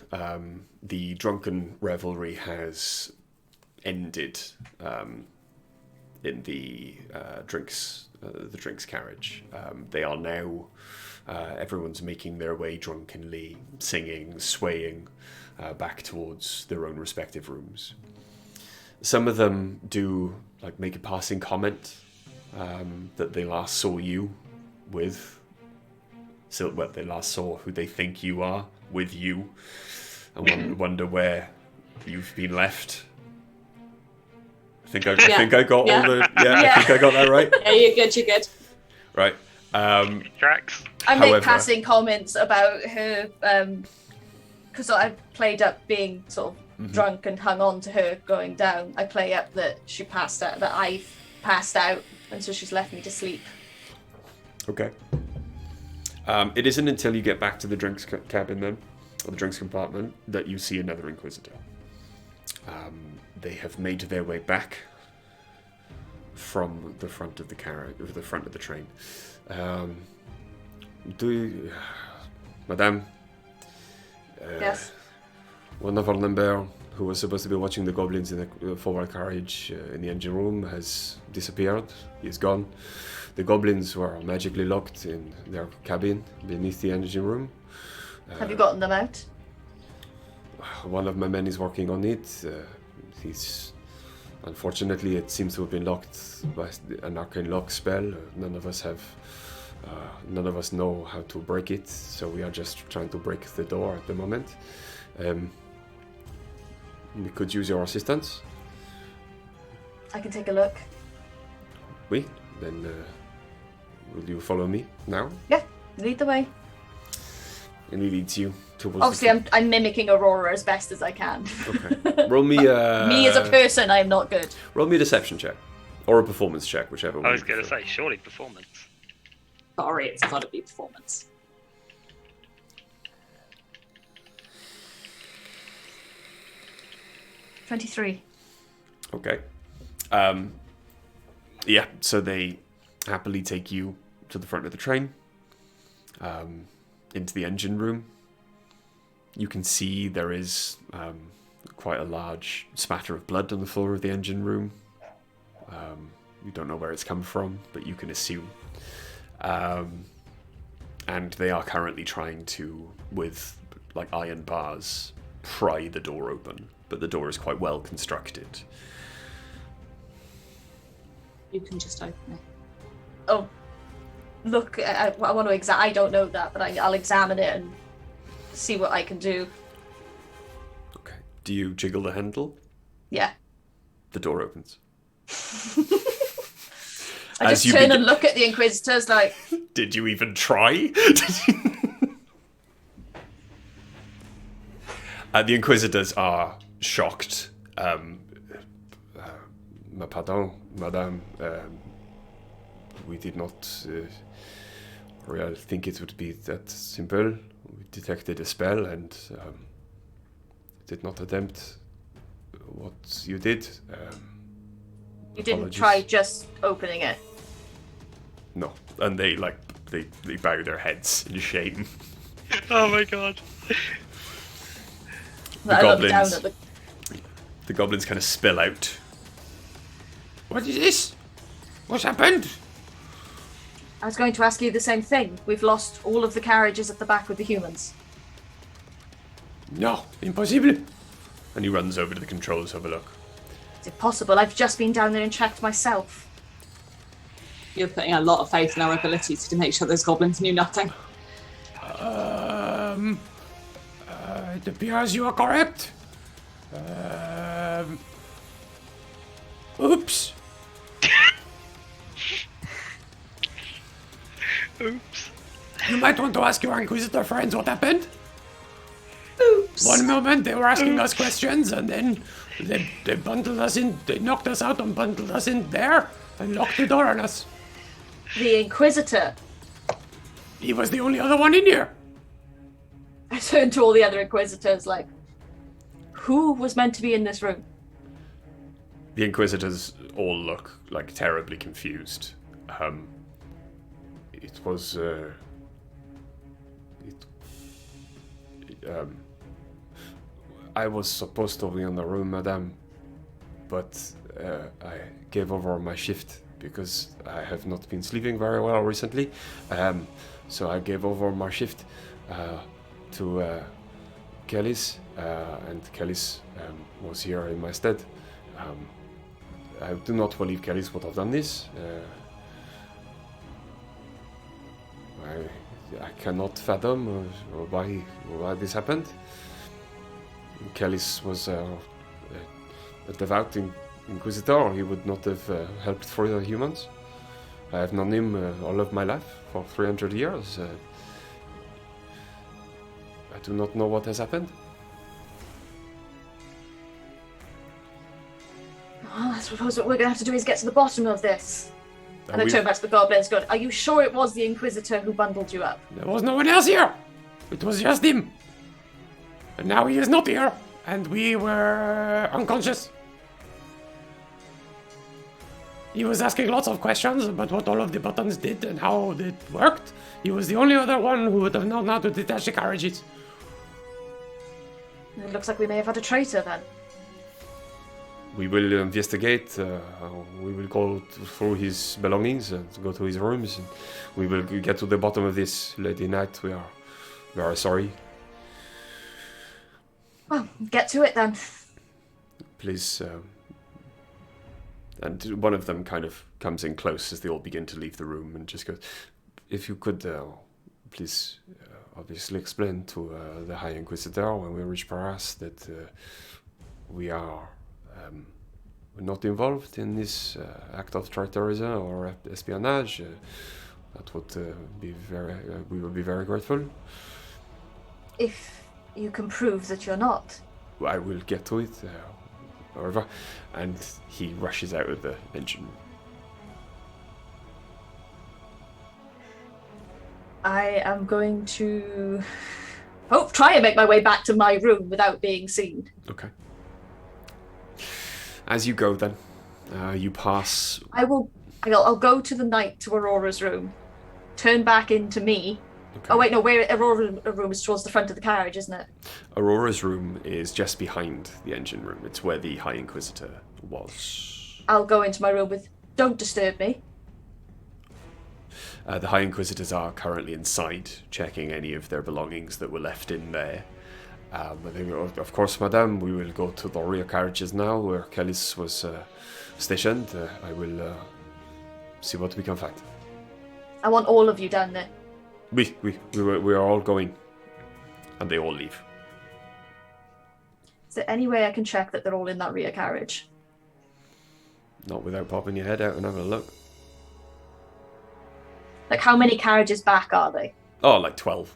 B: the drunken revelry has ended in the drinks carriage. They are now, everyone's making their way drunkenly, singing, swaying back towards their own respective rooms. Some of them do make a passing comment that they last saw you with. So they last saw who they think you are with you, and wonder where you've been left. I think I got all the I think I got that right.
D: Yeah, you're good. You're good.
B: Right.
A: Tracks.
C: I make
B: However-
C: passing comments about her because I've played up being sort of drunk and hung on to her going down, I play up that she passed out, that I've passed out, and so she's left me to sleep.
B: Okay. It isn't until you get back to the drinks cabin then, or the drinks compartment, that you see another Inquisitor. They have made their way back from the front of the carriage, or the front of the train. Madame?
C: Yes?
B: One of our number, who was supposed to be watching the goblins in the forward carriage in the engine room, has disappeared. He's gone. The goblins were magically locked in their cabin beneath the engine room.
C: Have you gotten them out?
B: One of my men is working on it. Unfortunately, it seems to have been locked by an arcane lock spell. None of us know how to break it, so we are just trying to break the door at the moment. We could use your assistance.
C: I can take a look.
B: Oui, then will you follow me now?
C: Yeah, lead the way.
B: And he leads you towards.
C: Obviously, I'm mimicking Aurora as best as I can.
B: Okay. Roll me.
C: Me as a person, I am not good.
B: Roll me a deception check, or a performance check, whichever one.
A: I was going to say, surely performance.
D: Sorry, it's got to be performance.
C: $23.
B: Okay. Yeah, so they happily take you to the front of the train, into the engine room. You can see there is quite a large spatter of blood on the floor of the engine room. You don't know where it's come from, but you can assume. And they are currently trying to, with like iron bars, pry the door open, but the door is quite well constructed.
D: You can just open it.
C: Oh, look, I want to I don't know that, but I'll examine it and see what I can do.
B: Okay. Do you jiggle the handle?
C: Yeah.
B: The door opens.
C: I just turn and look at the Inquisitors like...
B: Did you even try? The Inquisitors are shocked. Pardon, madame. We did not really think it would be that simple. We detected a spell and did not attempt what you did.
C: You didn't try just opening it?
B: No. And they bow their heads in shame.
A: Oh my god.
B: The goblins kind of spill out. What is this? What's happened?
C: I was going to ask you the same thing. We've lost all of the carriages at the back with the humans.
B: No, impossible. And he runs over to the controls to have a look.
C: Is it possible? I've just been down there and checked myself.
D: You're putting a lot of faith in our ability to make sure those goblins knew nothing.
B: It appears you are correct. Oops.
A: Oops.
B: You might want to ask your Inquisitor friends what happened.
D: Oops.
B: One moment they were asking us questions, and then they bundled us in. They knocked us out and bundled us in there and locked the door on us.
C: The Inquisitor.
B: He was the only other one in here.
C: I turned to all the other Inquisitors like, who was meant to be in this room?
B: The Inquisitors all look like terribly confused. It was I was supposed to be in the room, madame, but I gave over my shift because I have not been sleeping very well recently. So I gave over my shift to Kelly's, and Kelly's was here in my stead. I do not believe Kelly's would have done this. I cannot fathom why this happened. Kelly's was a devout Inquisitor. He would not have helped for the humans. I have known him all of my life, for 300 years. I do not know what has happened.
C: suppose what we're going to have to do is get to the bottom of this. And I
B: we-
C: turn back to the goblins going, are you sure it was the Inquisitor who bundled you up?
E: There was no one else here. It was just him. And now he is not here. And we were unconscious. He was asking lots of questions about what all of the buttons did and how it worked. He was the only other one who would have known how to detach the carriages.
C: It looks like we may have had a traitor then.
B: We will investigate. We will go through his belongings and go to his rooms. And we will get to the bottom of this, Lady Knight. We are very sorry.
C: Well, get to it then.
B: Please. And one of them kind of comes in close as they all begin to leave the room and just goes, if you could, please, obviously explain to the High Inquisitor when we reach Paris that we are not involved in this act of traitorism or espionage. That would be we would be very grateful.
C: If you can prove that you're not.
B: I will get to it, however. And he rushes out of the engine.
C: I am going to try and make my way back to my room without being seen.
B: Okay. As you go, then, you pass.
C: I'll go to the knight to Aurora's room, turn back into me.
B: Okay.
C: Oh wait, no, where Aurora's room is towards the front of the carriage, isn't it?
B: Aurora's room is just behind the engine room. It's where the High Inquisitor was.
C: I'll go into my room with, don't disturb me.
B: The High Inquisitors are currently inside, checking any of their belongings that were left in there. Of course, madame, we will go to the rear carriages now, where Kellis was stationed. I will see what we can find.
C: I want all of you down there.
B: We are all going, and they all leave.
C: Is there any way I can check that they're all in that rear carriage?
B: Not without popping your head out and having a look.
C: Like, how many carriages back are they?
B: Oh, like 12.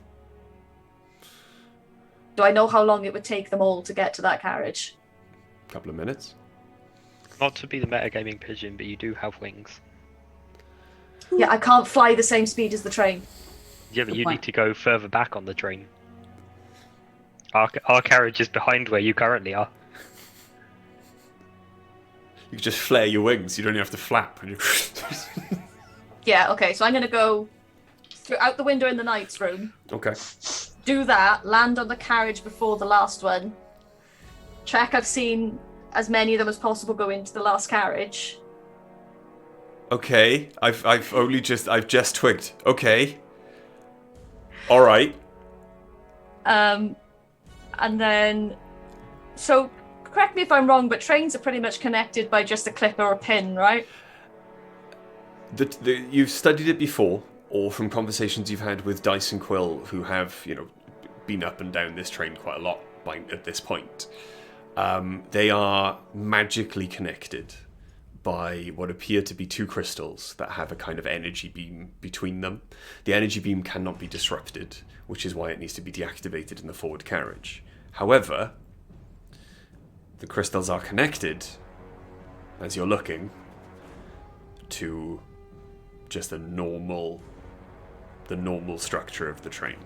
C: Do I know how long it would take them all to get to that carriage?
B: Couple of minutes.
A: Not to be the metagaming pigeon, but you do have wings.
C: Yeah, I can't fly the same speed as the train.
A: Yeah, but
D: Good
A: you
D: point.
A: need to go further back on the train. Our carriage is behind where you currently are.
B: You can just flare your wings. You don't even have to flap.
C: Yeah, okay, so I'm going to go out the window in the knight's room,
B: Okay.
C: do that, land on the carriage before the last one, check I've seen as many of them as possible go into the last carriage.
B: Okay. I've just twigged. Okay. All right.
C: And then, so correct me if I'm wrong, but trains are pretty much connected by just a clip or a pin, right?
B: You've studied it before, or from conversations you've had with Dice and Quill, who have, been up and down this train quite a lot at this point. They are magically connected by what appear to be two crystals that have a kind of energy beam between them. The energy beam cannot be disrupted, which is why it needs to be deactivated in the forward carriage. However, the crystals are connected, as you're looking, to just the normal structure of the train.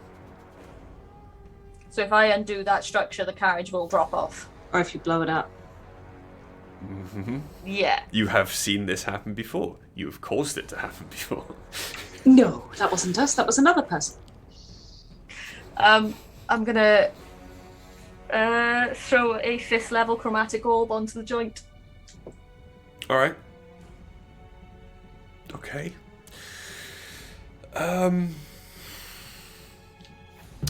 C: So if I undo that structure, the carriage will drop off.
D: Or if you blow it up.
B: Mm-hmm.
C: Yeah.
B: You have seen this happen before. You have caused it to happen before.
D: No, that wasn't us. That was another person.
C: I'm gonna throw a 5th level chromatic orb onto the joint.
B: All right. Okay.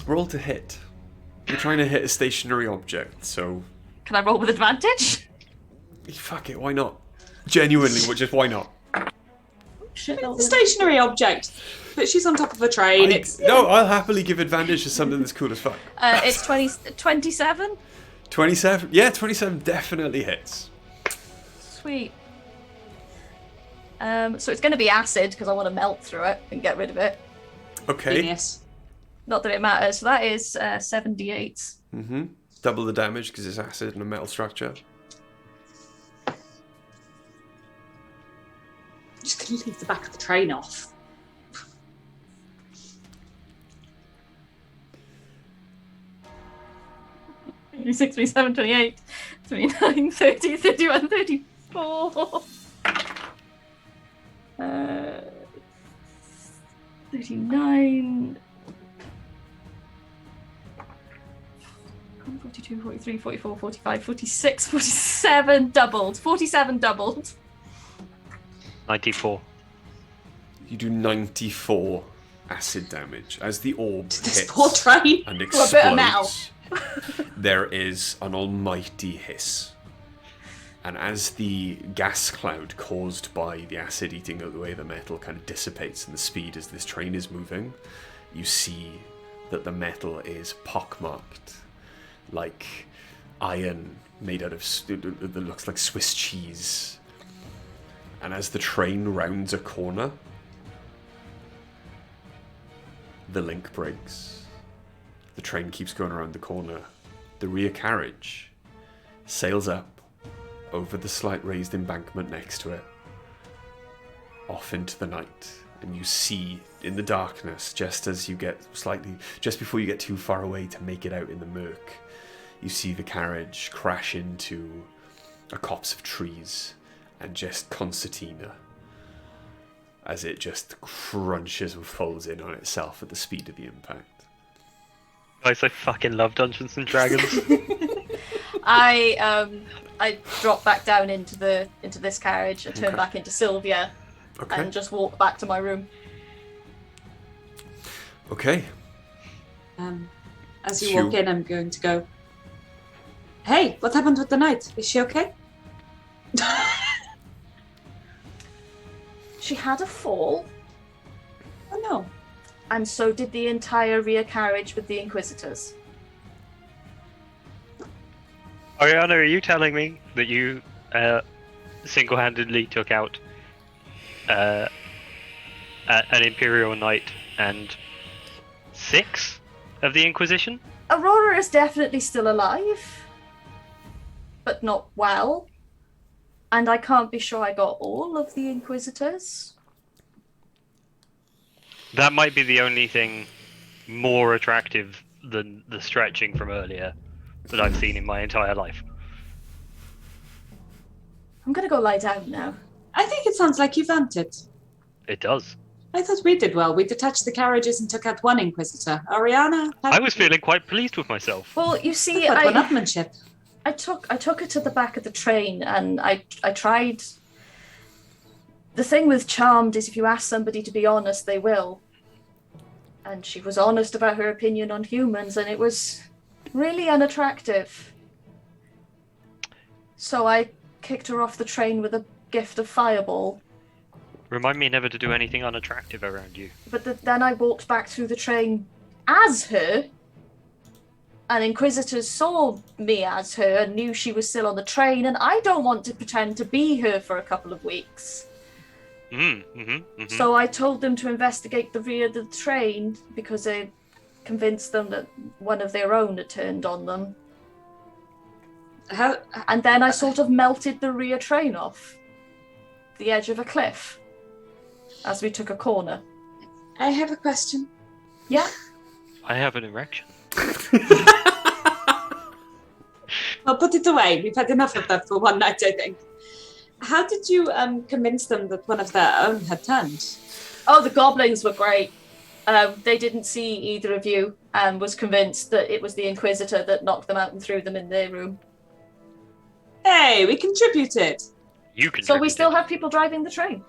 B: Roll to hit. You're trying to hit a stationary object, so
C: Can I roll with advantage?
B: fuck it. Why not? Genuinely, just why not?
D: Shit, a stationary object. But she's on top of a train.
B: No, I'll happily give advantage to something that's cool as fuck.
C: It's 27?
B: 27? Yeah, 27 definitely hits.
C: Sweet. So it's going to be acid because I want to melt through it and get rid of it.
B: Okay.
D: Genius.
C: Not that it matters. So that is 7d8s.
B: Mm-hmm. Double the damage because it's acid and a metal structure.
D: leave the back of the train off.
C: 26, 27, 28, 29, 30, 31, 34. 39. 42, 43, 44, 45, 46, 47 doubled. 47 doubled.
A: 94.
B: You do 94 acid damage as the orb
D: This
B: hits
D: poor train.
B: and
C: a bit of metal.
B: explodes. There is an almighty hiss. And as the gas cloud caused by the acid eating away the metal kind of dissipates in the speed as this train is moving, you see that the metal is pockmarked, like iron made out of that looks like Swiss cheese. And as the train rounds a corner, the link breaks. The train keeps going around the corner. The rear carriage sails up over the slight raised embankment next to it, off into the night. And you see in the darkness, just before you get too far away to make it out in the murk, you see the carriage crash into a copse of trees and just concertina as it just crunches and folds in on itself at the speed of the impact.
A: Guys, I fucking love Dungeons and Dragons.
C: I drop back down into this carriage and turn
B: Okay.
C: back into Sylvia
B: Okay.
C: and just walk back to my room.
B: Okay.
D: As you
B: Phew.
D: walk in, I'm going to go, hey, what happened with the knight? Is she okay?
C: She had a fall,
D: Oh no.
C: and so did the entire rear carriage with the Inquisitors.
A: Ariana, are you telling me that you single-handedly took out an Imperial Knight and 6 of the Inquisition?
C: Aurora is definitely still alive, but not well. And I can't be sure I got all of the Inquisitors.
A: That might be the only thing more attractive than the stretching from earlier that I've seen in my entire life.
C: I'm gonna go lie down now.
D: I think it sounds like you vamped it.
A: It does.
D: I thought we did well. We detached the carriages and took out one Inquisitor. Ariana?
A: I was feeling quite pleased with myself.
C: Well, you see,
D: But one-upmanship.
C: I took her to the back of the train, and I tried. The thing with Charmed is if you ask somebody to be honest, they will. And she was honest about her opinion on humans, and it was really unattractive. So I kicked her off the train with a gift of fireball.
A: Remind me never to do anything unattractive around you.
C: But then I walked back through the train as her, and Inquisitors saw me as her and knew she was still on the train, and I don't want to pretend to be her for a couple of weeks. So I told them to investigate the rear of the train because I convinced them that one of their own had turned on them.
D: How?
C: And then I sort of melted the rear train off the edge of a cliff as we took a corner.
D: I have a question.
C: Yeah.
A: I have an erection.
D: Well, put it away. We've had enough of that for one night, I think. How did you convince them that one of their own had turned?
C: Oh, the goblins were great. They didn't see either of you and was convinced that it was the Inquisitor that knocked them out and threw them in their room.
D: Hey, we contributed.
A: You can.
C: So we still have people driving the train.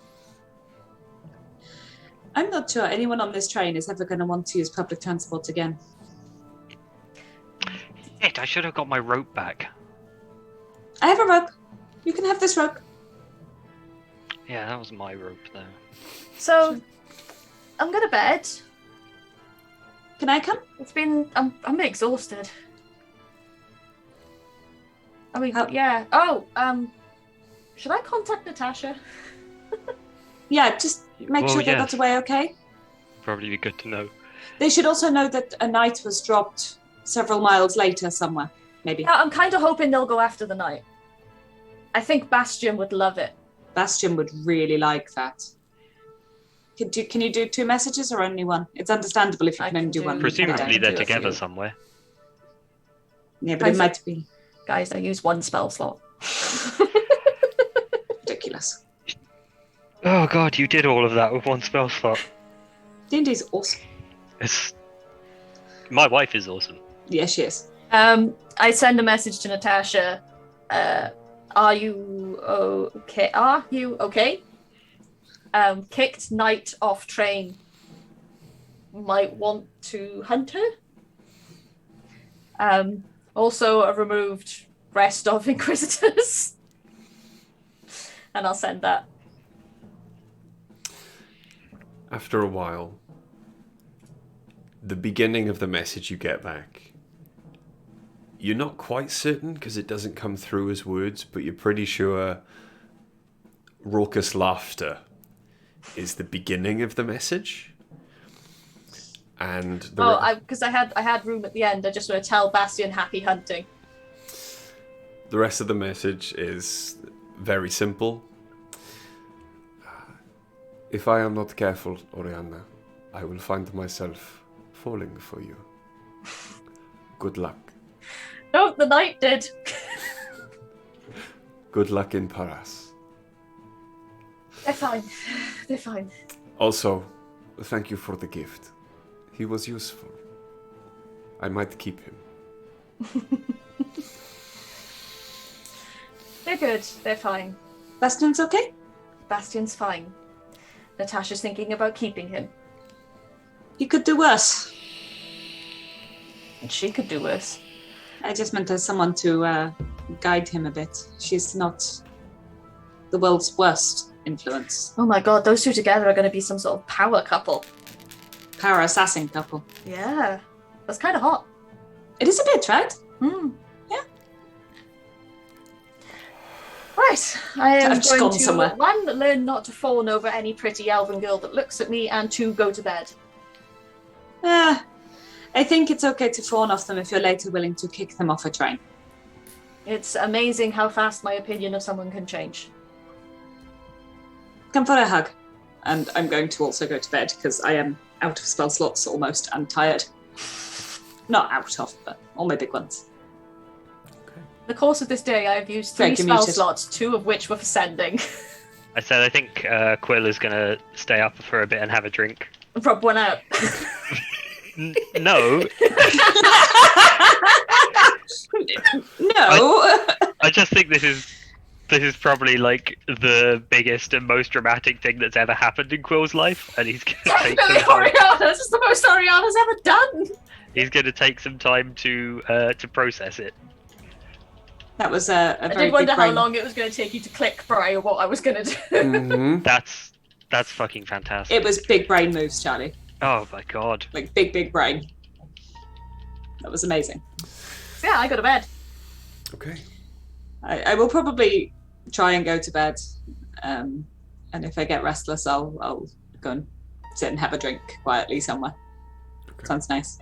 D: I'm not sure anyone on this train is ever going to want to use public transport again.
A: Shit, I should have got my rope back.
D: I have a rope. You can have this rope.
A: Yeah, that was my rope though.
C: So I'm going to bed.
D: Can I come?
C: It's been. I'm exhausted. I mean,
D: How-
C: yeah. Oh, should I contact Natasha?
D: Yeah, just make
A: Well,
D: sure they
A: yes.
D: got away okay.
A: Probably be good to know.
D: They should also know that a knight was dropped several miles later somewhere, maybe.
C: Yeah, I'm kind of hoping they'll go after the knight. I think Bastion would love it.
D: Bastion would really like that. Can you do 2 messages or only one? It's understandable if you
C: I
D: can only
C: can
D: do one.
C: do-
A: Presumably
C: Yeah,
A: they're
C: do a
A: together
C: few.
A: somewhere.
D: Yeah, but it might be
C: Guys, I use 1 spell slot.
D: ridiculous.
A: Oh god, you did all of that with 1 spell slot.
D: D&D's awesome.
A: My wife is awesome.
D: Yeah, she is.
C: I send a message to Natasha. Are you okay? Are you okay? Kicked knight off train. Might want to hunt her. Also a removed rest of Inquisitors. And I'll send that.
B: After a while, the beginning of the message you get back, you're not quite certain because it doesn't come through as words, but you're pretty sure raucous laughter is the beginning of the message. And
C: because I had room at the end. I just want to tell Bastion happy hunting.
B: the rest of the message is very simple. If I am not careful, Oriana, I will find myself falling for you. Good luck.
C: No, the knight did.
B: Good luck in Paras.
C: They're fine. They're fine.
B: Also, thank you for the gift. He was useful. I might keep him.
C: They're good. They're fine.
D: Bastion's okay?
C: Bastion's fine. Natasha's thinking about keeping him.
D: He could do worse.
C: And she could do worse.
D: I just meant as someone to guide him a bit. She's not the world's worst influence.
C: Oh my god, those two together are going to be some sort of power couple.
D: Power assassin couple.
C: Yeah. That's kind of hot.
D: It is a bit, right?
C: Hmm.
D: Yeah.
C: Right. I am
D: I've just
C: going
D: gone
C: to,
D: somewhere.
C: 1, learn not to fawn over any pretty elven girl that looks at me, and 2, go to bed.
D: I think it's okay to fawn off them if you're later willing to kick them off a train.
C: It's amazing how fast my opinion of someone can change.
D: Come for a hug. And I'm going to also go to bed because I am out of spell slots almost and tired. Not out of, but all my big ones.
C: In the course of this day, I have used 3
D: Greg, you're
C: spell
D: muted.
C: slots, 2 of which were for sending.
A: I said I think Quill is going to stay up for a bit and have a drink.
C: Rub one out.
A: No,
D: No!
A: I just think this is probably like the biggest and most dramatic thing that's ever happened in Quill's life, and he's going to take
C: Definitely
A: some time.
C: Oriana! This is the most Oriana's ever done!
A: He's going to take some time to process it.
D: That was a
C: I
D: very
C: did wonder
D: big
C: how
D: brain.
C: long it was going to take you to click, Brian, what I was going to do.
B: Mm-hmm.
A: That's fucking fantastic.
D: It was big brain moves, Charlie.
A: Oh my god.
D: Like big brain. That was amazing.
C: So yeah, I go to bed.
B: Okay.
D: I will probably try and go to bed. And if I get restless, I'll go and sit and have a drink quietly somewhere.
B: Okay.
D: Sounds nice.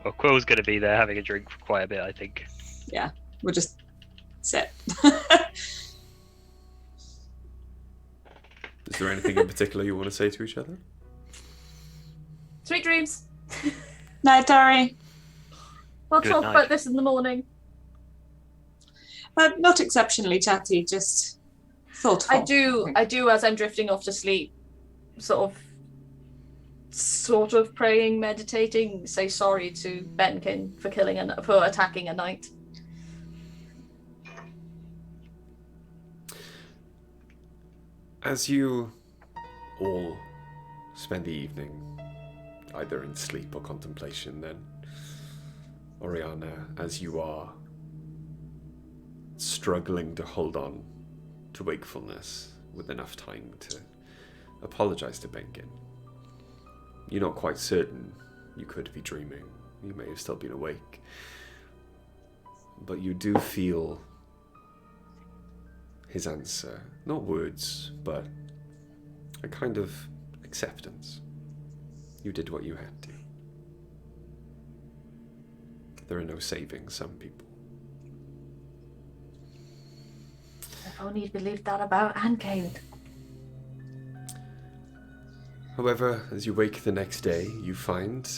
A: Well, Quill's going to be there having a drink for quite a bit, I think.
D: Yeah, we'll just sit.
B: Is there anything in particular you want to say to each other?
C: Sweet dreams.
D: Night, Dari.
C: We'll
A: Good
C: talk
A: night.
C: about this in the morning.
D: Not exceptionally chatty, just thoughtful.
C: I do as I'm drifting off to sleep, sort of praying, meditating, say sorry to Benkin for attacking a knight.
B: As you all spend the evening either in sleep or contemplation, then, Oriana, as you are struggling to hold on to wakefulness with enough time to apologize to Benkin, you're not quite certain you could be dreaming. You may have still been awake. But you do feel his answer. Not words, but a kind of acceptance. You did what you had to. There are no saving some people.
C: If only you believed that about Anne Kane.
B: However, as you wake the next day, you find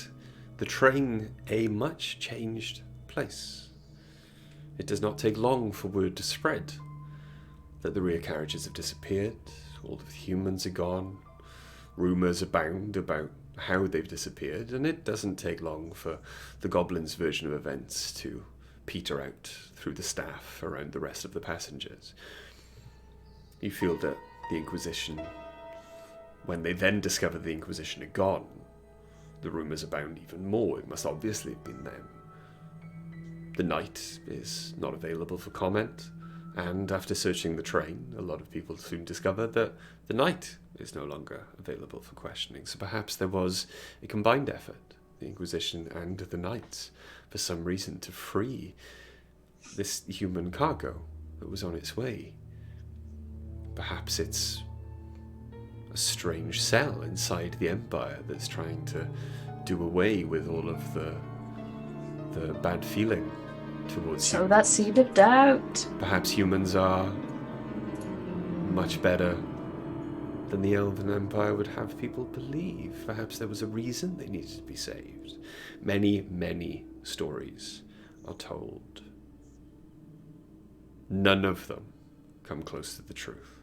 B: the train a much changed place. It does not take long for word to spread that the rear carriages have disappeared, all of the humans are gone, rumours abound about how they've disappeared, and it doesn't take long for the goblins' version of events to peter out through the staff around the rest of the passengers. You feel that the Inquisition, when they then discover the Inquisition are gone, the rumours abound even more. It must obviously have been them. The Knight is not available for comment, and after searching the train, a lot of people soon discover that the Knight is no longer available for questioning. So perhaps there was a combined effort, the Inquisition and the Knights, for some reason to free this human cargo that was on its way. Perhaps it's a strange cell inside the Empire that's trying to do away with all of the bad feeling towards
C: So
B: humans.
C: that seed of doubt.
B: Perhaps humans are much better than the Elven Empire would have people believe. Perhaps there was a reason they needed to be saved. Many, many stories are told. None of them come close to the truth.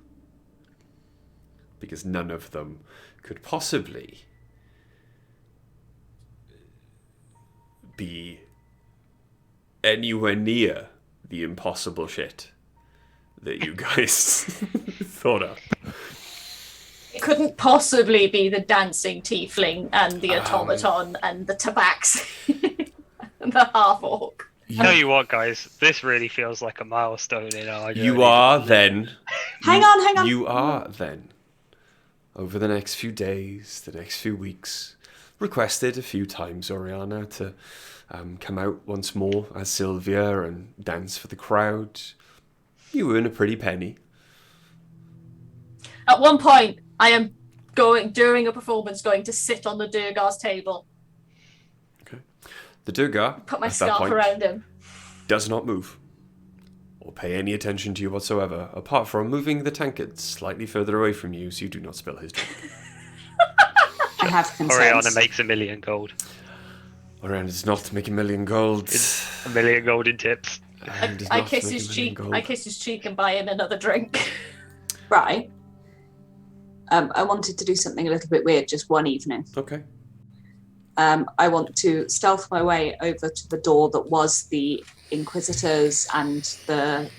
B: Because none of them could possibly be anywhere near the impossible shit that you guys thought of.
C: It couldn't possibly be the dancing tiefling and the automaton and the tabax and the half-orc.
A: Tell you what, guys, this really feels like a milestone in our journey.
B: You are then...
D: Hang on.
B: You are then, over the next few days, the next few weeks, requested a few times, Oriana, to come out once more as Sylvia and dance for the crowd. You earn a pretty penny.
C: At one point, I am during a performance, going to sit on the Durgar's table,
B: Okay. The Durgar,
C: put my
B: at that
C: scarf
B: point,
C: around him.
B: does not move or pay any attention to you whatsoever, apart from moving the tankard slightly further away from you so you do not spill his drink.
D: I have
A: Oriana
D: concerns.
A: makes 1 million gold.
B: Oriana does not make 1 million gold.
A: It's 1 million gold in tips.
B: And does
C: I
B: not
C: kiss
B: make
C: his
B: 1 million
C: cheek.
B: gold.
C: I kiss his cheek and buy him another drink.
D: Right. I wanted to do something a little bit weird just one evening.
B: Okay.
D: I want to stealth my way over to the door that was the Inquisitors and the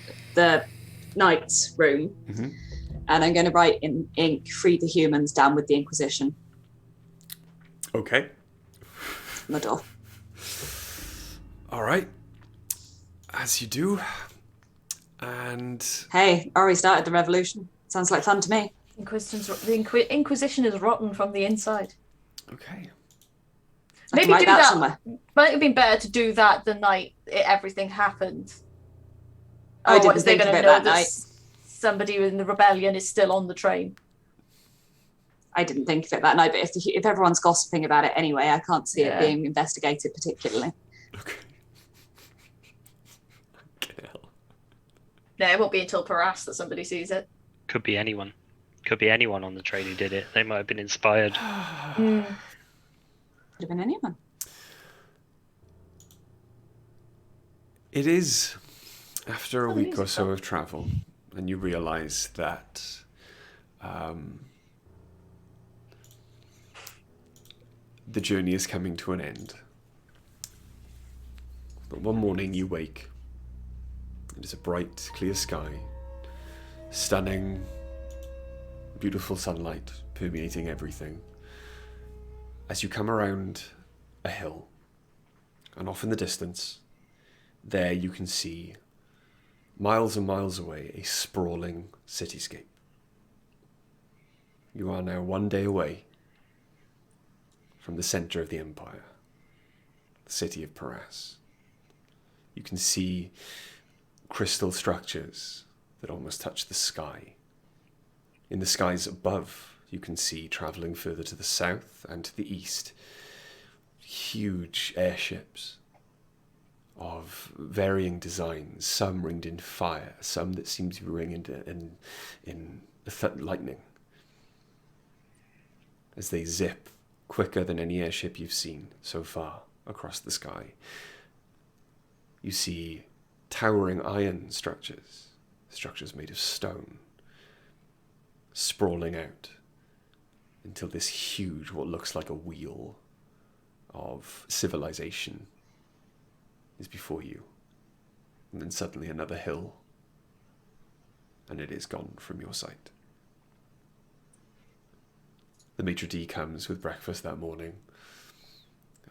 D: Knight's room.
B: Mhm.
D: And I'm going to write in ink, "Free the humans, down with the Inquisition,"
B: Okay.
D: on the door.
B: All right. As you do. And
D: Hey, Ori started the revolution. Sounds like fun to me.
C: The Inquisition is rotten from the inside.
B: okay.
D: I
C: Maybe
D: can write
C: do
D: that
C: that.
D: somewhere.
C: Might have been better to do that the night everything happened.
D: I didn't
C: Otherwise, they're
D: think of
C: going to
D: it
C: know
D: that night.
C: somebody in the rebellion is still on the train.
D: I didn't think of it that night, but if everyone's gossiping about it anyway, I can't see
C: Yeah.
D: it being investigated particularly.
B: Okay. Fucking hell.
C: No, it won't be until Paras that somebody sees it.
A: Could be anyone. Could be anyone on the train who did it. They might have been inspired.
D: Could have been anyone.
B: It is after a
C: Oh,
B: week or so
C: musical.
B: of travel, and you realise that the journey is coming to an end. But one morning you wake. It is a bright, clear sky, stunning, beautiful sunlight permeating everything. As you come around a hill, and off in the distance, there you can see, miles and miles away, a sprawling cityscape. You are now 1 day away from the center of the Empire, the city of Paras. You can see crystal structures that almost touch the sky. In the skies above, you can see, traveling further to the south and to the east, huge airships of varying designs, some ringed in fire, some that seem to be ringed in lightning. as they zip quicker than any airship you've seen so far across the sky. You see towering iron structures made of stone, sprawling out until this huge, what looks like a wheel of civilization is before you. And then suddenly another hill, and it is gone from your sight. The maitre d' comes with breakfast that morning.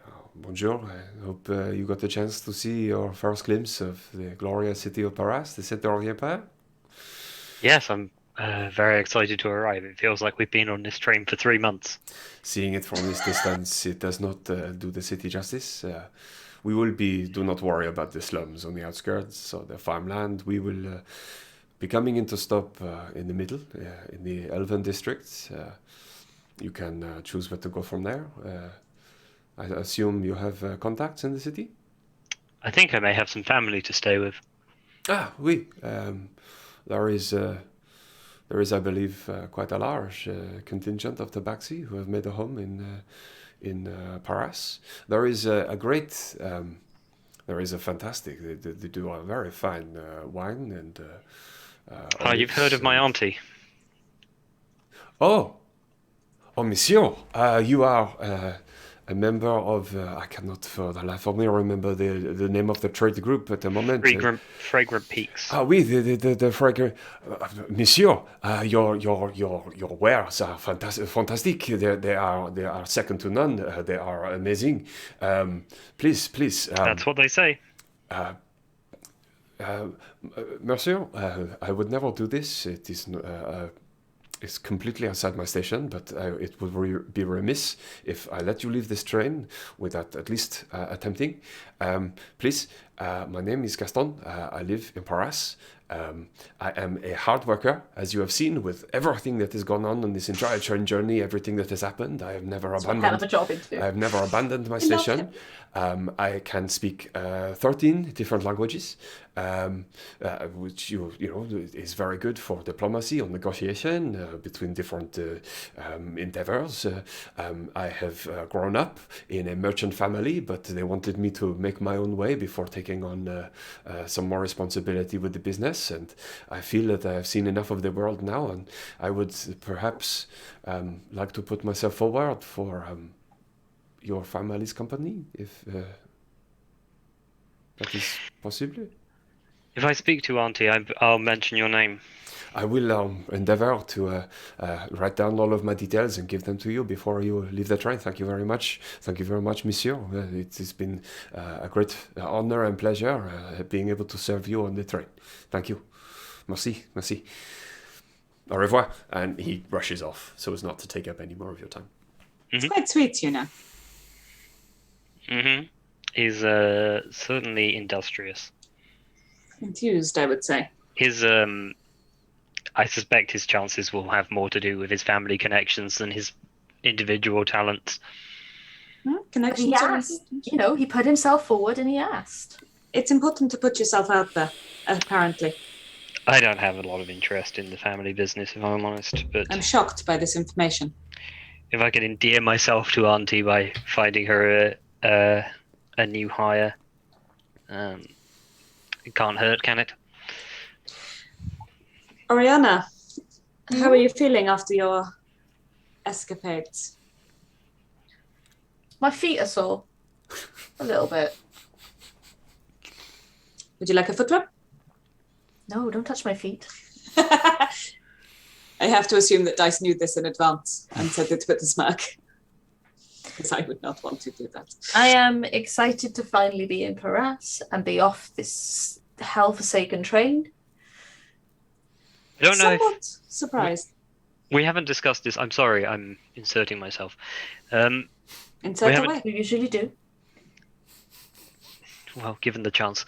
B: Oh, bonjour, I hope you got the chance to see your first glimpse of the glorious city of Paras, the center of the empire.
A: Yes, I'm very excited to arrive. It feels like we've been on this train for 3 months.
B: Seeing it from this distance, it does not do the city justice. Do not worry about the slums on the outskirts or the farmland. We will be coming into stop in the middle, in the Elven districts. You can choose where to go from there. I assume you have contacts in the city?
A: I think I may have some family to stay with.
B: Ah, oui. There is, I believe, quite a large contingent of Tabaxi who have made a home in Paras. There is a fantastic. They do a very fine wine and.
A: You've heard of my auntie?
B: Oh, monsieur, you are a member of. I cannot, for the life of me, remember the name of the trade group at the moment.
A: Fragrant Peaks.
B: Ah oui, the fragrant, monsieur. Your wares are fantastic. They are second to none. They are amazing. Please.
A: That's what they say.
B: Monsieur, I would never do this. It is it's completely outside my station, but it would be remiss if I let you leave this train without at least attempting. Please, my name is Gaston. I live in Paris. I am a hard worker, as you have seen, with everything that has gone on this entire train journey, everything that has happened. I have never abandoned.
C: Hell of a job interview.
B: I have never abandoned my station. I can speak 13 different languages, which you know is very good for diplomacy or negotiation between different endeavors. I have grown up in a merchant family, but they wanted me to make my own way before taking on some more responsibility with the business. And I feel that I have seen enough of the world now, and I would perhaps like to put myself forward for your family's company, if that is possible.
A: If I speak to Auntie, I'll mention your name.
B: I will endeavor to write down all of my details and give them to you before you leave the train. Thank you very much. Thank you very much, monsieur. It's been a great honor and pleasure being able to serve you on the train. Thank you. Merci. Au revoir. And he rushes off so as not to take up any more of your time.
D: It's quite sweet, you know.
A: Mm-hmm. He's certainly industrious.
D: Enthused, I would say.
A: His I suspect his chances will have more to do with his family connections than his individual talents.
D: Connections.
C: He asked. He put himself forward and he asked.
D: It's important to put yourself out there, apparently.
A: I don't have a lot of interest in the family business, if I'm honest. But
D: I'm shocked by this information.
A: If I could endear myself to Auntie by finding her a new hire, it can't hurt, can it?
D: Oriana, how are you feeling after your escapades?
C: My feet are sore. A little bit.
D: Would you like a foot rub?
C: No, don't touch my feet.
D: I have to assume that Dice knew this in advance and said it with a smirk. Because I would not want to do that.
C: I am excited to finally be in Paras and be off this hell-forsaken train.
A: I don't know.
D: Somewhat surprised.
A: We haven't discussed this. I'm sorry, I'm inserting myself.
D: Insert away.
C: You usually do.
A: Well, given the chance.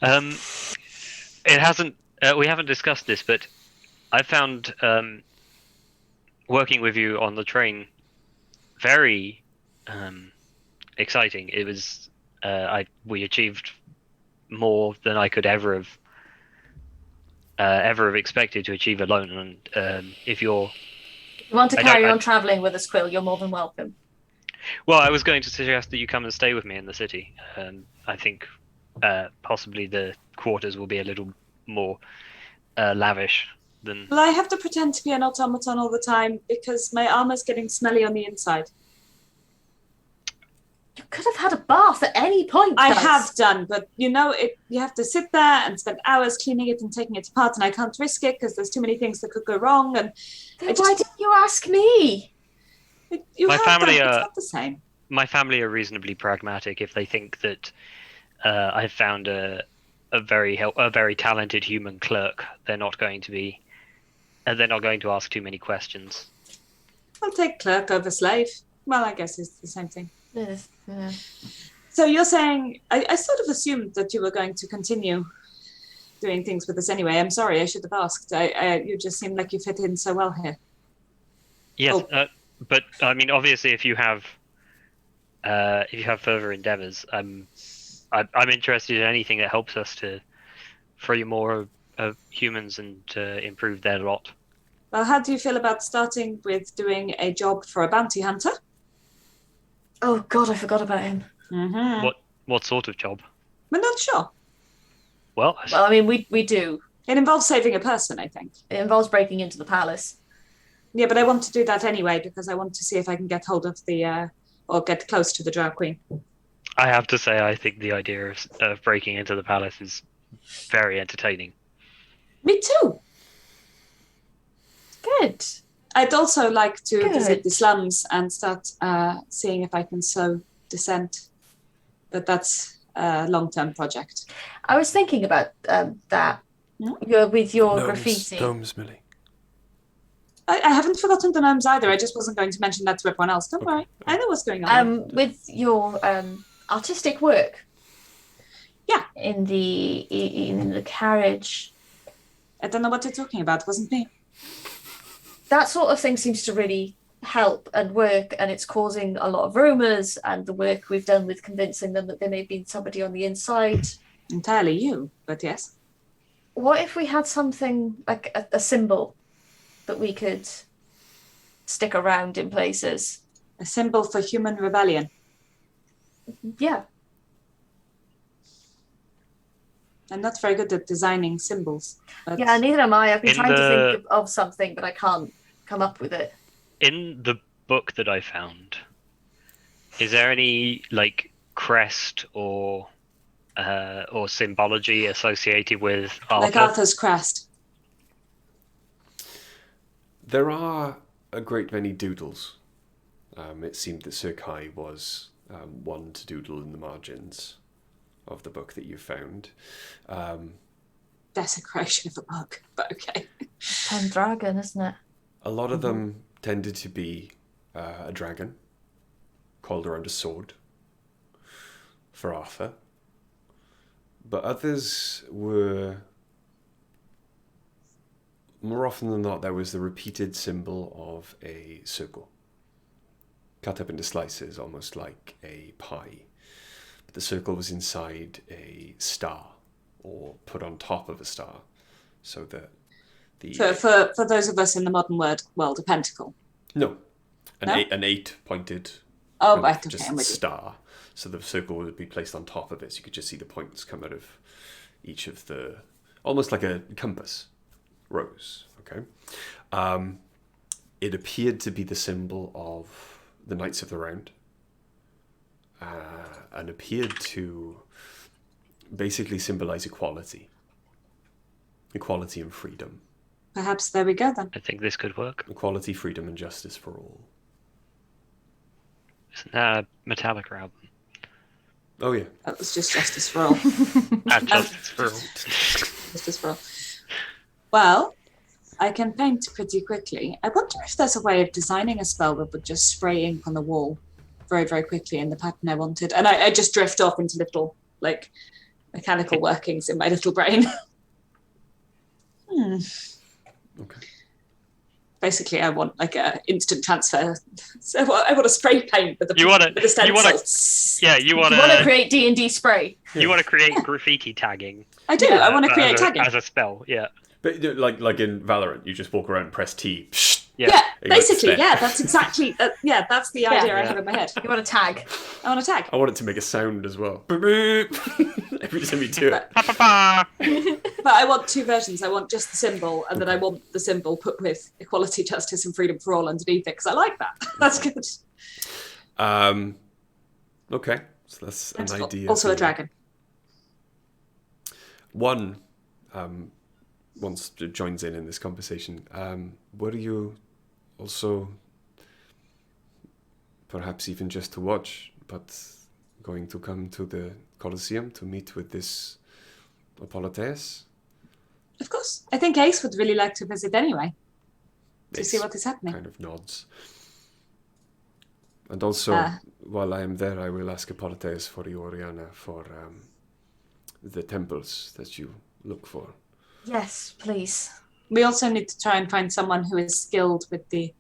A: It hasn't. We haven't discussed this, but I found working with you on the train very exciting. It was. We achieved more than I could ever have expected to achieve alone. And if you're
C: You want to
A: I
C: carry
A: don't- I-
C: on travelling with us, Quill? You're more than welcome.
A: Well, I was going to suggest that you come and stay with me in the city. I think possibly the quarters will be a little more lavish than.
D: Well, I have to pretend to be an automaton all the time because my armor's getting smelly on the inside.
C: You could have had a bath at any point.
D: I
C: guys.
D: have done, but you have to sit there and spend hours cleaning it and taking it apart, and I can't risk it because there's too many things that could go wrong. And
C: Then why didn't you ask me?
D: you
A: My
D: have
A: family
D: done.
A: are-
D: It's not the same.
A: My family are reasonably pragmatic. If they think that I've found a very talented human clerk, they're not going to ask too many questions.
D: I'll take clerk over slave. Well, I guess it's the same thing.
C: Yeah.
D: So you're saying I sort of assumed that you were going to continue doing things with us anyway. I'm sorry, I should have asked. You just seem like you fit in so well here.
A: Yes,
D: Oh.
A: but I mean, obviously, if you have further endeavors, I'm interested in anything that helps us to free more of humans and improve their lot.
D: Well, how do you feel about starting with doing a job for a bounty hunter?
C: Oh God, I forgot about him.
D: Mm-hmm.
A: What sort of job?
D: We're not sure.
A: Well,
C: Well, I mean, we do.
D: It involves saving a person, I think.
C: It involves breaking into the palace.
D: Yeah, but I want to do that anyway because I want to see if I can get hold of or get close to the Drow Queen.
A: I have to say, I think the idea of breaking into the palace is very entertaining.
D: Me too.
C: Good.
D: I'd also like to
C: Good.
D: visit the slums and start seeing if I can sow dissent. But that's a long-term project.
C: I was thinking about that.
D: Hmm?
C: With your graffiti.
B: Gnomes, Millie.
D: I haven't forgotten the gnomes either. I just wasn't going to mention that to everyone else. Don't worry. I know what's going on.
C: With your artistic work.
D: Yeah.
C: In the carriage.
D: I don't know what you're talking about. It wasn't me.
C: That sort of thing seems to really help and work, and it's causing a lot of rumours, and the work we've done with convincing them that there may have been somebody on the inside.
D: Entirely you, but yes.
C: What if we had something like a symbol that we could stick around in places?
D: A symbol for human rebellion.
C: Yeah.
D: I'm not very good at designing symbols. But
C: Yeah, neither am I. I've been
A: In
C: trying to
A: the-
C: think of something, but I can't come up with it.
A: In the book that I found, is there any crest or symbology associated with Arthur?
D: like Arthur's crest.
B: There are a great many doodles. It seemed that Sir Kai was one to doodle in the margins of the book that you found.
D: Desecration of a book, but okay.
C: Pendragon, isn't it?
B: A lot of them tended to be a dragon coiled around a sword for Arthur. But others were, more often than not, there was the repeated symbol of a circle, cut up into slices, almost like a pie. But the circle was inside a star, or put on top of a star, so that the...
D: For those of us in the modern world, a pentacle.
B: No.
D: No?
B: An eight pointed
D: Oh,
B: kind of
D: right, okay,
B: just
D: I'm with you.
B: star. So the circle would be placed on top of it, so you could just see the points come out of each of the, almost like a compass rows. Okay, it appeared to be the symbol of the Knights of the Round, and appeared to basically symbolize equality and freedom.
D: Perhaps there we go then.
A: I think this could work.
B: Equality, freedom, and justice for all.
A: Isn't that a Metallica album?
B: Oh yeah.
D: That was just justice for all.
A: And Justice for All.
D: Justice for all. Well, I can paint pretty quickly. I wonder if there's a way of designing a spell that would just spray ink on the wall very, very quickly in the pattern I wanted. And I just drift off into little, mechanical workings in my little brain.
B: Okay.
D: Basically, I want a instant transfer. So I want a spray paint with
A: You wanna-
D: with a stencil.
A: you wanna- Yeah, you want
C: You want to
A: to
C: create D&D spray?
A: create graffiti tagging.
D: I do. I want to create
A: as
D: tagging.
A: as a spell. Yeah.
B: But like in Valorant, you just walk around and press T,
D: Yeah,
B: You
D: basically,
B: step.
D: yeah, that's exactly, that's the idea I
A: Yeah.
D: have in my head.
C: You want a tag?
D: I want a tag.
B: I want it to make a sound as well. Boop, boop. Every time you do it.
A: Pa, pa, pa.
D: But I want two versions. I want just the symbol, and then I want the symbol put with equality, justice, and freedom for all underneath it, because I like that. That's good.
B: Okay, so that's an
D: And
B: idea.
D: also
B: for
D: a
B: you.
D: dragon.
B: One, once joins in this conversation. Were you also, perhaps even just to watch, but going to come to the Colosseum to meet with this Apolotheus?
D: Of course. I think Ace would really like to visit anyway, to see
B: Ace
D: what is happening.
B: kind of nods. And also, while I am there, I will ask Apolotheus for you, Oriana, for the temples that you look for.
C: Yes, please.
D: We also need to try and find someone who is skilled with the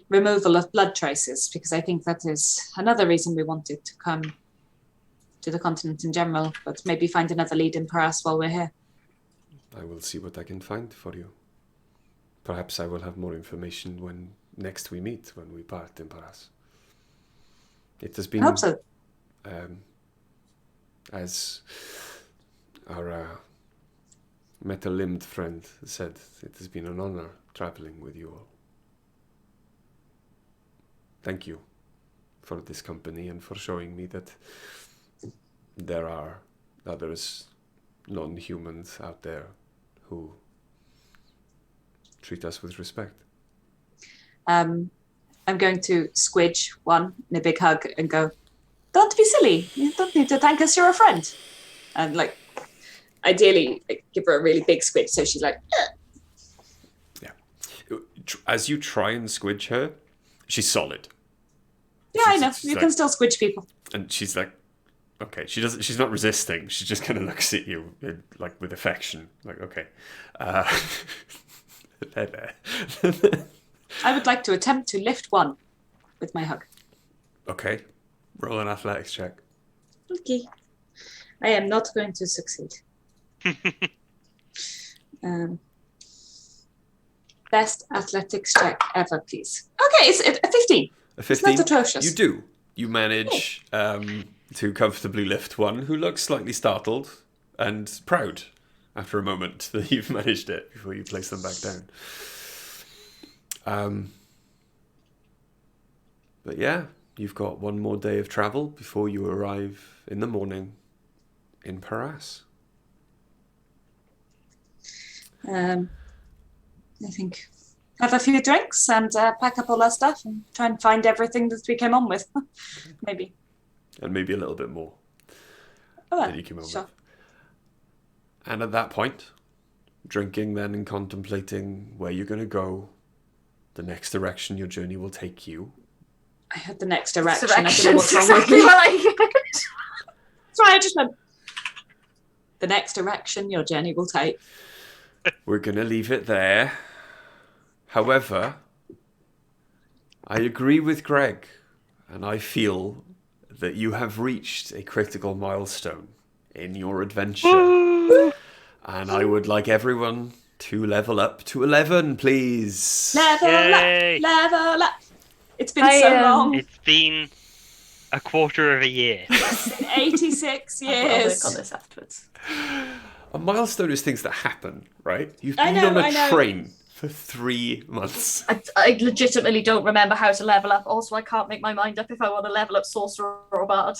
D: removal of blood traces, because I think that is another reason we wanted to come to the continent in general, but maybe find another lead in Paras while we're here.
B: I will see what I can find for you. Perhaps I will have more information when next we meet, when we part in Paras. It has been,
D: I hope so.
B: As our metal-limbed friend said, it has been an honor traveling with you all. Thank you for this company and for showing me that there are others, non-humans out there who treat us with respect.
D: I'm going to squidge one in a big hug and go, don't be silly. You don't need to thank us. You're a friend. And ideally, give her a really big squidge so she's like,
B: Yeah. As you try and squidge her, she's solid.
D: yeah, I know. You can still squidge people.
B: And she's like, okay. She's not resisting. She just kind of looks at you like with affection. Like, okay. There.
D: I would like to attempt to lift one with my hug.
B: Okay. Roll an athletics check.
D: Okay. I am not going to succeed. Best athletics check ever, please. Okay, it's a 15.
B: A 15.
D: It's not atrocious.
B: You do. You manage to comfortably lift one who looks slightly startled and proud after a moment that you've managed it before you place them back down. But yeah, you've got one more day of travel before you arrive in the morning in Paras.
D: I think have a few drinks and pack up all our stuff and try and find everything that we came on with. Maybe.
B: And maybe a little bit more
D: Oh,
B: that you came over
D: sure.
B: with. And at that point, drinking then and contemplating where you're going to go, the next direction your journey will take you.
D: I had the next direction.
C: Directions,
D: I don't know what's wrong with
C: exactly
D: me.
C: what I
D: Sorry, I just went. The next direction your journey will take.
B: We're going to leave it there. However, I agree with Greg, and I feel that you have reached a critical milestone in your adventure. And I would like everyone to level up to 11, please.
D: Level
A: Yay.
D: up, level up. It's been so long.
A: It's been a quarter of a year.
D: 86
C: I'll work
D: years.
C: on this afterwards.
B: A milestone is things that happen, right? You've
D: I
B: been
D: know,
B: on
D: I
B: a
D: know.
B: train for 3 months.
C: I legitimately don't remember how to level up. Also, I can't make my mind up if I want to level up sorcerer or bard.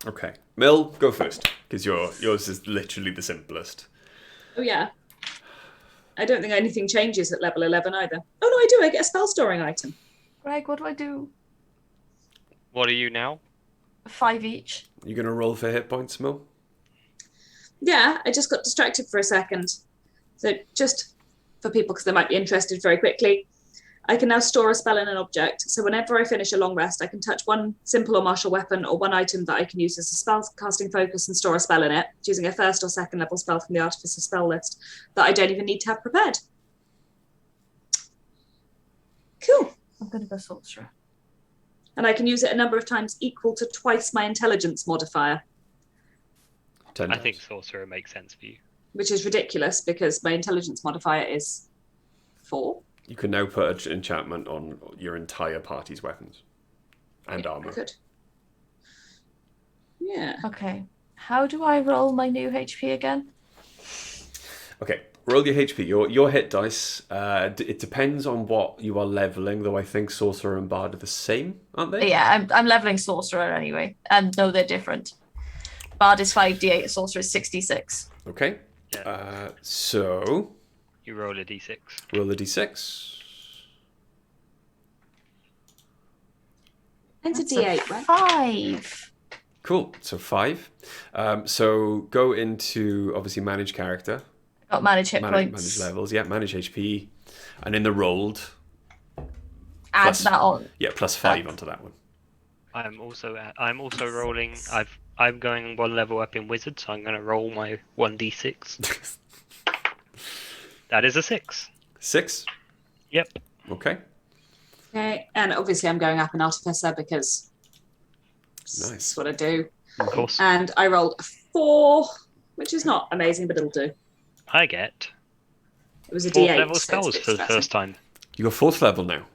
B: Okay. Mill, go first, because yours is literally the simplest.
D: Oh, yeah. I don't think anything changes at level 11 either. Oh, no, I do. I get a spell storing item.
C: Greg, what do I do?
A: What are you now?
C: 5 each.
B: You going to roll for hit points, Mill?
D: Yeah, I just got distracted for a second. So just for people, because they might be interested very quickly, I can now store a spell in an object. So whenever I finish a long rest, I can touch one simple or martial weapon or one item that I can use as a spell casting focus and store a spell in it, using a first or second level spell from the Artificer spell list that I don't even need to have prepared. Cool.
C: I'm going to go sorcerer.
D: And I can use it a number of times equal to twice my intelligence modifier,
B: 10
A: I
B: times.
A: think sorcerer makes sense for you.
D: which is ridiculous because my intelligence modifier is 4.
B: You can now put an enchantment on your entire party's weapons and
D: I
B: armor.
D: could. Yeah.
C: Okay. How do I roll my new HP again?
B: Okay, roll your HP. Your hit dice. It depends on what you are leveling, though I think Sorcerer and Bard are the same, aren't they?
C: Yeah, I'm leveling Sorcerer anyway. And no, they're different. Bard is 5d8, Sorcerer is 66.
B: Okay.
A: Yeah.
B: So
A: You roll a d6.
B: roll a d6.
D: Mine's a
C: That's
D: D8, right?
C: 5.
B: Cool. So 5. So go into obviously manage character.
C: Got manage hit
B: Manage
C: points.
B: levels. Yeah, manage HP, and in the rolled.
C: Add
B: plus-
C: that on.
B: Yeah, plus 5 onto that one.
A: I'm also rolling. I'm going one level up in wizard, so I'm going to roll my 1d6. That is a 6.
B: 6.
A: Yep.
B: Okay.
D: Okay, and obviously I'm going up in Artificer because
B: Nice.
D: that's what I do.
A: Of course.
D: And I rolled a 4, which is not amazing, but it'll do.
A: I get
D: It was a
A: 4th
D: D8.
A: level
D: so it's a
A: spells
D: bit
A: for the
D: stressing.
A: first time.
B: You got 4th level now.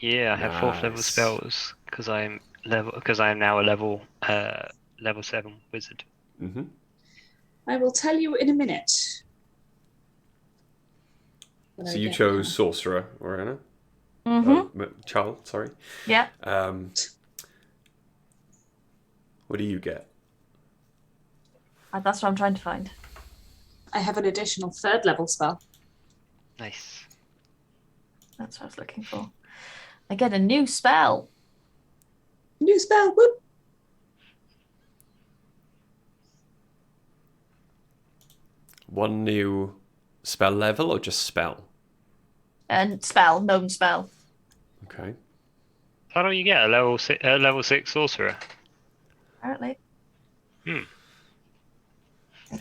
A: Yeah, I have 4th level
B: Nice.
A: spells because I am now a level 7 wizard.
B: Mm-hmm.
D: I will tell you in a minute. When
B: So
D: I
B: you
D: get
B: chose Sorcerer, Oriana.
C: Mm-hmm.
B: Charles, sorry.
C: Yeah.
B: What do you get?
C: That's what I'm trying to find.
D: I have an additional 3rd level spell.
A: Nice.
C: That's what I was looking for. I get a new spell.
D: New spell. Whoop.
B: One new spell level or just spell?
C: And known spell.
B: Okay.
A: How do you get a level 6 sorcerer?
C: Apparently.
A: Hmm.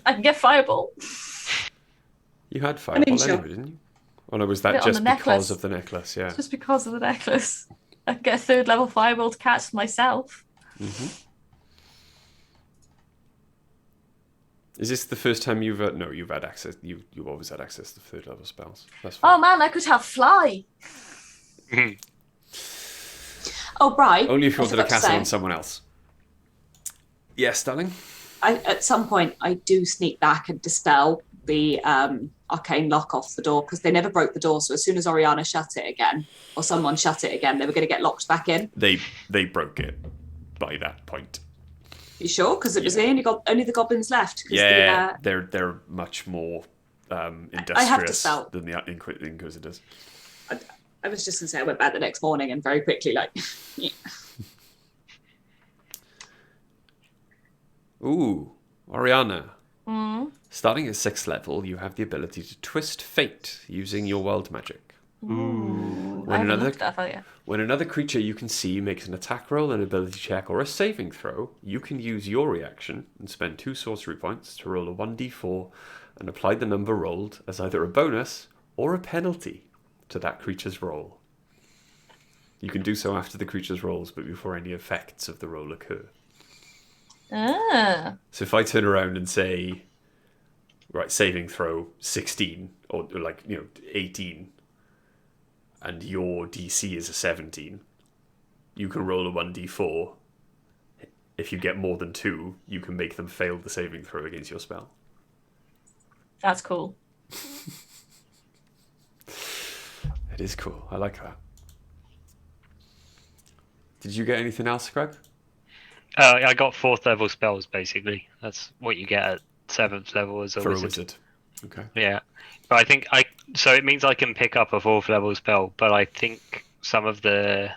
C: I can get Fireball.
B: You had Fireball
D: sure.
B: anyway, didn't you? Oh no, was
C: Put it
B: that
C: on
B: just
C: the
B: because
C: necklace.
B: of the necklace? Yeah.
C: Just because of the necklace. I can get a 3rd level Fireball to cast myself.
B: Mm-hmm. Is this the first time you've no? You've had access. You always had access to 3rd level spells. That's fine.
C: Oh man, I could have Fly.
D: Oh, right.
B: Only if you
D: I
B: wanted to
D: forgot
B: cast it
D: say,
B: on someone else. Yes, darling.
D: at some point, I do sneak back and dispel the arcane lock off the door because they never broke the door. So as soon as Oriana shut it again, or someone shut it again, they were going to get locked back in.
B: They broke it by that point.
D: You sure? Because it was only the goblins left. 'Cause
B: Yeah, they're much more industrious
D: sell.
B: than the Inquisitors.
D: I was just going to say I went back the next morning and very quickly yeah.
B: Ooh, Oriana.
C: Mm.
B: Starting at 6th level, you have the ability to twist fate using your world magic.
C: Ooh.
B: When
C: I haven't
B: another-
C: looked at that yet.
B: When another creature you can see makes an attack roll, an ability check, or a saving throw, you can use your reaction and spend 2 sorcery points to roll a 1d4 and apply the number rolled as either a bonus or a penalty to that creature's roll. You can do so after the creature's rolls, but before any effects of the roll occur.
C: Ah.
B: So if I turn around and say, right, saving throw 16, or 18, and your DC is a 17, you can roll a 1d4. If you get more than 2, you can make them fail the saving throw against your spell.
C: That's cool.
B: It is cool. I like that. Did you get anything else, Greg?
A: I got 4th level spells basically. That's what you get at 7th level as a
B: For
A: wizard.
B: a wizard. Okay.
A: Yeah, but I think so it means I can pick up a 4th level spell, but I think some of the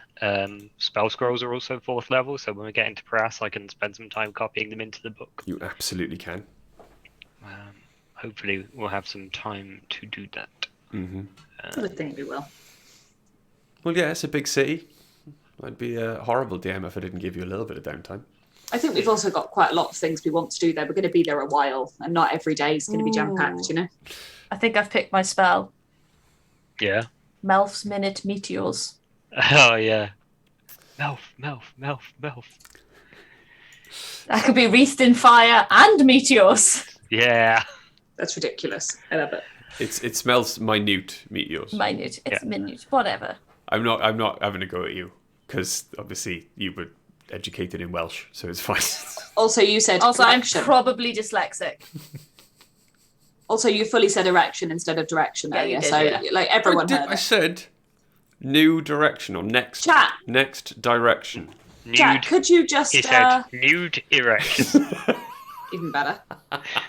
A: spell scrolls are also 4th level. So when we get into Prass, I can spend some time copying them into the book.
B: You absolutely can.
A: Hopefully, we'll have some time to do that.
B: Mm-hmm.
D: I would think we will.
B: Well, yeah, it's a big city. I'd be a horrible DM if I didn't give you a little bit of downtime.
D: I think we've also got quite a lot of things we want to do there. We're going to be there a while, and not every day is going to be jam-packed, you know?
C: I think I've picked my spell.
A: Yeah.
C: Melf's Minute Meteors.
A: Oh yeah. Melf.
C: That could be wreathed in fire and meteors.
A: Yeah.
D: That's ridiculous. I love it.
B: It smells minute. Meet yours.
C: Minute. It's minute. Whatever.
B: I'm not having a go at you because obviously you were educated in Welsh, so it's fine.
D: Also, you said
C: Also,
D: erection.
C: I'm probably dyslexic.
D: Also, you fully said erection instead of direction
C: Yeah, you
D: earlier,
C: did,
D: so
C: yeah.
D: like everyone heard
B: I
D: it.
B: said new direction or next
D: Chat.
B: next direction.
D: Jack, could you just
A: He said nude erection.
D: even better?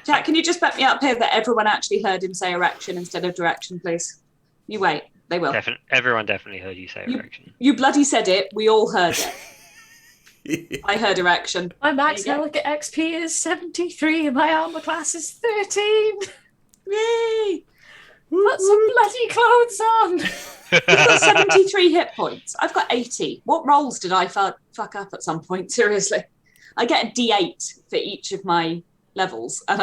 D: Jack, can you just back me up here that everyone actually heard him say erection instead of direction, please? You wait, they will.
A: Everyone definitely heard you say erection.
D: You bloody said it. We all heard it. I heard erection.
C: My max
D: There you go.
C: delegate XP is 73 and my armor class is 13.
D: Yay!
C: Put some bloody clothes on.
D: You've got 73 hit points. I've got 80. What rolls did I fuck up at some point? Seriously. I get a D8 for each of my levels, and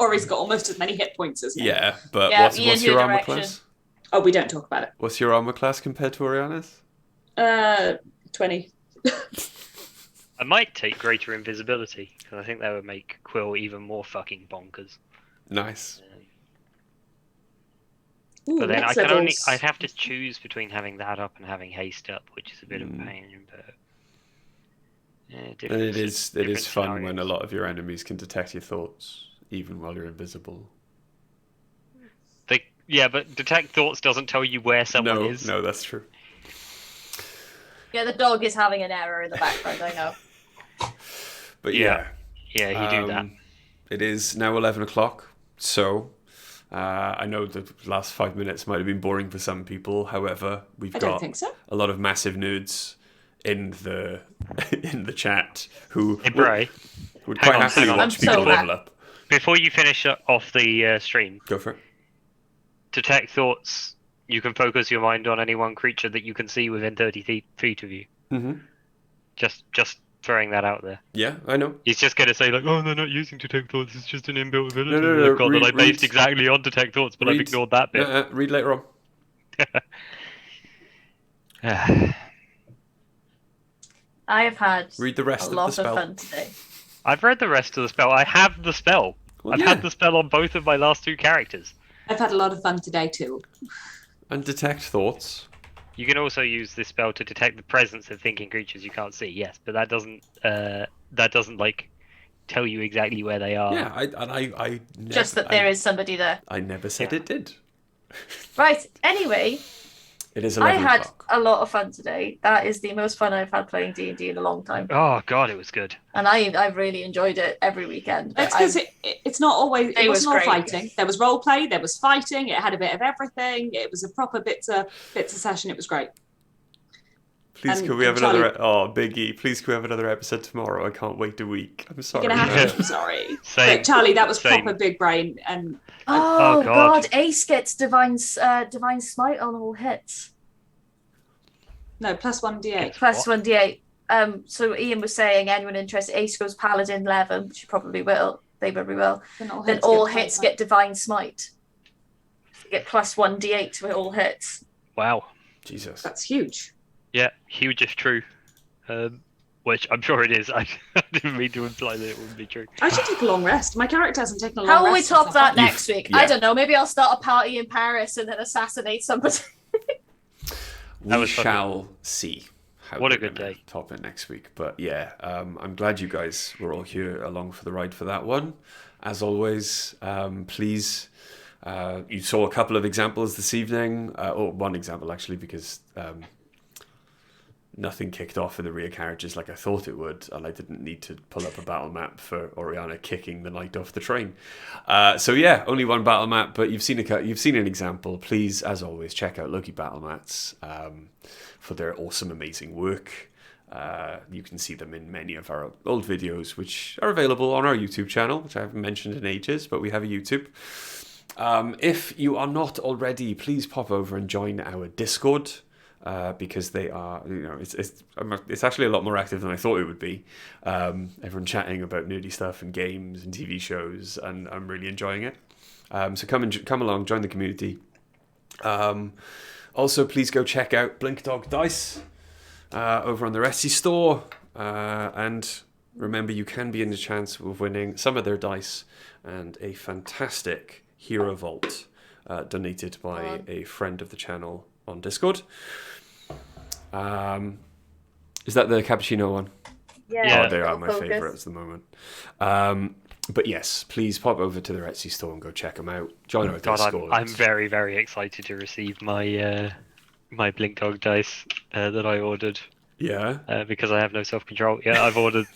D: Ori's got almost as many hit points as me.
B: Yeah, but
C: Yeah,
B: what's
C: Ian,
B: your
C: new
B: armor
C: direction.
B: class?
D: Oh, we don't talk about it.
B: What's your armor class compared to Oriana's?
D: 20.
A: I might take greater invisibility because I think that would make Quill even more fucking bonkers.
B: Nice.
D: Ooh,
A: But then
D: next
A: I'd
D: levels.
A: have to choose between having that up and having haste up, which is a bit of a pain. But
B: And it is
A: different
B: fun when a
A: scenarios.
B: lot of your enemies can detect your thoughts even while you're invisible.
A: But detect thoughts doesn't tell you where someone is.
B: No, that's true.
C: Yeah, the dog is having an error in the background, I know.
B: But yeah.
A: Yeah, you do that.
B: It is now 11 o'clock, so I know the last 5 minutes might have been boring for some people. However, we've
D: I don't
B: got
D: think so.
B: a lot of massive nerds in the in the chat who
A: Hey, Bray,
B: would
A: hang
B: quite
A: on,
B: happily
A: hang on.
B: watch
C: I'm
B: people
C: so
B: level up.
A: before you finish off the stream,
B: Go for it.
A: detect thoughts. You can focus your mind on any one creature that you can see within 30 feet of you.
B: Mm-hmm.
A: Just throwing that out there.
B: Yeah, I know.
A: He's just going to say, like, oh, they're not using detect thoughts, it's just an inbuilt ability
B: no,
A: they've got
B: read-
A: that I based
B: read-
A: exactly on detect thoughts, but I've
B: read-
A: ignored that bit.
B: Read later on.
C: I have had
B: Read the rest
C: a
B: of the
C: lot of
B: spell.
C: fun today.
A: I've read the rest of the spell. I have the spell.
B: Well,
A: I've
B: yeah.
A: had the spell on both of my last two characters.
D: I've had a lot of fun today too.
B: And detect thoughts.
A: You can also use this spell to detect the presence of thinking creatures you can't see. Yes, but that doesn't like tell you exactly where they are.
B: Yeah, I never,
C: Just that there is somebody there.
B: I never said
A: Yeah.
B: it did.
C: Right, anyway,
B: It is
C: I
B: 11
C: had
B: o'clock.
C: a lot of fun today. That is the most fun I've had playing D&D in a long time.
A: Oh god, it was good.
C: And I've really enjoyed it every weekend.
D: It's because it's not always, it
C: was
D: wasn't all
C: great.
D: fighting. There was role play, there was fighting, it had a bit of everything. It was a proper bits of session. It was great.
B: Please,
D: and-
B: could we have
D: and
B: another? Oh, Biggie! Please, could we have another episode tomorrow? I can't wait a week. I'm
D: You're
B: sorry.
D: gonna have to. I'm sorry,
A: Same.
D: but Charlie, that was
A: Same.
D: proper big brain, and
C: Oh,
A: Oh, God.
C: god. Ace gets divine smite on all hits.
D: no +1 d8.
C: Plus
A: What?
C: 1d8. So Ian was saying anyone interested, Ace goes Paladin 11, which you probably will. They probably will. Then all hits get divine smite. You get plus 1d8 to all hits.
A: Wow.
B: Jesus.
D: That's huge.
A: Yeah, huge if true. Which I'm sure it is. I didn't mean to imply that it wouldn't be true.
D: I should take a long rest. My character hasn't taken a long
C: How will we
D: rest.
C: top
D: since
C: that
D: I-
C: next week?
B: yeah.
C: I don't know. Maybe I'll start a party in Paris and then assassinate somebody.
B: We
A: was fun.
B: shall see. How
A: What a
B: we're
A: good
B: gonna
A: day.
B: Top it next week. But yeah, I'm glad you guys were all here along for the ride for that one. As always, please. You saw a couple of examples this evening, or one example actually, because nothing kicked off in the rear carriages like I thought it would, and I didn't need to pull up a battle map for Oriana kicking the knight off the train. So yeah, only one battle map, but you've seen an example. Please, as always, check out Loki Battle Mats for their awesome, amazing work. You can see them in many of our old videos, which are available on our YouTube channel, which I haven't mentioned in ages, but we have a YouTube. If you are not already, please pop over and join our Discord. Because they are, it's actually a lot more active than I thought it would be. Everyone chatting about nerdy stuff and games and TV shows, and I'm really enjoying it. So come along, join the community. Also, please go check out Blink Dog Dice over on the Etsy store, and remember, you can be in the chance of winning some of their dice and a fantastic Hero Vault donated by a friend of the channel on Discord. Is that the cappuccino one?
A: Yeah.
B: Oh, they are my favourites at the moment. But yes, please pop over to their Etsy store and go check them out. Join our
A: God,
B: Discord.
A: I'm very, very excited to receive my my Blink Dog dice that I ordered
B: Yeah.
A: because I have no self-control. Yeah, I've ordered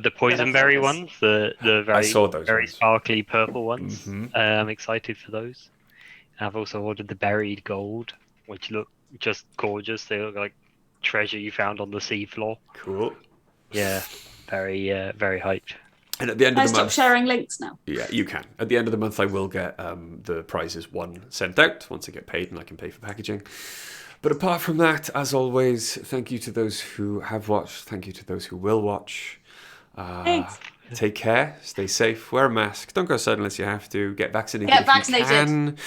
A: the poisonberry ones, the very
B: saw those
A: very
B: ones.
A: sparkly purple ones.
B: Mhm.
A: I'm excited for those. I've also ordered the buried gold, which look just gorgeous. They look like treasure you found on the seafloor.
B: Cool.
A: Yeah, very very hyped.
B: And at the end
D: I
B: of the
D: stop
B: month,
D: sharing links now.
B: yeah, you can. At the end of the month, I will get the prizes one sent out once I get paid, and I can pay for packaging. But apart from that, as always, thank you to those who have watched. Thank you to those who will watch.
D: Thanks.
B: Take care. Stay safe. Wear a mask. Don't go outside unless you have to. Get vaccinated.
C: Get
B: if you
C: vaccinated.
B: can.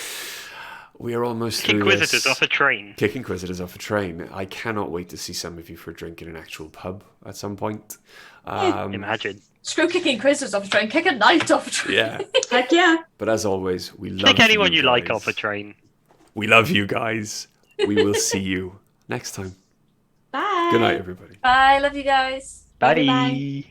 B: We are almost
A: Kick
B: through
A: Inquisitors
B: this.
A: off a train.
B: Kick Inquisitors off a train. I cannot wait to see some of you for a drink in an actual pub at some point.
A: Imagine.
C: Screw kicking Inquisitors off a train, kick a knight off a train.
B: Yeah.
D: Heck yeah.
B: But as always, we love
A: Kick anyone you like
B: guys.
A: off a train.
B: We love you guys. We will see you next time.
D: Bye.
B: Good night, everybody.
C: Bye, love you guys.
A: Bye.
D: Bye.